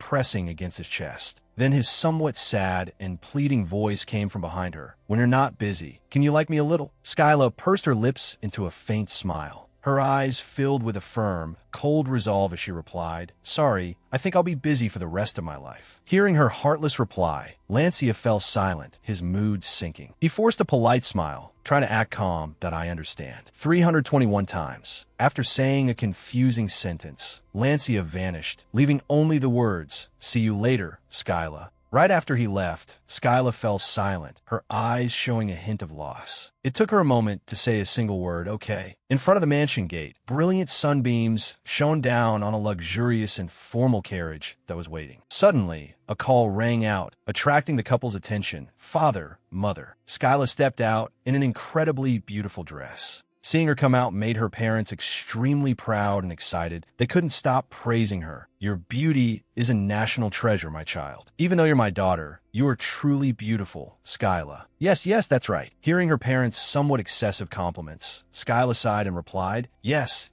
pressing against his chest. Then his somewhat sad and pleading voice came from behind her. When you're not busy, can you like me a little? Skyla pursed her lips into a faint smile. Her eyes filled with a firm, cold resolve as she replied, Sorry, I think I'll be busy for the rest of my life. Hearing her heartless reply, Lancia fell silent, his mood sinking. He forced a polite smile, trying to act calm, that I understand. 321 times. After saying a confusing sentence, Lancia vanished, leaving only the words, See you later, Skyla. Right after he left, Skyla fell silent, her eyes showing a hint of loss. It took her a moment to say a single word, okay. In front of the mansion gate, brilliant sunbeams shone down on a luxurious and formal carriage that was waiting. Suddenly, a call rang out, attracting the couple's attention. Father, mother. Skyla stepped out in an incredibly beautiful dress. Seeing her come out made her parents extremely proud and excited. They couldn't stop praising her. Your beauty is a national treasure, my child. Even though you're my daughter, you are truly beautiful, Skyla. Yes, that's right. Hearing her parents' somewhat excessive compliments, Skyla sighed and replied, Yes,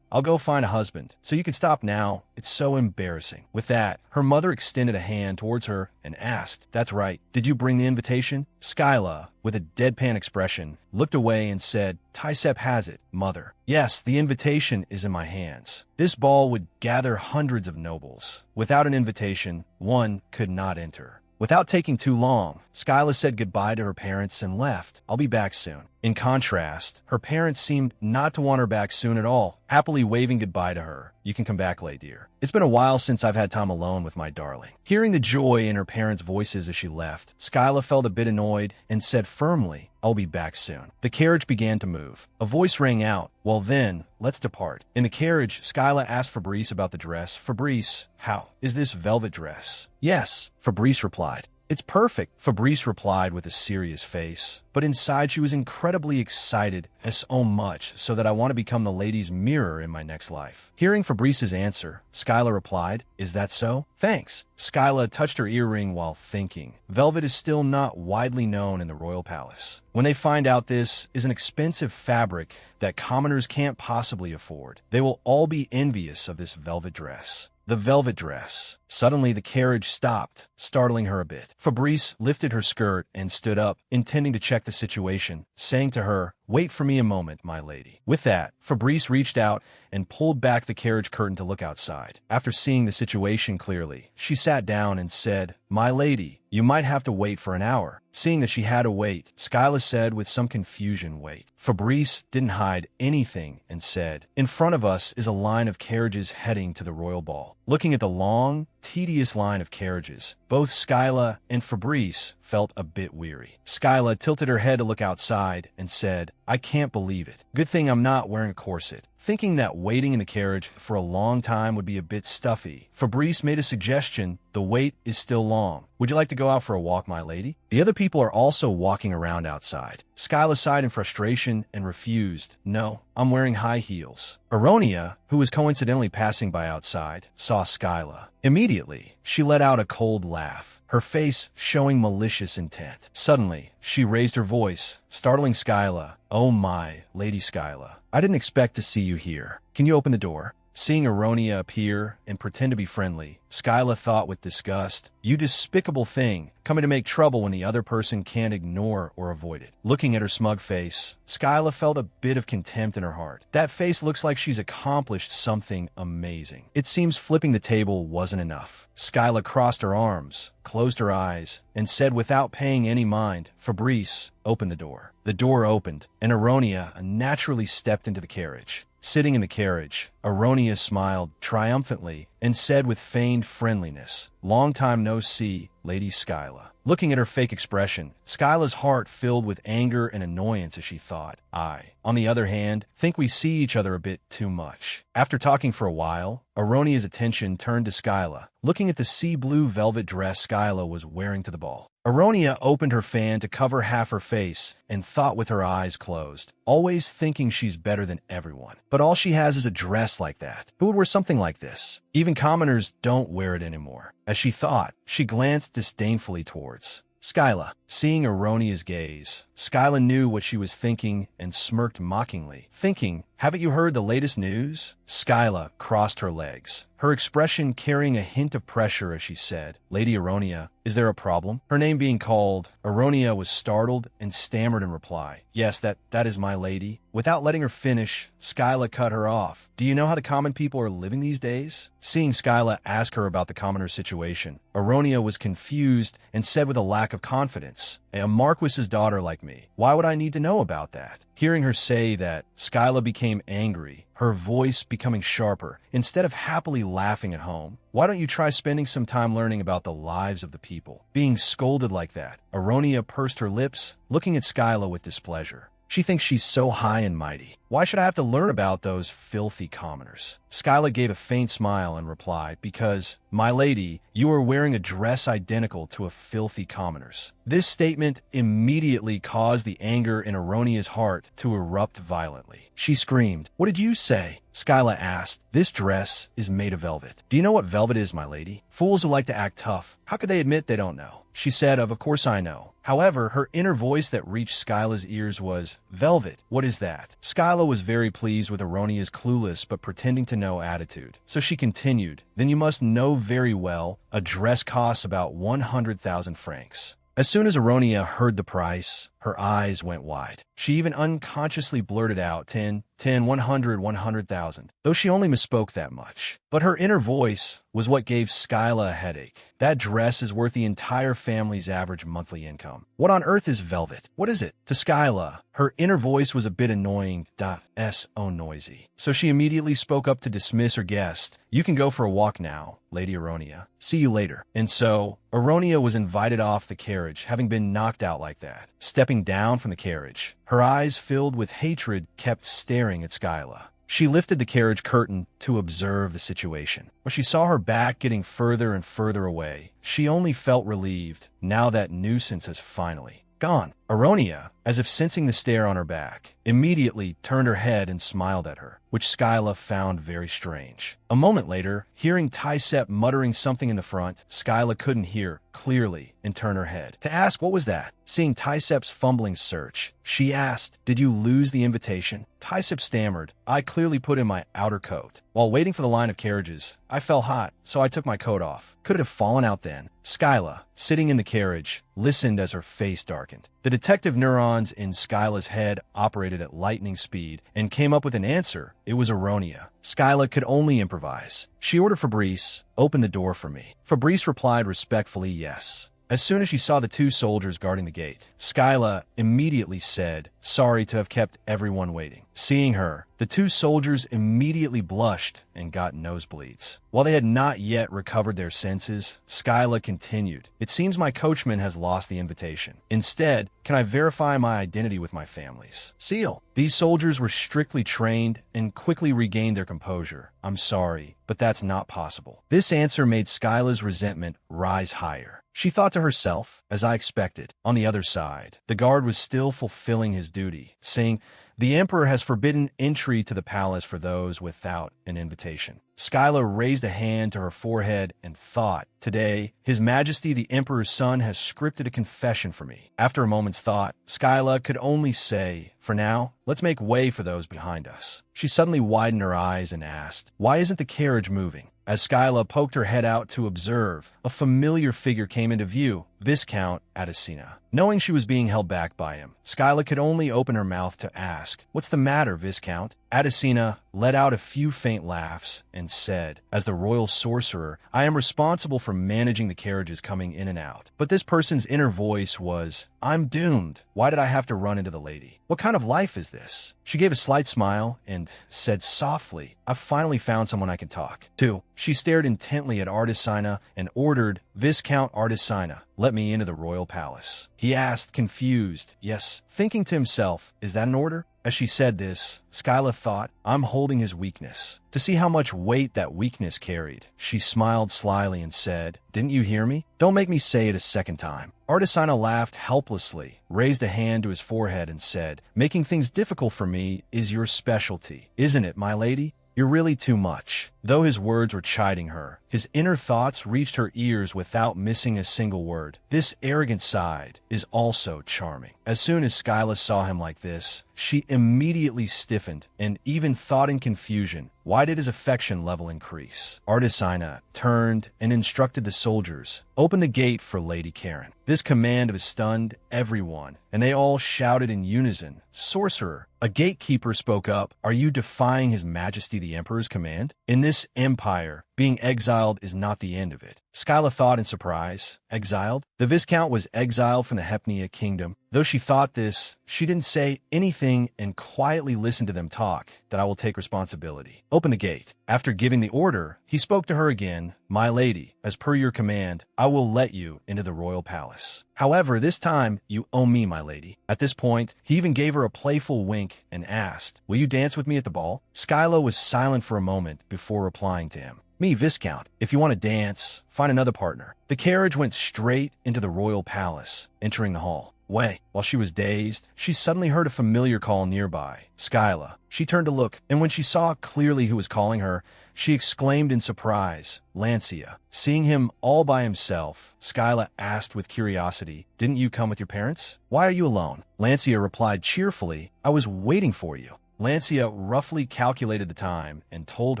I'll go find a husband. So you can stop now. It's so embarrassing. With that, her mother extended a hand towards her and asked, That's right. Did you bring the invitation? Skyla, with a deadpan expression, looked away and said, Tysep has it, mother. Yes, the invitation is in my hands. This ball would gather hundreds of nobles. Without an invitation, one could not enter. Without taking too long, Skyla said goodbye to her parents and left. I'll be back soon. In contrast, her parents seemed not to want her back soon at all, happily waving goodbye to her. You can come back late, dear. It's been a while since I've had time alone with my darling. Hearing the joy in her parents' voices as she left, Skyla felt a bit annoyed and said firmly, I'll be back soon. The carriage began to move. A voice rang out, Well then, let's depart. In the carriage, Skyla asked Fabrice about the dress. Fabrice, how is this velvet dress? Yes, Fabrice replied. It's perfect, Fabrice replied with a serious face. But inside she was incredibly excited, as so much so that I want to become the lady's mirror in my next life. Hearing Fabrice's answer, Skyla replied, Is that so? Thanks. Skyla touched her earring while thinking. Velvet is still not widely known in the royal palace. When they find out this is an expensive fabric that commoners can't possibly afford, they will all be envious of this velvet dress. The velvet dress. Suddenly, the carriage stopped, startling her a bit. Fabrice lifted her skirt and stood up, intending to check the situation, saying to her, Wait for me a moment, my lady. With that, Fabrice reached out and pulled back the carriage curtain to look outside. After seeing the situation clearly, she sat down and said, My lady, you might have to wait for an hour. Seeing that she had to wait, Skyla said with some confusion, Wait. Fabrice didn't hide anything and said, In front of us is a line of carriages heading to the royal ball. Looking at the long, tedious line of carriages, both Skyla and Fabrice felt a bit weary. Skyla tilted her head to look outside and said, I can't believe it. Good thing I'm not wearing a corset. Thinking that waiting in the carriage for a long time would be a bit stuffy, Fabrice made a suggestion. The wait is still long. Would you like to go out for a walk, my lady? The other people are also walking around outside. Skyla sighed in frustration and refused. No, I'm wearing high heels. Aronia, who was coincidentally passing by outside, saw Skyla. Immediately, she let out a cold laugh, her face showing malicious intent. Suddenly, she raised her voice, startling Skyla. Oh my, Lady Skyla, I didn't expect to see you here. Can you open the door? Seeing Aronia appear and pretend to be friendly, Skyla thought with disgust, "You despicable thing, coming to make trouble when the other person can't ignore or avoid it." Looking at her smug face, Skyla felt a bit of contempt in her heart. That face looks like she's accomplished something amazing. It seems flipping the table wasn't enough. Skyla crossed her arms, closed her eyes, and said without paying any mind, "Fabrice, open the door." The door opened, and Aronia naturally stepped into the carriage. Sitting in the carriage, Aronia smiled triumphantly and said with feigned friendliness, "Long time no see, Lady Skyla." Looking at her fake expression, Skyla's heart filled with anger and annoyance as she thought, "I, on the other hand, think we see each other a bit too much." After talking for a while, Aronia's attention turned to Skyla, looking at the sea blue velvet dress Skyla was wearing to the ball. Aronia opened her fan to cover half her face and thought with her eyes closed, always thinking she's better than everyone. But all she has is a dress like that. Who would wear something like this? Even commoners don't wear it anymore. As she thought, she glanced disdainfully towards Skyla. Seeing Aronia's gaze, Skyla knew what she was thinking and smirked mockingly, thinking, "Haven't you heard the latest news?" Skyla crossed her legs, her expression carrying a hint of pressure as she said, "Lady Aronia, is there a problem?" Her name being called, Aronia was startled and stammered in reply, "Yes, that is my lady." Without letting her finish, Skyla cut her off. "Do you know how the common people are living these days?" Seeing Skyla ask her about the commoner's situation, Aronia was confused and said with a lack of confidence, "A marquis's daughter like me. Why would I need to know about that?" Hearing her say that, Skyla became angry, her voice becoming sharper. Instead of happily laughing at home, "Why don't you try spending some time learning about the lives of the people?" Being scolded like that, Aronia pursed her lips, looking at Skyla with displeasure. She thinks she's so high and mighty. Why should I have to learn about those filthy commoners? Skyla gave a faint smile and replied, "Because, my lady, you are wearing a dress identical to a filthy commoner's." This statement immediately caused the anger in Aronia's heart to erupt violently. She screamed, "What did you say?" Skyla asked, "This dress is made of velvet." "Do you know what velvet is, my lady?" "Fools who like to act tough, how could they admit they don't know?" She said, "Of course I know." However, her inner voice that reached Skyla's ears was, "Velvet, what is that?" Skyla was very pleased with Aronia's clueless but pretending to know attitude. So she continued, "Then you must know very well, a dress costs about 100,000 francs. As soon as Aronia heard the price, her eyes went wide. She even unconsciously blurted out 10, 100, 100,000, though she only misspoke that much. But her inner voice was what gave Skyla a headache. That dress is worth the entire family's average monthly income. What on earth is velvet? What is it? To Skyla, her inner voice was a bit annoying, so noisy. So she immediately spoke up to dismiss her guest. "You can go for a walk now, Lady Aronia. See you later." And so, Aronia was invited off the carriage, having been knocked out like that. Stepping down from the carriage, her eyes filled with hatred kept staring at Skyla. She lifted the carriage curtain to observe the situation. When she saw her back getting further and further away, she only felt relieved. Now that nuisance has finally gone. Aronia, as if sensing the stare on her back, immediately turned her head and smiled at her, which Skyla found very strange. A moment later, hearing Tysep muttering something in the front, Skyla couldn't hear clearly and turned her head to ask what was that. Seeing Tysep's fumbling search, she asked, "Did you lose the invitation?" Tysep stammered, "I clearly put in my outer coat. While waiting for the line of carriages, I felt hot, so I took my coat off. Could it have fallen out then?" Skyla, sitting in the carriage, listened as her face darkened. The detective neurons in Skyla's head operated at lightning speed and came up with an answer. It was Aronia. Skyla could only improvise. She ordered Fabrice, "Open the door for me." Fabrice replied respectfully, "Yes." As soon as she saw the two soldiers guarding the gate, Skyla immediately said, "Sorry to have kept everyone waiting." Seeing her, the two soldiers immediately blushed and got nosebleeds. While they had not yet recovered their senses, Skyla continued, "It seems my coachman has lost the invitation. Instead, can I verify my identity with my family's seal?" These soldiers were strictly trained and quickly regained their composure. "I'm sorry, but that's not possible." This answer made Skyla's resentment rise higher. she thought to herself, as I expected. On the other side, the guard was still fulfilling his duty, saying, "The Emperor has forbidden entry to the palace for those without an invitation." Skyla raised a hand to her forehead and thought, "Today, His Majesty the Emperor's son has scripted a confession for me." After a moment's thought, Skyla could only say, "For now, let's make way for those behind us." She suddenly widened her eyes and asked, "Why isn't the carriage moving?" As Skyla poked her head out to observe, a familiar figure came into view, Viscount Adesina. Knowing she was being held back by him, Skyla could only open her mouth to ask, "What's the matter, Viscount?" Adesina let out a few faint laughs and said, "As the royal sorcerer, I am responsible for managing the carriages coming in and out." But this person's inner voice was, "I'm doomed. Why did I have to run into the lady? What kind of life is this?" She gave a slight smile and said softly, "I've finally found someone I can talk to." She stared intently at Artisina and ordered, "Viscount Artisina, let me into the royal palace." He asked, confused, yes, thinking to himself, "Is that an order?" As she said this, Skyla thought, "I'm holding his weakness." To see how much weight that weakness carried, she smiled slyly and said, "Didn't you hear me? Don't make me say it a second time." Artisina laughed helplessly, raised a hand to his forehead and said, "Making things difficult for me is your specialty, isn't it, my lady? You're really too much." Though his words were chiding her, his inner thoughts reached her ears without missing a single word. This arrogant side is also charming. As soon as Skyla saw him like this, she immediately stiffened and even thought in confusion, why did his affection level increase? Artisina turned and instructed the soldiers, "Open the gate for Lady Karen." This command stunned everyone, and they all shouted in unison, "Sorcerer!" A gatekeeper spoke up, "Are you defying His Majesty the Emperor's command? In this empire, being exiled is not the end of it." Skyla thought in surprise. Exiled? The Viscount was exiled from the Hepnia kingdom. Though she thought this, she didn't say anything and quietly listened to them talk, that I will take responsibility. Open the gate. After giving the order, he spoke to her again, "My lady, as per your command, I will let you into the royal palace. However, this time, you owe me, my lady." At this point, he even gave her a playful wink and asked, "Will you dance with me at the ball?" Skyla was silent for a moment before replying to him, "Me, Viscount. If you want to dance, find another partner." The carriage went straight into the royal palace, entering the hall. While she was dazed, she suddenly heard a familiar call nearby. Skyla. She turned to look, and when she saw clearly who was calling her, she exclaimed in surprise, "Lancia." Seeing him all by himself, Skyla asked with curiosity, "Didn't you come with your parents? Why are you alone?" Lancia replied cheerfully, "I was waiting for you." Lancia roughly calculated the time and told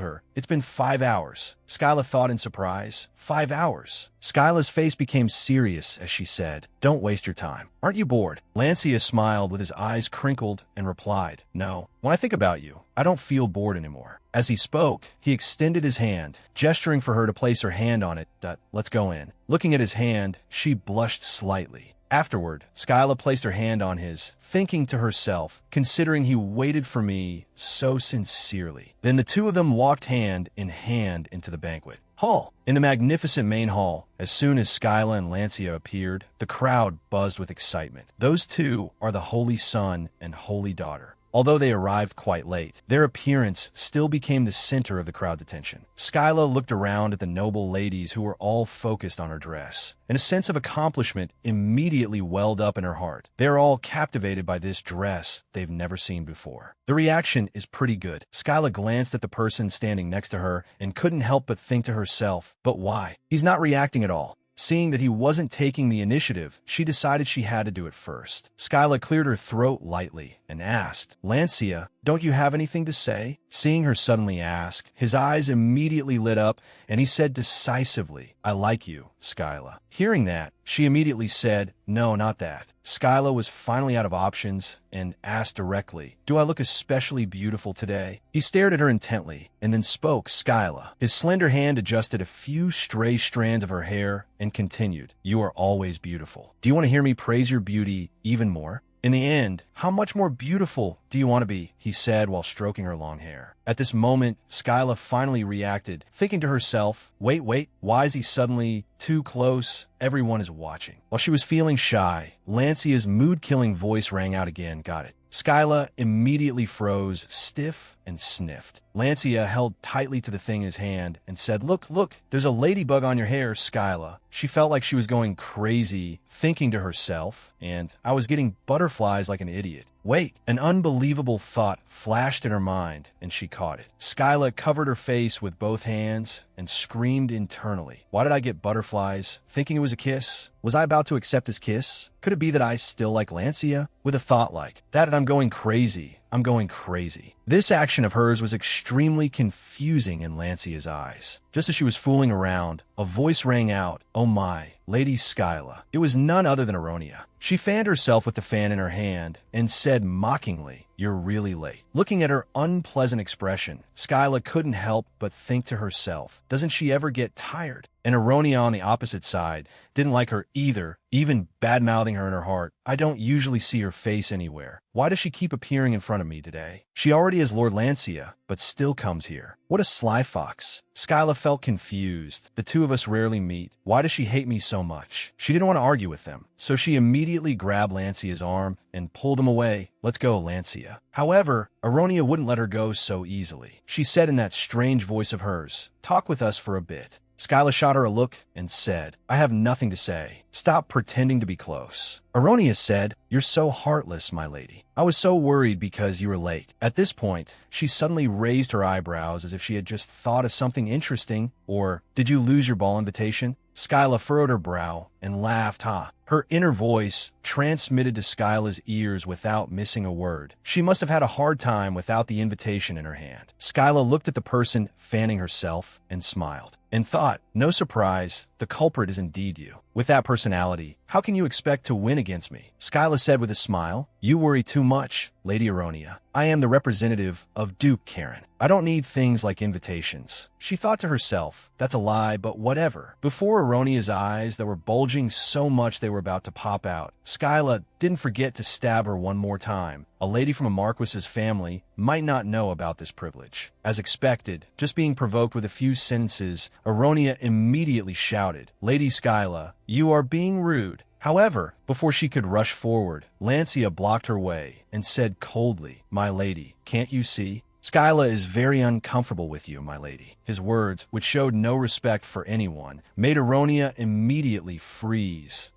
her, "It's been 5 hours." Skyla thought in surprise, 5 hours? Skyla's face became serious as she said, "Don't waste your time. Aren't you bored?" Lancia smiled with his eyes crinkled and replied, "No. When I think about you, I don't feel bored anymore." As he spoke, he extended his hand, gesturing for her to place her hand on it. "Let's go in." Looking at his hand, she blushed slightly. Afterward, Skyla placed her hand on his, thinking to herself, "Considering he waited for me so sincerely." Then the two of them walked hand in hand into the banquet hall. In the magnificent main hall, as soon as Skyla and Lancia appeared, the crowd buzzed with excitement. Those two are the Holy Son and Holy Daughter. Although they arrived quite late, their appearance still became the center of the crowd's attention. Skyla looked around at the noble ladies who were all focused on her dress, and a sense of accomplishment immediately welled up in her heart. They're all captivated by this dress they've never seen before. The reaction is pretty good. Skyla glanced at the person standing next to her and couldn't help but think to herself, but why? He's not reacting at all. Seeing that he wasn't taking the initiative, she decided she had to do it first. Skyla cleared her throat lightly and asked, "Lancia, don't you have anything to say?" Seeing her suddenly ask, his eyes immediately lit up and he said decisively, "I like you, Skyla." Hearing that, she immediately said, "No, not that." Skyla was finally out of options and asked directly, "Do I look especially beautiful today?" He stared at her intently and then spoke, "Skyla." His slender hand adjusted a few stray strands of her hair and continued, "You are always beautiful. Do you want to hear me praise your beauty even more?" In the end, how much more beautiful do you want to be? He said while stroking her long hair. At this moment, Skyla finally reacted, thinking to herself, wait, why is he suddenly too close? Everyone is watching. While she was feeling shy, Lancia's mood-killing voice rang out again. Got it. Skyla immediately froze, stiff and sniffed. Lancia held tightly to the thing in his hand and said, "Look, look, there's a ladybug on your hair, Skyla." She felt like she was going crazy, thinking to herself, and I was getting butterflies like an idiot. Wait, an unbelievable thought flashed in her mind, and she caught it. Skyla covered her face with both hands and screamed internally. Why did I get butterflies? Thinking it was a kiss? Was I about to accept his kiss? Could it be that I still like Lancia? With a thought like that, I'm going crazy. I'm going crazy. This action of hers was extremely confusing in Lancia's eyes. Just as she was fooling around, a voice rang out, "Oh my, Lady Skyla." It was none other than Aronia. She fanned herself with the fan in her hand and said mockingly, "You're really late." Looking at her unpleasant expression, Skyla couldn't help but think to herself, doesn't she ever get tired? And Aronia on the opposite side didn't like her either, even bad-mouthing her in her heart. I don't usually see her face anywhere. Why does she keep appearing in front of me today? She already is Lord Lancia, but still comes here. What a sly fox. Skyla felt confused. The two of us rarely meet. Why does she hate me so much? She didn't want to argue with them, so she immediately grabbed Lancia's arm and pulled him away. "Let's go, Lancia." However, Aronia wouldn't let her go so easily. She said in that strange voice of hers, "Talk with us for a bit." Skyla shot her a look and said, "I have nothing to say. Stop pretending to be close." Aronia said, "You're so heartless, my lady. I was so worried because you were late." At this point, she suddenly raised her eyebrows as if she had just thought of something interesting. Or, "Did you lose your ball invitation?" Skyla furrowed her brow and laughed, ha. Her inner voice transmitted to Skyla's ears without missing a word. She must have had a hard time without the invitation in her hand. Skyla looked at the person fanning herself and smiled, and thought, no surprise, the culprit is indeed you. With that personality, how can you expect to win against me? Skyla said with a smile, "You worry too much, Lady Aronia. I am the representative of Duke Karen. I don't need things like invitations." She thought to herself, that's a lie, but whatever. Before Aronia's eyes that were bulging so much they were about to pop out, Skyla didn't forget to stab her one more time. A lady from a Marquis's family might not know about this privilege. As expected, just being provoked with a few sentences, Aronia immediately shouted, "Lady Skyla, you are being rude." However, before she could rush forward, Lancia blocked her way and said coldly, "My lady, can't you see? Skyla is very uncomfortable with you, my lady." His words, which showed no respect for anyone, made Aronia immediately freeze.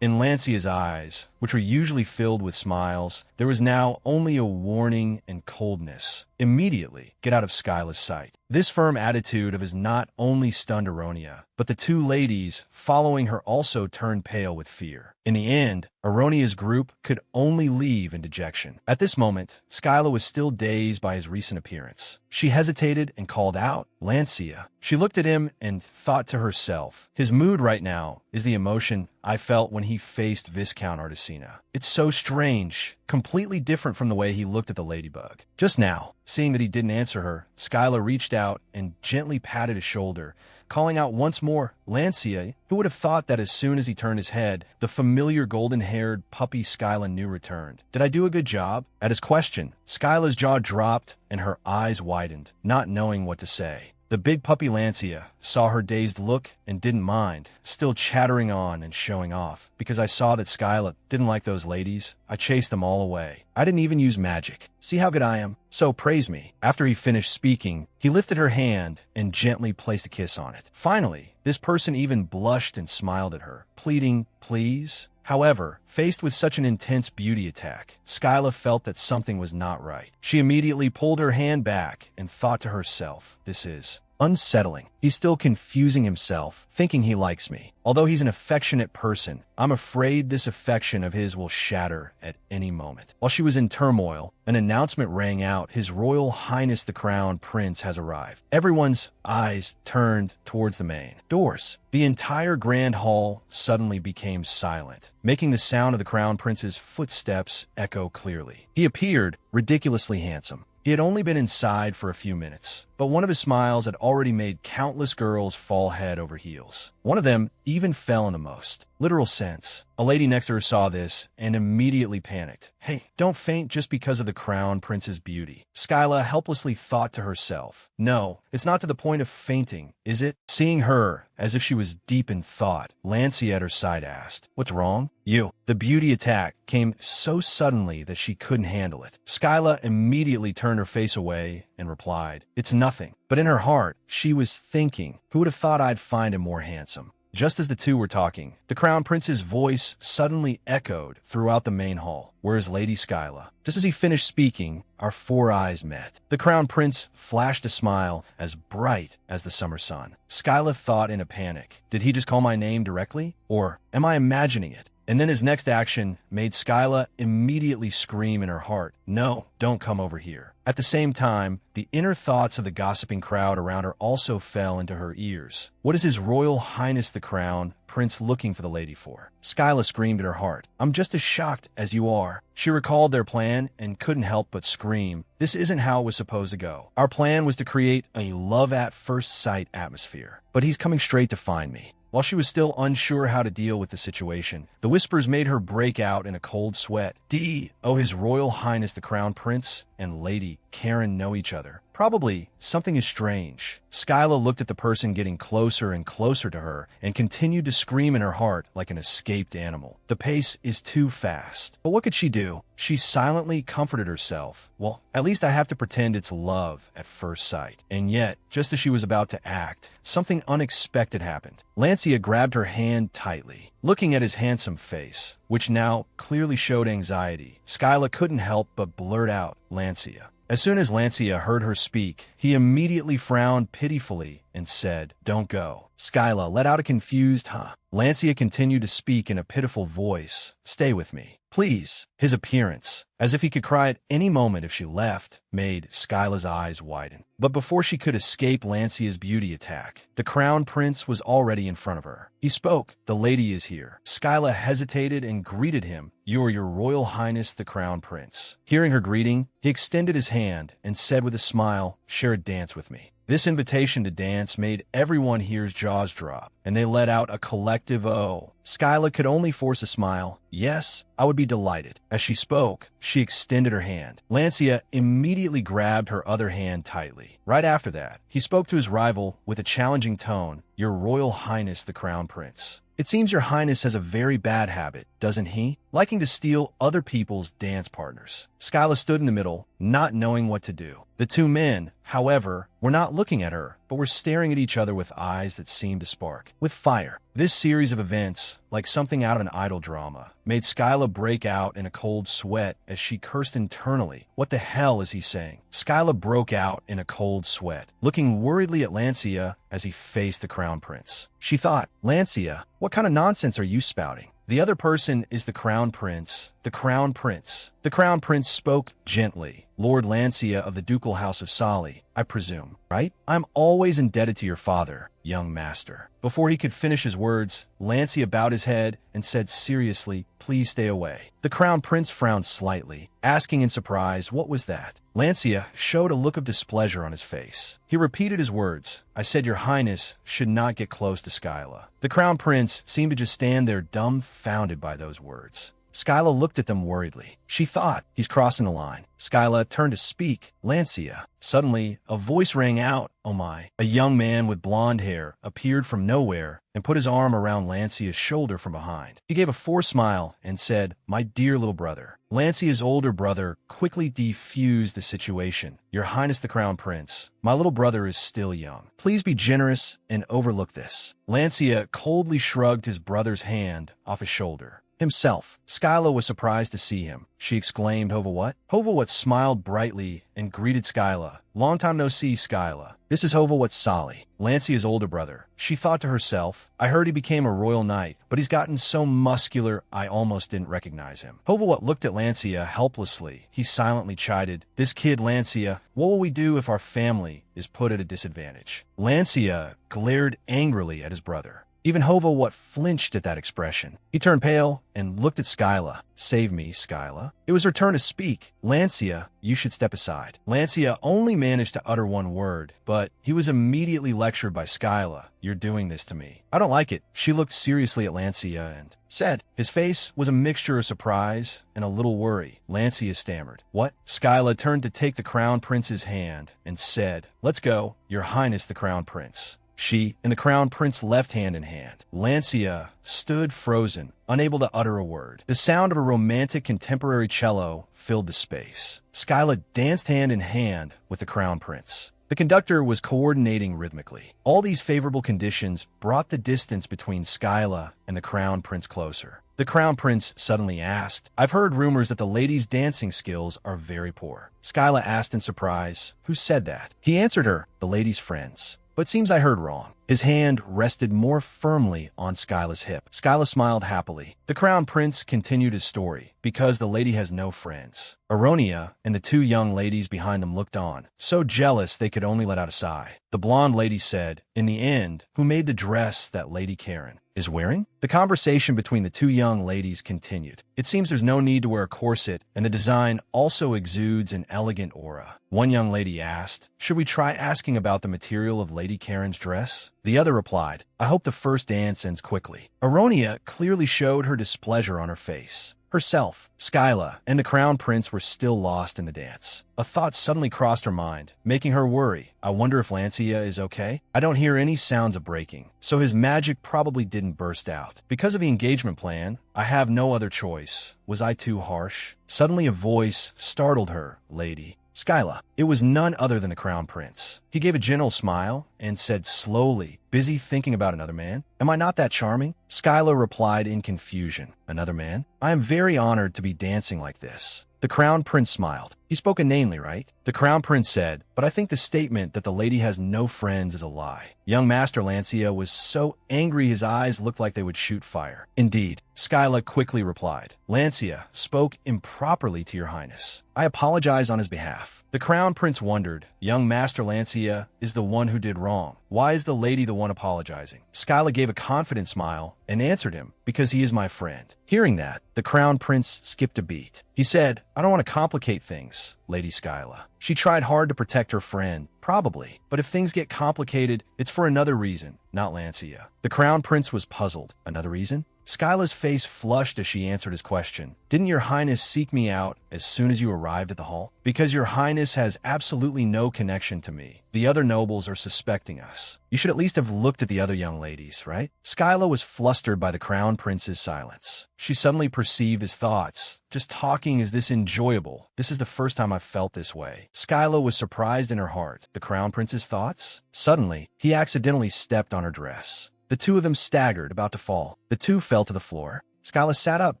In Lancia's eyes, which were usually filled with smiles, there was now only a warning and coldness. Immediately, get out of Skyla's sight. This firm attitude of his not only stunned Aronia, but the two ladies following her also turned pale with fear. In the end, Aronia's group could only leave in dejection. At this moment, Skyla was still dazed by his recent appearance. She hesitated and called out, "Lancia." She looked at him and thought to herself, his mood right now is the emotion I felt when he faced Viscount Artesina. It's so strange, completely different from the way he looked at the ladybug. Just now, seeing that he didn't answer her, Skyla reached out and gently patted his shoulder, calling out once more, "Lancia." Who would have thought that as soon as he turned his head, the familiar golden-haired puppy Skyla knew returned? Did I do a good job? At his question, Skyla's jaw dropped and her eyes widened, not knowing what to say. The big puppy Lancia saw her dazed look and didn't mind, still chattering on and showing off. Because I saw that Skyla didn't like those ladies, I chased them all away. I didn't even use magic. See how good I am? So praise me. After he finished speaking, he lifted her hand and gently placed a kiss on it. Finally, this person even blushed and smiled at her, pleading, "Please?" However, faced with such an intense beauty attack, Skyla felt that something was not right. She immediately pulled her hand back and thought to herself, this is unsettling. He's still confusing himself, thinking he likes me. Although he's an affectionate person, I'm afraid this affection of his will shatter at any moment. While she was in turmoil, an announcement rang out, "His Royal Highness the Crown Prince has arrived." Everyone's eyes turned towards the main doors. The entire grand hall suddenly became silent, making the sound of the Crown Prince's footsteps echo clearly. He appeared ridiculously handsome. He had only been inside for a few minutes, but one of his smiles had already made countless girls fall head over heels. One of them even fell in the most. literal sense. A lady next to her saw this and immediately panicked. Hey, don't faint just because of the crown prince's beauty. Skyla helplessly thought to herself. No, it's not to the point of fainting, is it? Seeing her, as if she was deep in thought, Lancey at her side asked, What's wrong? You. The beauty attack came so suddenly that she couldn't handle it. Skyla immediately turned her face away and replied, It's nothing. But in her heart, she was thinking, who would have thought I'd find him more handsome? Just as the two were talking, the Crown Prince's voice suddenly echoed throughout the main hall. Where is Lady Skyla? Just as he finished speaking, our four eyes met. The Crown Prince flashed a smile as bright as the summer sun. Skyla thought in a panic, did he just call my name directly? Or am I imagining it? And then his next action made Skyla immediately scream in her heart, No, don't come over here. At the same time, the inner thoughts of the gossiping crowd around her also fell into her ears. What is His Royal Highness the Crown Prince looking for the lady for? Skyla screamed at her heart, I'm just as shocked as you are. She recalled their plan and couldn't help but scream, This isn't how it was supposed to go. Our plan was to create a love-at-first-sight atmosphere, but he's coming straight to find me. While she was still unsure how to deal with the situation, the whispers made her break out in a cold sweat. His Royal Highness the Crown Prince and Lady Karen know each other. Probably something is strange. Skyla looked at the person getting closer and closer to her and continued to scream in her heart like an escaped animal. The pace is too fast. But what could she do? She silently comforted herself. Well, at least I have to pretend it's love at first sight. And yet, just as she was about to act, something unexpected happened. Lancia grabbed her hand tightly. Looking at his handsome face, which now clearly showed anxiety, Skyla couldn't help but blurt out, Lancia. As soon as Lancia heard her speak, he immediately frowned pitifully and said, Don't go. Skyla let out a confused huh. Lancia continued to speak in a pitiful voice, Stay with me. Please. His appearance, as if he could cry at any moment if she left, made Skyla's eyes widen. But before she could escape Lancia's beauty attack, the Crown Prince was already in front of her. He spoke, The lady is here. Skyla hesitated and greeted him, You are Your Royal Highness the Crown Prince. Hearing her greeting, he extended his hand and said with a smile, Share a dance with me. This invitation to dance made everyone here's jaws drop, and they let out a collective oh. Skyla could only force a smile. Yes, I would be delighted. As she spoke, she extended her hand. Lancia immediately grabbed her other hand tightly. Right after that, he spoke to his rival with a challenging tone, Your Royal Highness the Crown Prince. It seems Your Highness has a very bad habit, doesn't he? Liking to steal other people's dance partners. Skyla stood in the middle, not knowing what to do. The two men, however, were not looking at her, but were staring at each other with eyes that seemed to spark with fire. This series of events, like something out of an idol drama, made Skyla break out in a cold sweat as she cursed internally. What the hell is he saying? Skyla broke out in a cold sweat, looking worriedly at Lancia as he faced the Crown Prince. She thought, Lancia, what kind of nonsense are you spouting? The other person is the Crown Prince. The Crown Prince. The Crown Prince spoke gently. Lord Lancia of the Ducal House of Sali, I presume, right? I'm always indebted to your father, young master. Before he could finish his words, Lancia bowed his head and said seriously, Please stay away. The Crown Prince frowned slightly, asking in surprise, What was that? Lancia showed a look of displeasure on his face. He repeated his words, I said Your Highness should not get close to Skyla. The Crown Prince seemed to just stand there dumbfounded by those words. Skyla looked at them worriedly. She thought, He's crossing the line. Skyla turned to speak, Lancia. Suddenly, a voice rang out, Oh my. A young man with blonde hair appeared from nowhere and put his arm around Lancia's shoulder from behind. He gave a forced smile and said, My dear little brother. Lancia's older brother quickly defused the situation. Your Highness the Crown Prince, my little brother is still young. Please be generous and overlook this. Lancia coldly shrugged his brother's hand off his shoulder. Himself. Skyla was surprised to see him. She exclaimed, Hova what smiled brightly and greeted Skyla. Long time no see, Skyla. This is Hova Sali, Lancia's older brother. She thought to herself, I heard he became a royal knight, but he's gotten so muscular I almost didn't recognize him. Hova looked at Lancia helplessly. He silently chided, This kid, Lancia, what will we do if our family is put at a disadvantage? Lancia glared angrily at his brother. Even Hova what flinched at that expression. He turned pale and looked at Skyla. Save me, Skyla. It was her turn to speak. Lancia, you should step aside. Lancia only managed to utter one word, but he was immediately lectured by Skyla. You're doing this to me. I don't like it. She looked seriously at Lancia and said. His face was a mixture of surprise and a little worry. Lancia stammered. What? Skyla turned to take the Crown Prince's hand and said, Let's go, Your Highness the Crown Prince. She and the Crown Prince left hand in hand. Lancia stood frozen, unable to utter a word. The sound of a romantic contemporary cello filled the space. Skyla danced hand in hand with the Crown Prince. The conductor was coordinating rhythmically. All these favorable conditions brought the distance between Skyla and the Crown Prince closer. The Crown Prince suddenly asked, I've heard rumors that the ladies' dancing skills are very poor. Skyla asked in surprise, Who said that? He answered her, The ladies' friends. But seems I heard wrong. His hand rested more firmly on Skyla's hip. Skyla smiled happily. The Crown Prince continued his story, because the lady has no friends. Aronia and the two young ladies behind them looked on, so jealous they could only let out a sigh. The blonde lady said, In the end, who made the dress that Lady Karen is wearing? The conversation between the two young ladies continued. It seems there's no need to wear a corset, and the design also exudes an elegant aura. One young lady asked, Should we try asking about the material of Lady Karen's dress? The other replied, I hope the first dance ends quickly. Aronia clearly showed her displeasure on her face. Herself, Skyla, and the Crown Prince were still lost in the dance. A thought suddenly crossed her mind, making her worry. I wonder if Lancia is okay? I don't hear any sounds of breaking, so his magic probably didn't burst out. Because of the engagement plan, I have no other choice. Was I too harsh? Suddenly a voice startled her, Lady Skyla. It was none other than the Crown Prince. He gave a gentle smile and said slowly, Busy thinking about another man? Am I not that charming? Skyla replied in confusion. Another man? I am very honored to be dancing like this. The Crown Prince smiled. He spoke inanely, right? The Crown Prince said, But I think the statement that the lady has no friends is a lie. Young Master Lancia was so angry his eyes looked like they would shoot fire. Indeed, Skyla quickly replied. Lancia spoke improperly to your highness. I apologize on his behalf. The Crown Prince wondered, Young Master Lancia is the one who did wrong. Why is the lady the one apologizing? Skyla gave a confident smile and answered him, Because he is my friend. Hearing that, the Crown Prince skipped a beat. He said, I don't want to complicate things, Lady Skyla. She tried hard to protect her friend, probably, but if things get complicated, it's for another reason, not Lancia. The Crown Prince was puzzled. Another reason? Skyla's face flushed as she answered his question. Didn't your highness seek me out as soon as you arrived at the hall? Because your highness has absolutely no connection to me. The other nobles are suspecting us. You should at least have looked at the other young ladies, right? Skyla was flustered by the Crown Prince's silence. She suddenly perceived his thoughts. Just talking is this enjoyable. This is the first time I've felt this way. Skyla was surprised in her heart. The Crown Prince's thoughts? Suddenly, he accidentally stepped on her dress. The two of them staggered, about to fall. The two fell to the floor. Skyla sat up,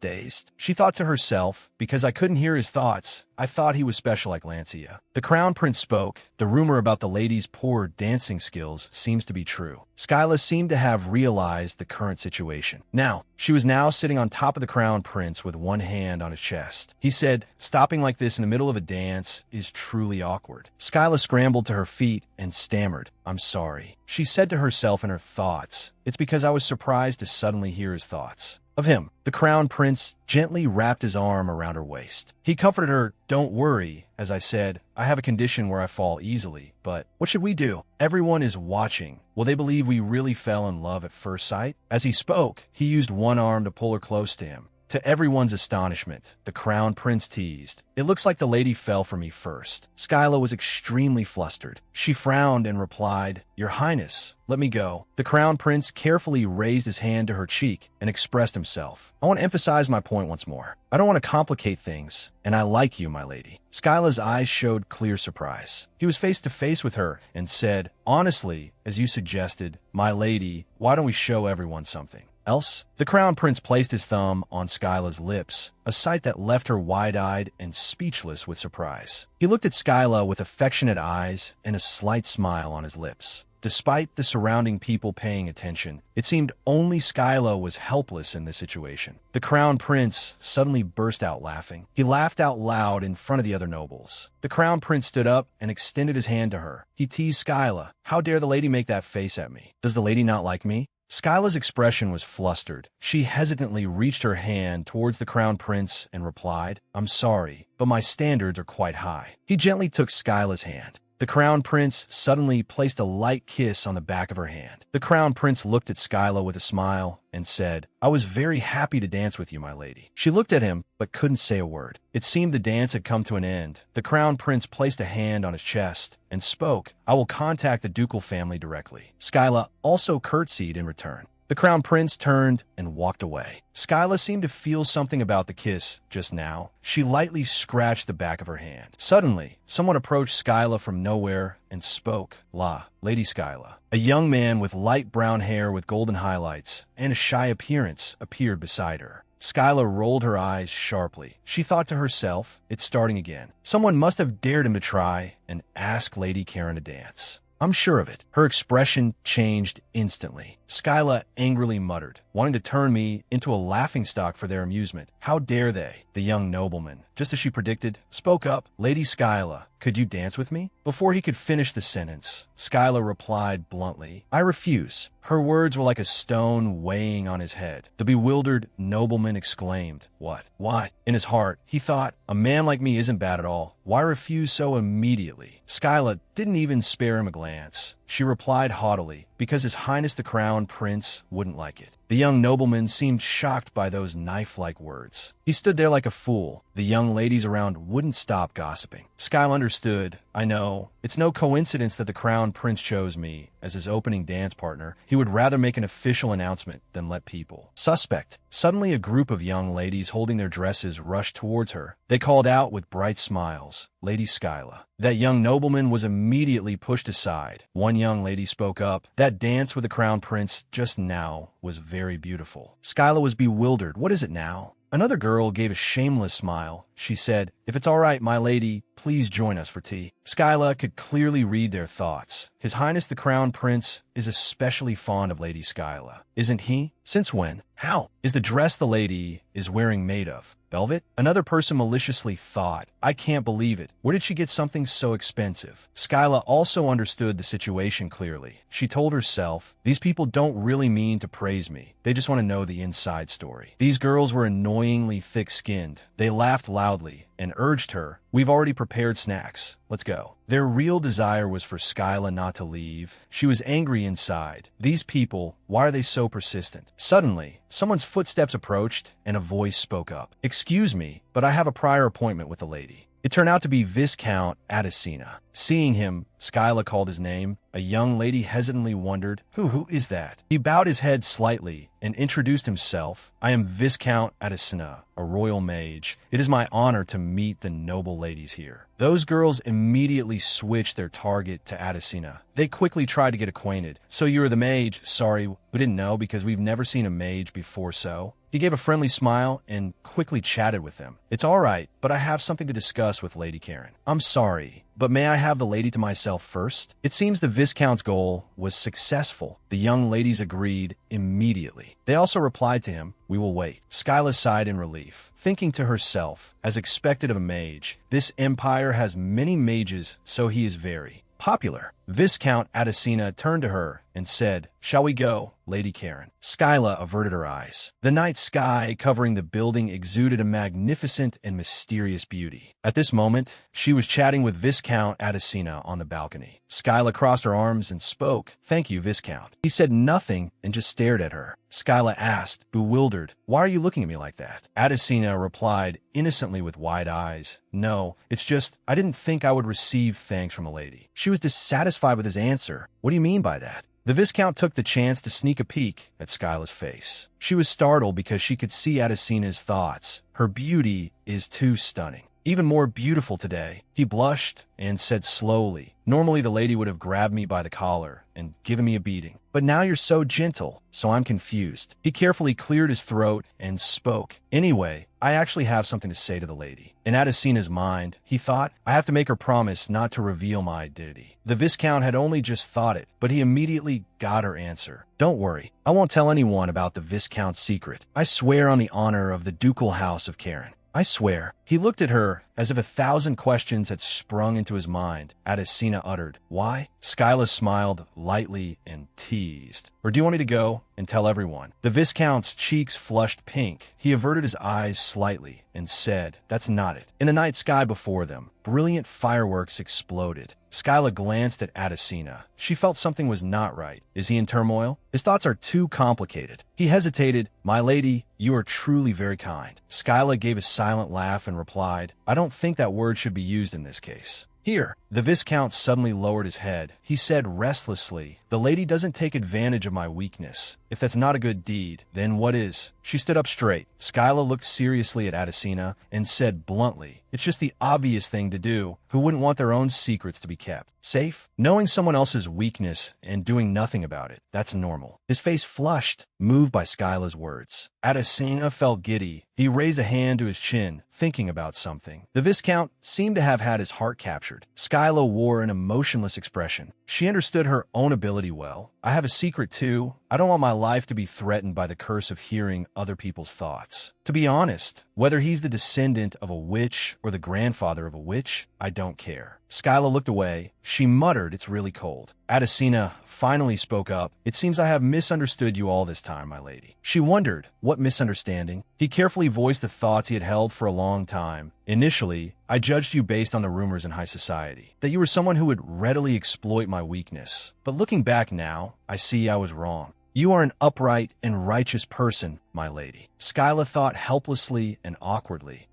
dazed. She thought to herself, because I couldn't hear his thoughts, I thought he was special like Lancia. The Crown Prince spoke. The rumor about the lady's poor dancing skills seems to be true. Skyla seemed to have realized the current situation. Now, she was now sitting on top of the Crown Prince with one hand on his chest. He said, Stopping like this in the middle of a dance is truly awkward. Skyla scrambled to her feet and stammered, I'm sorry. She said to herself in her thoughts, It's because I was surprised to suddenly hear his thoughts. Of him, the Crown Prince gently wrapped his arm around her waist. He comforted her, Don't worry. As I said, I have a condition where I fall easily, but what should we do? Everyone is watching. Will they believe we really fell in love at first sight? As he spoke, he used one arm to pull her close to him. To everyone's astonishment, the Crown Prince teased, It looks like the lady fell for me first. Skyla was extremely flustered. She frowned and replied, Your Highness, let me go. The Crown Prince carefully raised his hand to her cheek and expressed himself. I want to emphasize my point once more. I don't want to complicate things, and I like you, my lady. Skyla's eyes showed clear surprise. He was face to face with her and said, Honestly, as you suggested, my lady, why don't we show everyone something? Else? The Crown Prince placed his thumb on Skyla's lips, a sight that left her wide-eyed and speechless with surprise. He looked at Skyla with affectionate eyes and a slight smile on his lips. Despite the surrounding people paying attention, it seemed only Skyla was helpless in this situation. The Crown Prince suddenly burst out laughing. He laughed out loud in front of the other nobles. The Crown Prince stood up and extended his hand to her. He teased Skyla. How dare the lady make that face at me? Does the lady not like me? Skyla's expression was flustered. She hesitantly reached her hand towards the crown prince and replied, "I'm sorry, but my standards are quite high." He gently took Skyla's hand. The crown prince suddenly placed a light kiss on the back of her hand. The crown prince looked at Skyla with a smile and said, "I was very happy to dance with you, my lady." She looked at him, but couldn't say a word. It seemed the dance had come to an end. The crown prince placed a hand on his chest and spoke, "I will contact the ducal family directly." Skyla also curtsied in return. The crown prince turned and walked away. Skyla seemed to feel something about the kiss just now. She lightly scratched the back of her hand. Suddenly, someone approached Skyla from nowhere and spoke. Lady Skyla. A young man with light brown hair with golden highlights and a shy appearance appeared beside her. Skyla rolled her eyes sharply. She thought to herself, it's starting again. Someone must have dared him to try and ask Lady Karen to dance. I'm sure of it. Her expression changed instantly. Skyla angrily muttered, wanting to turn me into a laughingstock for their amusement. How dare they? The young nobleman, just as she predicted, spoke up. Lady Skyla, could you dance with me? Before he could finish the sentence, Skyla replied bluntly, I refuse. Her words were like a stone weighing on his head. The bewildered nobleman exclaimed, What? Why? In his heart, he thought, a man like me isn't bad at all. Why refuse so immediately? Skyla didn't even spare him a glance. She replied haughtily, because His Highness the Crown Prince wouldn't like it. The young nobleman seemed shocked by those knife-like words. He stood there like a fool. The young ladies around wouldn't stop gossiping. Skyla understood. I know. It's no coincidence that the Crown Prince chose me as his opening dance partner. He would rather make an official announcement than let people. Suspect. Suddenly a group of young ladies holding their dresses rushed towards her. They called out with bright smiles, Lady Skyla. That young nobleman was immediately pushed aside. One young lady spoke up. That dance with the Crown Prince just now was very beautiful. Skyla was bewildered. What is it now? Another girl gave a shameless smile. She said, If it's all right, my lady, please join us for tea. Skyla could clearly read their thoughts. His Highness the Crown Prince is especially fond of Lady Skyla. Isn't he? Since when? How? Is the dress the lady is wearing made of? Velvet? Another person maliciously thought, I can't believe it. Where did she get something so expensive? Skyla also understood the situation clearly. She told herself, these people don't really mean to praise me. They just want to know the inside story. These girls were annoyingly thick-skinned. They laughed loudly and urged her, we've already prepared snacks. Let's go. Their real desire was for Skyla not to leave. She was angry inside. These people, why are they so persistent? Suddenly, someone's footsteps approached and a voice spoke up. Excuse me, but I have a prior appointment with the lady. It turned out to be Viscount Adesina. Seeing him, Skyla called his name. A young lady hesitantly wondered, Who is that? He bowed his head slightly and introduced himself. I am Viscount Adesina, a royal mage. It is my honor to meet the noble ladies here. Those girls immediately switched their target to Adesina. They quickly tried to get acquainted. So you're the mage? Sorry, we didn't know because we've never seen a mage before, so... He gave a friendly smile and quickly chatted with them. It's all right, but I have something to discuss with Lady Karen. I'm sorry, but may I have the lady to myself first? It seems the Viscount's goal was successful. The young ladies agreed immediately. They also replied to him, we will wait. Skyla sighed in relief, thinking to herself, as expected of a mage, this empire has many mages, so he is very popular. Viscount Adesina turned to her and said, Shall we go, Lady Karen? Skyla averted her eyes. The night sky covering the building exuded a magnificent and mysterious beauty. At this moment, she was chatting with Viscount Adesina on the balcony. Skyla crossed her arms and spoke. Thank you, Viscount. He said nothing and just stared at her. Skyla asked, bewildered, Why are you looking at me like that? Adesina replied, innocently with wide eyes, No, it's just, I didn't think I would receive thanks from a lady. She was dissatisfied with his answer. What do you mean by that? The Viscount took the chance to sneak a peek at Skyla's face. She was startled because she could see Adesina's thoughts. Her beauty is too stunning. Even more beautiful today. He blushed and said slowly, Normally the lady would have grabbed me by the collar and given me a beating. But now you're so gentle, so I'm confused. He carefully cleared his throat and spoke. Anyway, I actually have something to say to the lady. In Adesina's mind, he thought, I have to make her promise not to reveal my identity. The Viscount had only just thought it, but he immediately got her answer. Don't worry, I won't tell anyone about the Viscount's secret. I swear on the honor of the ducal house of Karen. I swear. He looked at her as if 1,000 questions had sprung into his mind. Adesina uttered, "Why?" Skyla smiled lightly and teased, "Or do you want me to go and tell everyone?" The Viscount's cheeks flushed pink. He averted his eyes slightly and said, "That's not it." In the night sky before them, brilliant fireworks exploded. Skyla glanced at Adesina. She felt something was not right. Is he in turmoil? His thoughts are too complicated. He hesitated. "My lady, you are truly very kind." Skyla gave a silent laugh and replied, "I don't think that word should be used in this case." "Here." The Viscount suddenly lowered his head. He said restlessly, "The lady doesn't take advantage of my weakness. If that's not a good deed, then what is?" She stood up straight. Skyla looked seriously at Adesina and said bluntly, "It's just the obvious thing to do. Who wouldn't want their own secrets to be kept safe? Knowing someone else's weakness and doing nothing about it, that's normal." His face flushed, moved by Skyla's words. Adesina felt giddy. He raised a hand to his chin, thinking about something. The Viscount seemed to have had his heart captured. Skyla wore an emotionless expression. She understood her own ability well. "I have a secret too. I don't want my life to be threatened by the curse of hearing other people's thoughts. To be honest, whether he's the descendant of a witch or the grandfather of a witch, I don't care." Skyla looked away. She muttered, "It's really cold." Adesina finally spoke up. "It seems I have misunderstood you all this time, my lady." She wondered, what misunderstanding? He carefully voiced the thoughts he had held for a long time. "Initially, I judged you based on the rumors in high society, that you were someone who would readily exploit my weakness. But looking back now, I see I was wrong. You are an upright and righteous person, my lady." Skyla thought helplessly and awkwardly.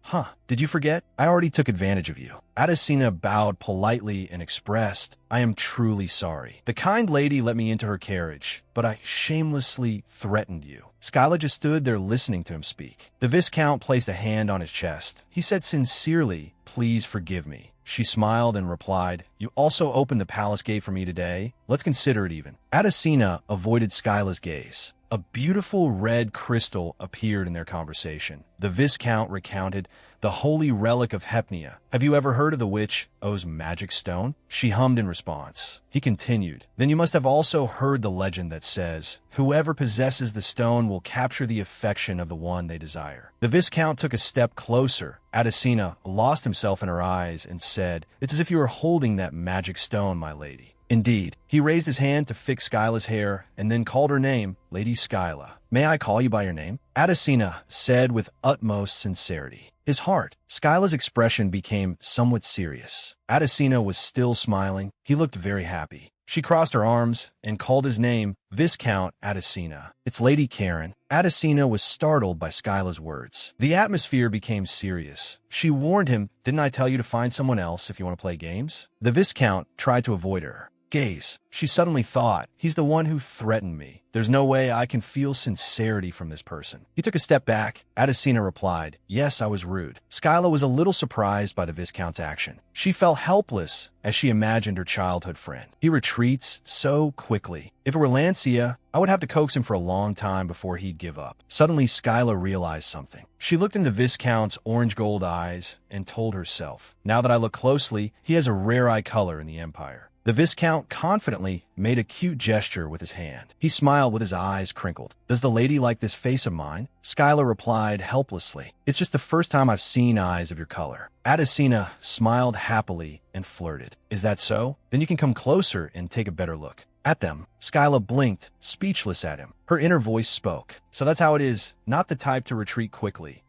Did you forget? I already took advantage of you." Adesina bowed politely and expressed, "I am truly sorry. The kind lady let me into her carriage, but I shamelessly threatened you." Skyla just stood there listening to him speak. The Viscount placed a hand on his chest. He said sincerely, "Please forgive me." She smiled and replied, "You also opened the palace gate for me today. Let's consider it even." Adesina avoided Skyla's gaze. A beautiful red crystal appeared in their conversation. The Viscount recounted, "The holy relic of Hepnia. Have you ever heard of the witch O's magic stone?" She hummed in response. He continued, "Then you must have also heard the legend that says, whoever possesses the stone will capture the affection of the one they desire." The Viscount took a step closer. Adesina lost himself in her eyes and said, "It's as if you were holding that magic stone, my lady." Indeed. He raised his hand to fix Skyla's hair and then called her name, Lady Skyla. "May I call you by your name?" Adesina said with utmost sincerity. His heart. Skyla's expression became somewhat serious. Adesina was still smiling. He looked very happy. She crossed her arms and called his name, Viscount Adesina. "It's Lady Karen." Adesina was startled by Skyla's words. The atmosphere became serious. She warned him, "Didn't I tell you to find someone else if you want to play games?" The Viscount tried to avoid her gaze. She suddenly thought, "He's the one who threatened me. There's no way I can feel sincerity from this person." He took a step back. Adesina replied, "Yes, I was rude." Skyla was a little surprised by the Viscount's action. She felt helpless as she imagined her childhood friend. He retreats so quickly. If it were Lancia, I would have to coax him for a long time before he'd give up. Suddenly, Skyla realized something. She looked in the Viscount's orange-gold eyes and told herself, "Now that I look closely, he has a rare eye color in the Empire." The Viscount confidently made a cute gesture with his hand. He smiled with his eyes crinkled. "Does the lady like this face of mine?" Skyla replied helplessly, "It's just the first time I've seen eyes of your color." Adesina smiled happily and flirted. "Is that so? Then you can come closer and take a better look." At them, Skyla blinked, speechless at him. Her inner voice spoke. "So that's how it is, not the type to retreat quickly.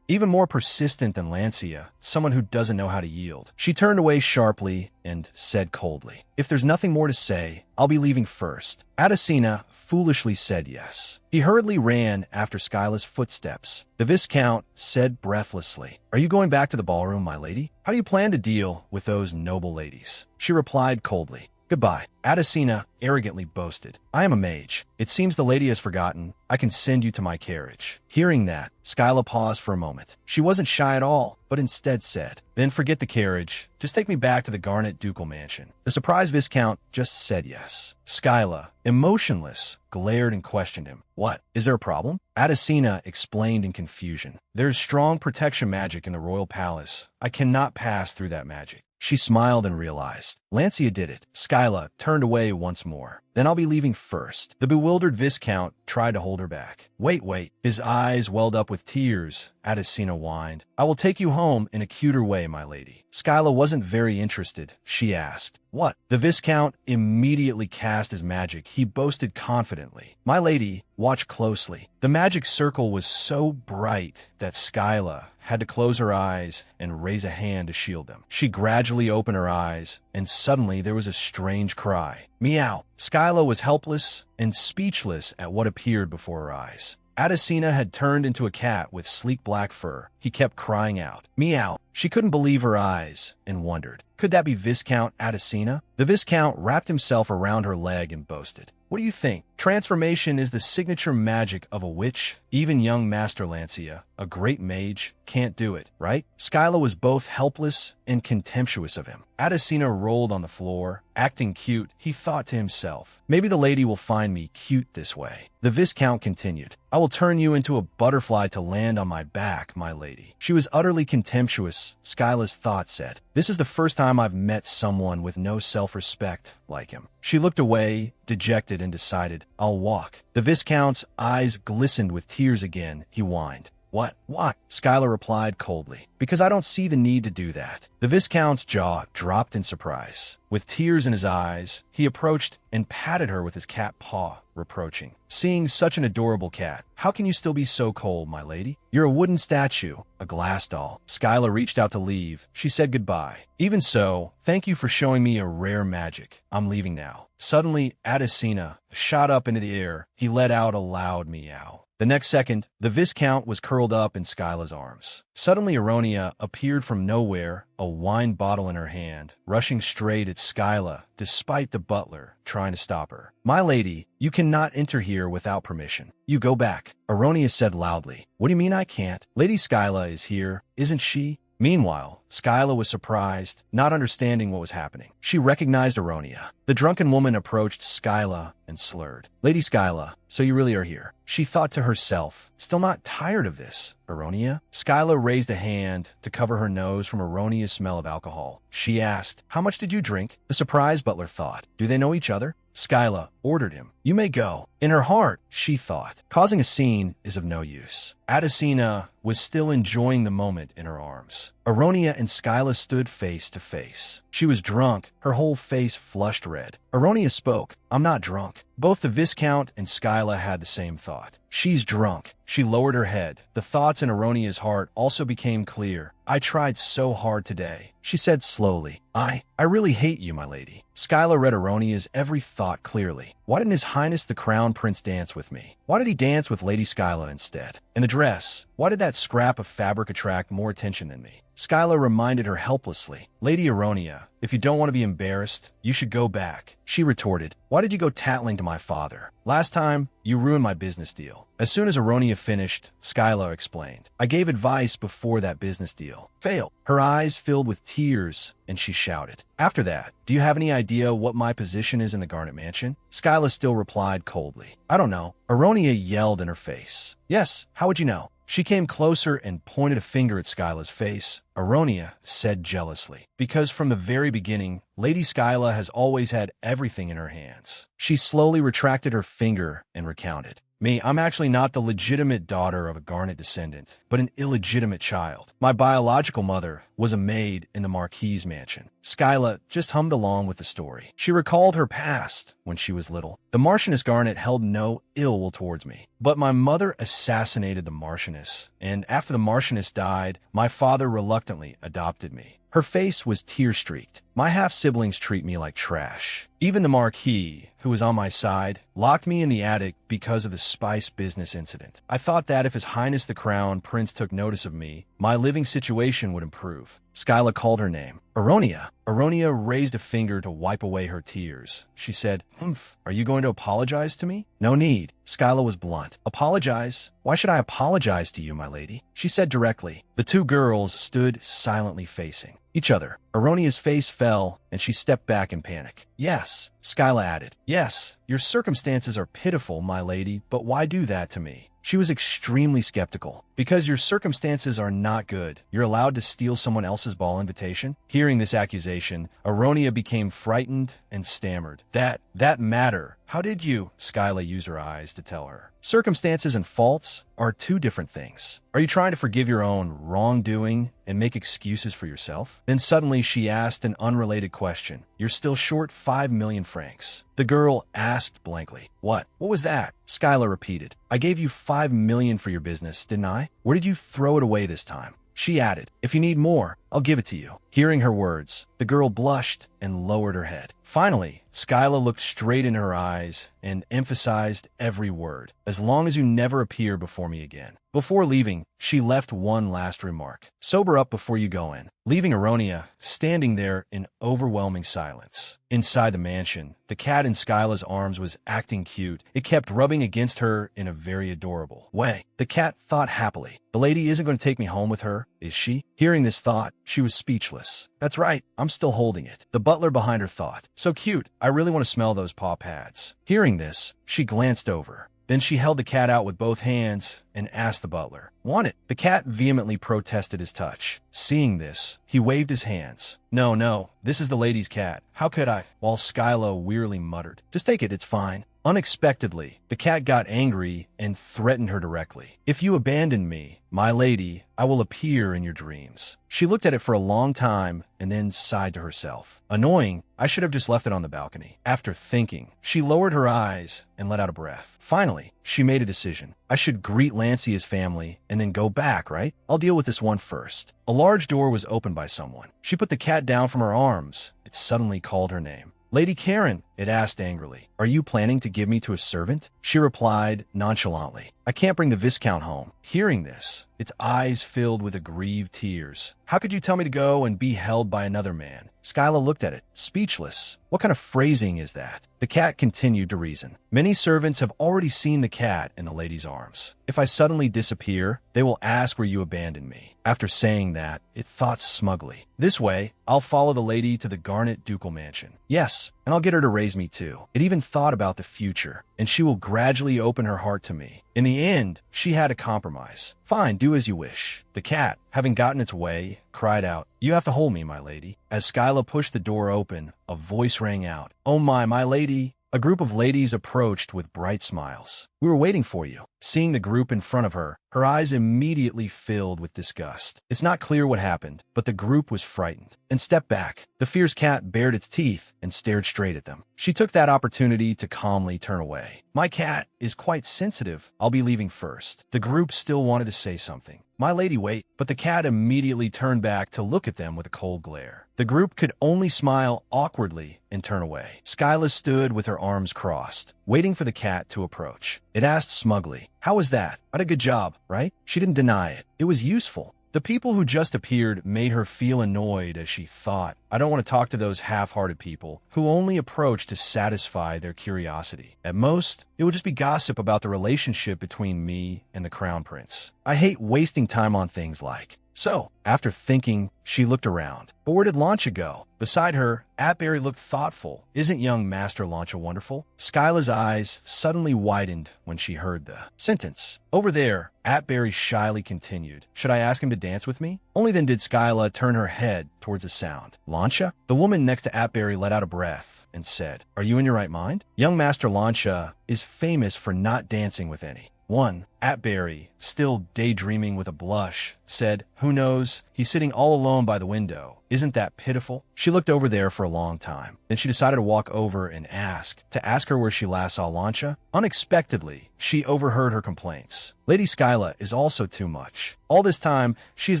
Even more persistent than Lancia, someone who doesn't know how to yield." She turned away sharply and said coldly, "If there's nothing more to say, I'll be leaving first." Adesina foolishly said yes. He hurriedly ran after Skyla's footsteps. The Viscount said breathlessly, "Are you going back to the ballroom, my lady? How do you plan to deal with those noble ladies?" She replied coldly, "Goodbye." Adesina arrogantly boasted, "I am a mage. It seems the lady has forgotten. I can send you to my carriage." Hearing that, Skyla paused for a moment. She wasn't shy at all, but instead said, "Then forget the carriage. Just take me back to the Garnet Ducal Mansion." The surprised Viscount just said yes. Skyla, emotionless, glared and questioned him. "What? Is there a problem?" Adesina explained in confusion. "There's strong protection magic in the royal palace. I cannot pass through that magic." She smiled and realized, Lancia did it. Skyla turned away once more. Then I'll be leaving first. The bewildered Viscount tried to hold her back. Wait. His eyes welled up with tears. Adesina whined. I will take you home in a cuter way, my lady. Skyla wasn't very interested. She asked, what? The Viscount immediately cast his magic. He boasted confidently. My lady, watch closely. The magic circle was so bright that Skyla had to close her eyes and raise a hand to shield them. She gradually opened her eyes, and suddenly there was a strange cry. Meow. Skyla was helpless and speechless at what appeared before her eyes. Adesina had turned into a cat with sleek black fur. He kept crying out, meow. She couldn't believe her eyes and wondered, could that be Viscount Adesina? The Viscount wrapped himself around her leg and boasted, what do you think? Transformation is the signature magic of a witch. Even young Master Lancia, a great mage, can't do it, right? Skyla was both helpless and contemptuous of him. Adesina rolled on the floor, acting cute. He thought to himself, maybe the lady will find me cute this way. The Viscount continued, I will turn you into a butterfly to land on my back, my lady. She was utterly contemptuous, Skyla's thoughts said. This is the first time I've met someone with no self-respect like him. She looked away, dejected, and decided, I'll walk. The Viscount's eyes glistened with tears again. He whined. What? Why? Skyla replied coldly. Because I don't see the need to do that. The Viscount's jaw dropped in surprise. With tears in his eyes, he approached and patted her with his cat paw, reproaching. Seeing such an adorable cat, how can you still be so cold, my lady? You're a wooden statue, a glass doll. Skyla reached out to leave. She said goodbye. Even so, thank you for showing me a rare magic. I'm leaving now. Suddenly, Adesina shot up into the air. He let out a loud meow. The next second, the Viscount was curled up in Skyla's arms. Suddenly, Aronia appeared from nowhere, a wine bottle in her hand, rushing straight at Skyla, despite the butler trying to stop her. My lady, you cannot enter here without permission. You go back, Aronia said loudly. What do you mean I can't? Lady Skyla is here, isn't she? Meanwhile, Skyla was surprised, not understanding what was happening. She recognized Aronia. The drunken woman approached Skyla and slurred. Lady Skyla, so you really are here. She thought to herself, still not tired of this, Aronia? Skyla raised a hand to cover her nose from Aronia's smell of alcohol. She asked, how much did you drink? The surprised butler thought, do they know each other? Skyla ordered him. You may go. In her heart, she thought, causing a scene is of no use. Adesina was still enjoying the moment in her arms. Aronia and Skyla stood face to face. She was drunk, her whole face flushed red. Aronia spoke, I'm not drunk. Both the Viscount and Skyla had the same thought. She's drunk. She lowered her head. The thoughts in Aronia's heart also became clear. I tried so hard today. She said slowly, I really hate you, my lady. Skyla read Aronia's every thought clearly. Why didn't His Highness the Crown Prince dance with me? Why did he dance with Lady Skyla instead? And the dress, why did that scrap of fabric attract more attention than me? Skyla reminded her helplessly. Lady Aronia, if you don't want to be embarrassed, you should go back. She retorted, why did you go tattling to my father? Last time, you ruined my business deal. As soon as Aronia finished, Skyla explained, I gave advice before that business deal failed. Her eyes filled with tears, and she shouted, after that, do you have any idea what my position is in the Garnet Mansion? Skyla still replied coldly, I don't know. Aronia yelled in her face. Yes, how would you know? She came closer and pointed a finger at Skyla's face. Aronia said jealously, because from the very beginning, Lady Skyla has always had everything in her hands. She slowly retracted her finger and recounted. Me, I'm actually not the legitimate daughter of a Garnet descendant, but an illegitimate child. My biological mother was a maid in the Marquis's mansion. Skyla just hummed along with the story. She recalled her past when she was little. The Marchioness Garnet held no ill will towards me, but my mother assassinated the Marchioness, and after the Marchioness died, my father reluctantly adopted me. Her face was tear-streaked. My half-siblings treat me like trash. Even the Marquis, who was on my side, locked me in the attic because of the spice business incident. I thought that if His Highness the Crown Prince took notice of me, my living situation would improve. Skyla called her name. Aronia. Aronia raised a finger to wipe away her tears. She said, Humph, are you going to apologize to me? No need. Skyla was blunt. Apologize? Why should I apologize to you, my lady? She said directly. The two girls stood silently facing each other. Aronia's face fell, and she stepped back in panic. Yes, Skyla added. Yes, your circumstances are pitiful, my lady, but why do that to me? She was extremely skeptical. Because your circumstances are not good, you're allowed to steal someone else's ball invitation? Hearing this accusation, Aronia became frightened and stammered. That matter. How did you? Skyla used her eyes to tell her. Circumstances and faults are two different things. Are you trying to forgive your own wrongdoing and make excuses for yourself? Then suddenly she asked an unrelated question. You're still short 5 million francs. The girl asked blankly. What? What was that? Skyla repeated. I gave you 5 million for your business, didn't I? Where did you throw it away this time? She added, if you need more, I'll give it to you. Hearing her words, the girl blushed and lowered her head. Finally, Skyla looked straight in her eyes and emphasized every word. As long as you never appear before me again. Before leaving, she left one last remark. Sober up before you go in. Leaving Aronia standing there in overwhelming silence. Inside the mansion, the cat in Skyla's arms was acting cute. It kept rubbing against her in a very adorable way. The cat thought happily. The lady isn't going to take me home with her, is she? Hearing this thought, she was speechless. That's right, I'm still holding it. The butler behind her thought. So cute, I really want to smell those paw pads. Hearing this, she glanced over. Then she held the cat out with both hands and asked the butler, want it? The cat vehemently protested his touch. Seeing this, he waved his hands. No, this is the lady's cat. How could I? While Skyla wearily muttered, just take it, it's fine. Unexpectedly, the cat got angry and threatened her directly. If you abandon me, my lady, I will appear in your dreams. She looked at it for a long time and then sighed to herself. Annoying, I should have just left it on the balcony. After thinking, she lowered her eyes and let out a breath. Finally, she made a decision. I should greet Lancia's family and then go back, right? I'll deal with this one first. A large door was opened by someone. She put the cat down from her arms. It suddenly called her name. Lady Karen, it asked angrily, are you planning to give me to a servant? She replied nonchalantly, I can't bring the Viscount home. Hearing this, its eyes filled with aggrieved tears. How could you tell me to go and be held by another man? Skyla looked at it, speechless. What kind of phrasing is that? The cat continued to reason. Many servants have already seen the cat in the lady's arms. If I suddenly disappear, they will ask where you abandoned me. After saying that, it thought smugly. This way, I'll follow the lady to the Garnet Ducal Mansion. Yes, and I'll get her to raise me too. It even thought about the future, and she will gradually open her heart to me. In the end, she had a compromise. Fine, do as you wish. The cat, having gotten its way, cried out, you have to hold me, my lady. As Skyla pushed the door open, a voice rang out. Oh my lady. A group of ladies approached with bright smiles. We were waiting for you. Seeing the group in front of her, her eyes immediately filled with disgust. It's not clear what happened, but the group was frightened and stepped back. The fierce cat bared its teeth and stared straight at them. She took that opportunity to calmly turn away. My cat is quite sensitive. I'll be leaving first. The group still wanted to say something. My lady, wait. But the cat immediately turned back to look at them with a cold glare. The group could only smile awkwardly and turn away. Skyla stood with her arms crossed, waiting for the cat to approach. It asked smugly, how was that? I had a good job, right? She didn't deny it. It was useful. The people who just appeared made her feel annoyed as she thought, I don't want to talk to those half-hearted people who only approach to satisfy their curiosity. At most, it would just be gossip about the relationship between me and the Crown Prince. I hate wasting time on things like. So, after thinking, she looked around. But where did Lancia go? Beside her, Atberry looked thoughtful. Isn't young Master Lancia wonderful? Skyla's eyes suddenly widened when she heard the sentence. Over there, Atberry shyly continued. Should I ask him to dance with me? Only then did Skyla turn her head towards the sound. Lancia? The woman next to Atberry let out a breath and said, are you in your right mind? Young Master Lancia is famous for not dancing with any. One, Atberry, still daydreaming with a blush, said, who knows, he's sitting all alone by the window. Isn't that pitiful? She looked over there for a long time. Then she decided to walk over and ask her where she last saw Lancia. Unexpectedly, she overheard her complaints. Lady Skyla is also too much. All this time, she has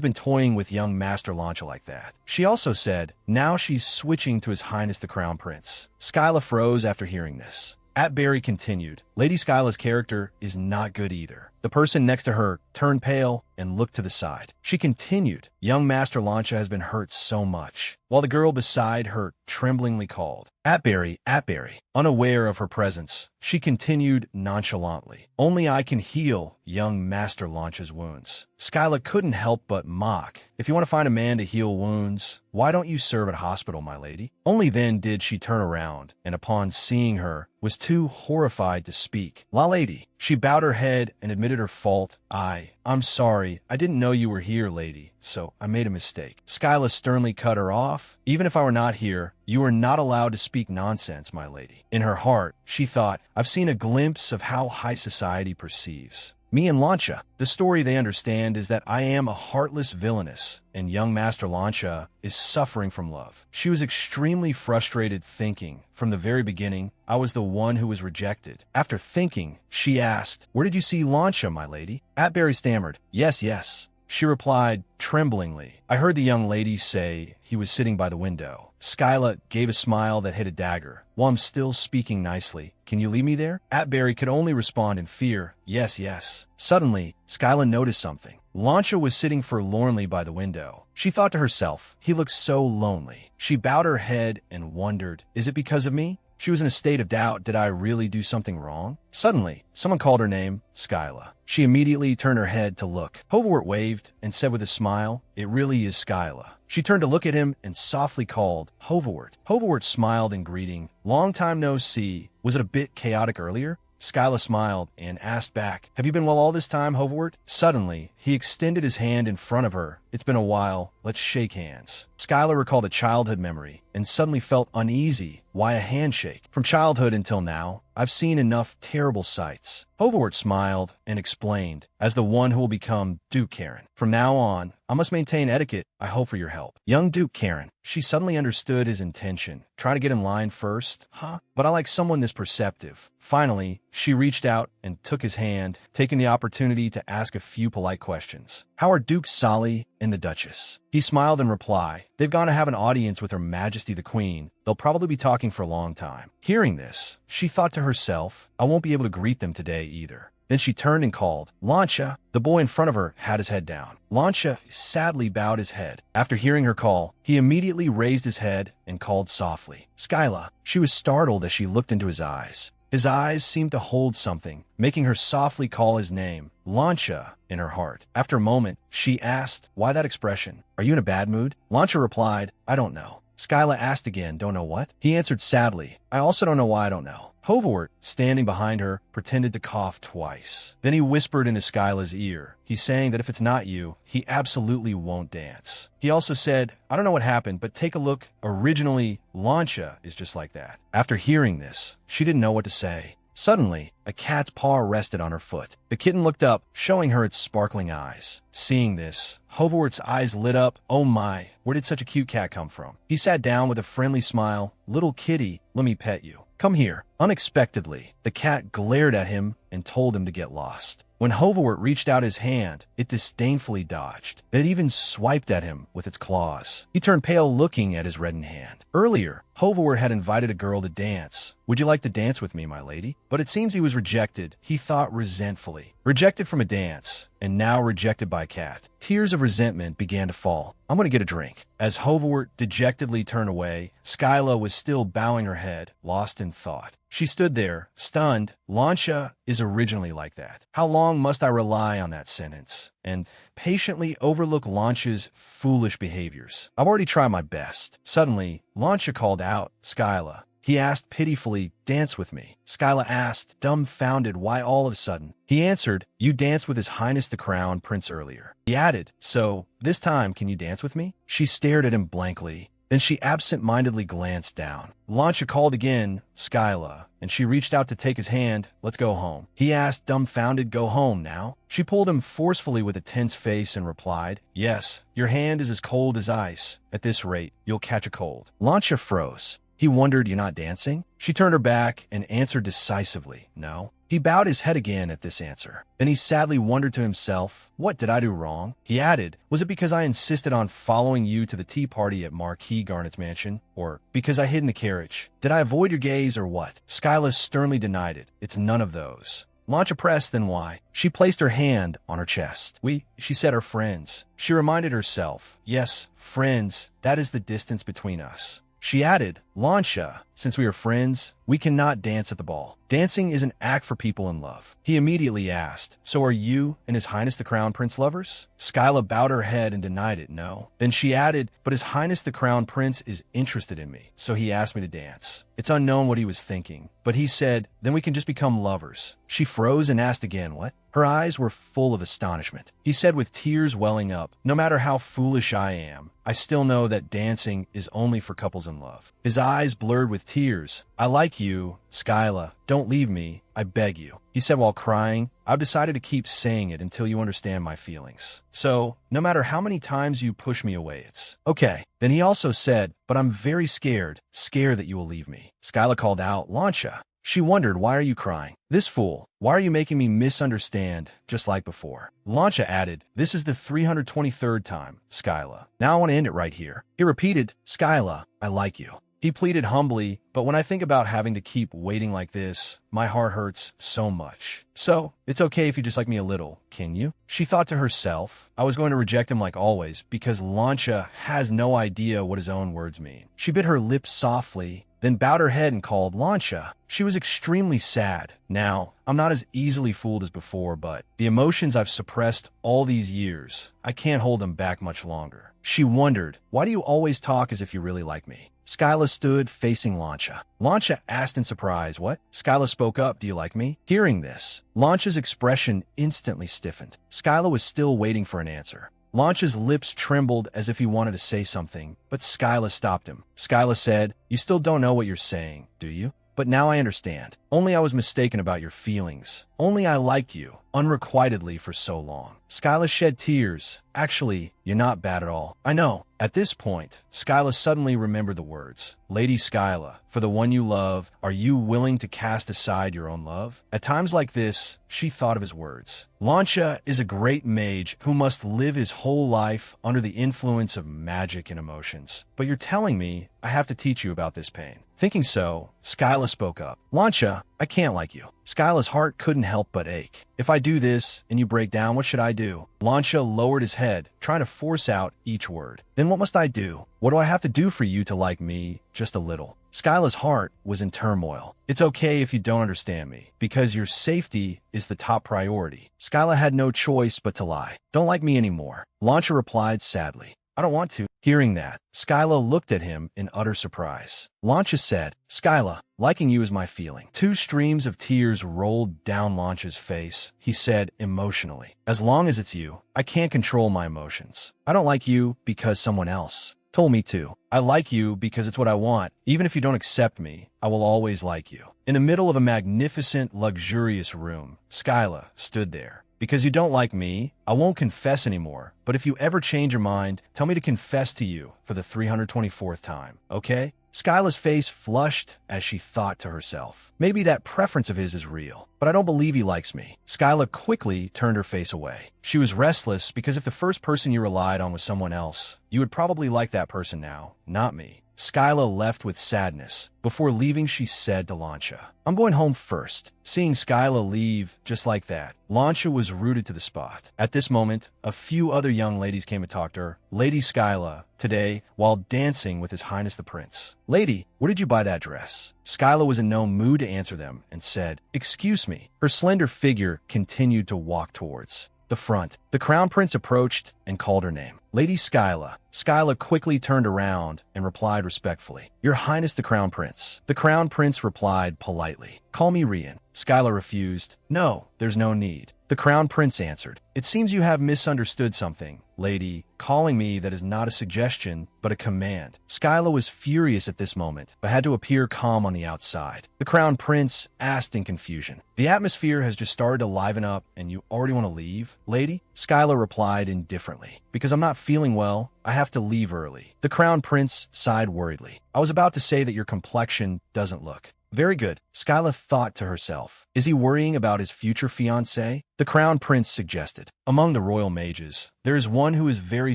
been toying with young Master Lancia like that. She also said, now she's switching to His Highness the Crown Prince. Skyla froze after hearing this. Atberry continued, Lady Skyla's character is not good either. The person next to her turned pale and looked to the side. She continued, young Master Lancia has been hurt so much, while the girl beside her tremblingly called, Atberry, Atberry. Unaware of her presence, she continued nonchalantly, only I can heal young Master Lancia's wounds. Skyla couldn't help but mock. If you want to find a man to heal wounds, why don't you serve at hospital, my lady? Only then did she turn around, and upon seeing her, was too horrified to speak. speak. La lady. She bowed her head and admitted her fault. I'm sorry. I didn't know you were here, lady, so I made a mistake. Skyla sternly cut her off. Even if I were not here, you are not allowed to speak nonsense, my lady. In her heart, she thought, I've seen a glimpse of how high society perceives me and Launcha. The story they understand is that I am a heartless villainess, and young Master Launcha is suffering from love. She was extremely frustrated, thinking, from the very beginning, I was the one who was rejected. After thinking, she asked, where did you see Launcha, my lady? Atberry stammered, yes. She replied, tremblingly, I heard the young lady say he was sitting by the window. Skyla gave a smile that hit a dagger. While I'm still speaking nicely, can you leave me there? Atberry could only respond in fear, yes. Suddenly, Skyla noticed something. Launcha was sitting forlornly by the window. She thought to herself, he looks so lonely. She bowed her head and wondered, is it because of me? She was in a state of doubt. Did I really do something wrong? Suddenly, someone called her name, Skyla. She immediately turned her head to look. Hovawart waved and said with a smile, it really is Skyla. She turned to look at him and softly called, Hovawart. Hovawart smiled in greeting. Long time no see. Was it a bit chaotic earlier? Skyla smiled and asked back, have you been well all this time, Hovawart? Suddenly, he extended his hand in front of her. It's been a while. Let's shake hands. Skyla recalled a childhood memory and suddenly felt uneasy. Why a handshake? From childhood until now, I've seen enough terrible sights. Hovawart smiled and explained, as the one who will become Duke Karen. From now on, I must maintain etiquette. I hope for your help. Young Duke Karen. She suddenly understood his intention. Trying to get in line first? But I like someone this perceptive. Finally, she reached out and took his hand, taking the opportunity to ask a few polite questions. How are Duke Sally and the Duchess? He smiled in reply. They've gone to have an audience with Her Majesty the Queen. They'll probably be talking for a long time. Hearing this, she thought to herself, I won't be able to greet them today either. Then she turned and called, Launcha. The boy in front of her had his head down. Launcha sadly bowed his head. After hearing her call, he immediately raised his head and called softly, Skyla. She was startled as she looked into his eyes. His eyes seemed to hold something, making her softly call his name, Launcha, in her heart. After a moment, she asked, why that expression? Are you in a bad mood? Launcha replied, I don't know. Skyla asked again, don't know what? He answered sadly, I also don't know why I don't know. Hovawart, standing behind her, pretended to cough twice. Then he whispered into Skyla's ear. He's saying that if it's not you, he absolutely won't dance. He also said, I don't know what happened, but take a look. Originally, Launcha is just like that. After hearing this, she didn't know what to say. Suddenly, a cat's paw rested on her foot. The kitten looked up, showing her its sparkling eyes. Seeing this, Hovawart's eyes lit up. Oh my, where did such a cute cat come from? He sat down with a friendly smile. Little kitty, let me pet you. Come here. Unexpectedly, the cat glared at him and told him to get lost. When Hovawart reached out his hand, it disdainfully dodged. It even swiped at him with its claws. He turned pale looking at his reddened hand. Earlier, Hovawart had invited a girl to dance. Would you like to dance with me, my lady? But it seems he was rejected, he thought resentfully. Rejected from a dance, and now rejected by a cat. Tears of resentment began to fall. I'm going to get a drink. As Hovawart dejectedly turned away, Skyla was still bowing her head, lost in thought. She stood there, stunned. Launcha is originally like that. How long must I rely on that sentence and patiently overlook Launcha's foolish behaviors? I've already tried my best. Suddenly, Launcha called out, Skyla. He asked pitifully, dance with me. Skyla asked, dumbfounded, why all of a sudden? He answered, you danced with His Highness the Crown Prince earlier. He added, so, this time can you dance with me? She stared at him blankly. Then she absent-mindedly glanced down. Launcha called again, Skyla, and she reached out to take his hand. Let's go home. He asked, dumbfounded, go home now? She pulled him forcefully with a tense face and replied, yes, your hand is as cold as ice. At this rate, you'll catch a cold. Launcha froze. He wondered, you're not dancing? She turned her back and answered decisively, no. He bowed his head again at this answer. Then he sadly wondered to himself, what did I do wrong? He added, was it because I insisted on following you to the tea party at Marquis Garnet's mansion? Or because I hid in the carriage? Did I avoid your gaze or what? Skyla sternly denied it. It's none of those. Launcha pressed, then why? She placed her hand on her chest. She said, are friends. She reminded herself, yes, friends, that is the distance between us. She added, Launcha, since we are friends, we cannot dance at the ball. Dancing is an act for people in love. He immediately asked, so are you and His Highness the Crown Prince lovers? Skyla bowed her head and denied it, no. Then she added, but His Highness the Crown Prince is interested in me, so he asked me to dance. It's unknown what he was thinking, but he said, then we can just become lovers. She froze and asked again, what? Her eyes were full of astonishment. He said with tears welling up, no matter how foolish I am, I still know that dancing is only for couples in love. His eyes blurred with tears. I like you, Skyla. Don't leave me, I beg you. He said while crying, I've decided to keep saying it until you understand my feelings. So, no matter how many times you push me away, it's okay. Then he also said, but I'm very scared that you will leave me. Skyla called out, Launcha. She wondered, why are you crying? This fool, why are you making me misunderstand, just like before? Launcha added, this is the 323rd time, Skyla. Now I want to end it right here. He repeated, Skyla, I like you. He pleaded humbly, but when I think about having to keep waiting like this, my heart hurts so much. So, it's okay if you just like me a little, can you? She thought to herself, I was going to reject him like always, because Launcha has no idea what his own words mean. She bit her lips softly, then bowed her head and called Launcha. She was extremely sad. Now, I'm not as easily fooled as before, but the emotions I've suppressed all these years, I can't hold them back much longer. She wondered, why do you always talk as if you really like me? Skyla stood facing Launcha. Launcha asked in surprise, what? Skyla spoke up, do you like me? Hearing this, Launcha's expression instantly stiffened. Skyla was still waiting for an answer. Launcha's lips trembled as if he wanted to say something, but Skyla stopped him. Skyla said, you still don't know what you're saying, do you? But now I understand. Only I was mistaken about your feelings. Only I liked you, unrequitedly for so long. Skyla shed tears. Actually, you're not bad at all. I know. At this point, Skyla suddenly remembered the words. Lady Skyla, for the one you love, are you willing to cast aside your own love? At times like this, she thought of his words. Launcha is a great mage who must live his whole life under the influence of magic and emotions. But you're telling me I have to teach you about this pain. Thinking so, Skyla spoke up. Launcha, I can't like you. Skyla's heart couldn't help but ache. If I do this and you break down, what should I do? Launcha lowered his head, trying to force out each word. Then what must I do? What do I have to do for you to like me just a little? Skyla's heart was in turmoil. It's okay if you don't understand me, because your safety is the top priority. Skyla had no choice but to lie. Don't like me anymore. Launcha replied sadly. I don't want to. Hearing that, Skyla looked at him in utter surprise. Launcha said, Skyla, liking you is my feeling. Two streams of tears rolled down Launcha's face. He said emotionally, as long as it's you, I can't control my emotions. I don't like you because someone else told me to. I like you because it's what I want. Even if you don't accept me, I will always like you. In the middle of a magnificent, luxurious room, Skyla stood there. Because you don't like me, I won't confess anymore. But if you ever change your mind, tell me to confess to you for the 324th time, okay? Skyla's face flushed as she thought to herself. Maybe that preference of his is real, but I don't believe he likes me. Skyla quickly turned her face away. She was restless because if the first person you relied on was someone else, you would probably like that person now, not me. Skyla left with sadness. Before leaving, she said to Launcha, I'm going home first. Seeing Skyla leave just like that, Launcha was rooted to the spot. At this moment, a few other young ladies came to talk to her. Lady Skyla, today, while dancing with His Highness the Prince. Lady, where did you buy that dress? Skyla was in no mood to answer them and said, Excuse me. Her slender figure continued to walk towards the front. The Crown Prince approached and called her name. Lady Skyla. Skyla quickly turned around and replied respectfully, Your Highness the Crown Prince. The Crown Prince replied politely, Call me Rian. Skyla refused. No, there's no need. The Crown Prince answered, It seems you have misunderstood something, lady. Calling me that is not a suggestion, but a command. Skyla was furious at this moment, but had to appear calm on the outside. The Crown Prince asked in confusion, The atmosphere has just started to liven up and you already want to leave, lady? Skyla replied indifferently, Because I'm not feeling well, I have to leave early. The Crown Prince sighed worriedly. I was about to say that your complexion doesn't look very good. Skyla thought to herself, Is he worrying about his future fiancée? The Crown Prince suggested, Among the royal mages, there is one who is very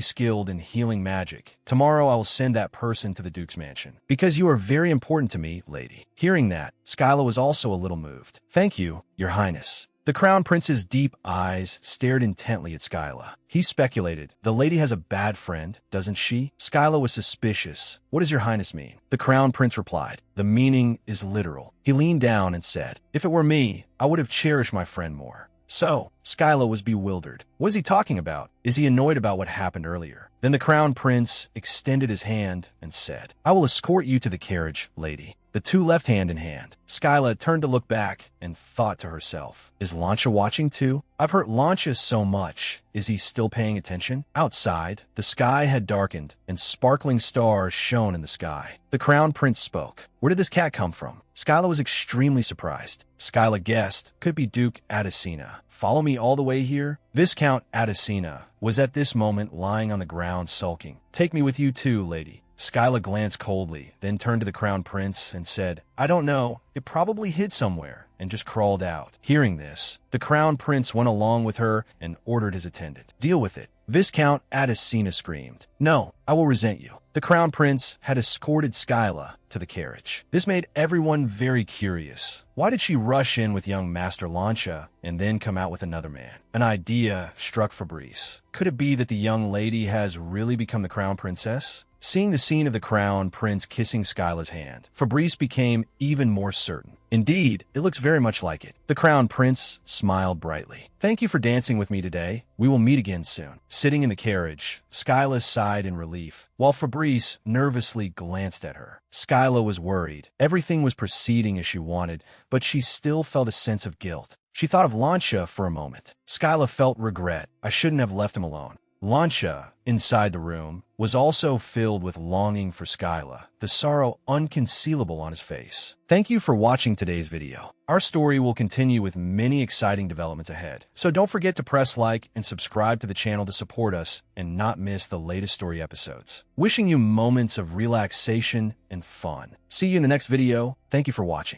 skilled in healing magic. Tomorrow I will send that person to the Duke's mansion. Because you are very important to me, lady. Hearing that, Skyla was also a little moved. Thank you, Your Highness. The crown prince's deep eyes stared intently at Skyla. He speculated, the lady has a bad friend, doesn't she? Skyla was suspicious. What does your highness mean? The crown prince replied, the meaning is literal. He leaned down and said, if it were me, I would have cherished my friend more. So, Skyla was bewildered. What is he talking about? Is he annoyed about what happened earlier? Then the crown prince extended his hand and said, I will escort you to the carriage, lady. The two left hand in hand. Skyla turned to look back and thought to herself, is Lancia watching too? I've hurt Lancia so much. Is he still paying attention? Outside, the sky had darkened and sparkling stars shone in the sky. The crown prince spoke. Where did this cat come from? Skyla was extremely surprised. Skyla guessed, could be Duke Adesina. Follow me all the way here? Viscount Adesina was at this moment lying on the ground sulking. Take me with you too, lady. Skyla glanced coldly, then turned to the crown prince and said, I don't know, it probably hid somewhere, and just crawled out. Hearing this, the crown prince went along with her and ordered his attendant. Deal with it. Viscount Adesina screamed. No, I will resent you. The crown prince had escorted Skyla to the carriage. This made everyone very curious. Why did she rush in with young Master Lancia and then come out with another man? An idea struck Fabrice. Could it be that the young lady has really become the crown princess? Seeing the scene of the crown prince kissing Skyla's hand, Fabrice became even more certain. Indeed, it looks very much like it. The crown prince smiled brightly. Thank you for dancing with me today. We will meet again soon. Sitting in the carriage, Skyla sighed in relief, while Fabrice nervously glanced at her. Skyla was worried. Everything was proceeding as she wanted, but she still felt a sense of guilt. She thought of Lancia for a moment. Skyla felt regret. I shouldn't have left him alone. Lancia, inside the room, was also filled with longing for Skyla, the sorrow unconcealable on his face. Thank you for watching today's video. Our story will continue with many exciting developments ahead, so don't forget to press like and subscribe to the channel to support us and not miss the latest story episodes. Wishing you moments of relaxation and fun. See you in the next video. Thank you for watching.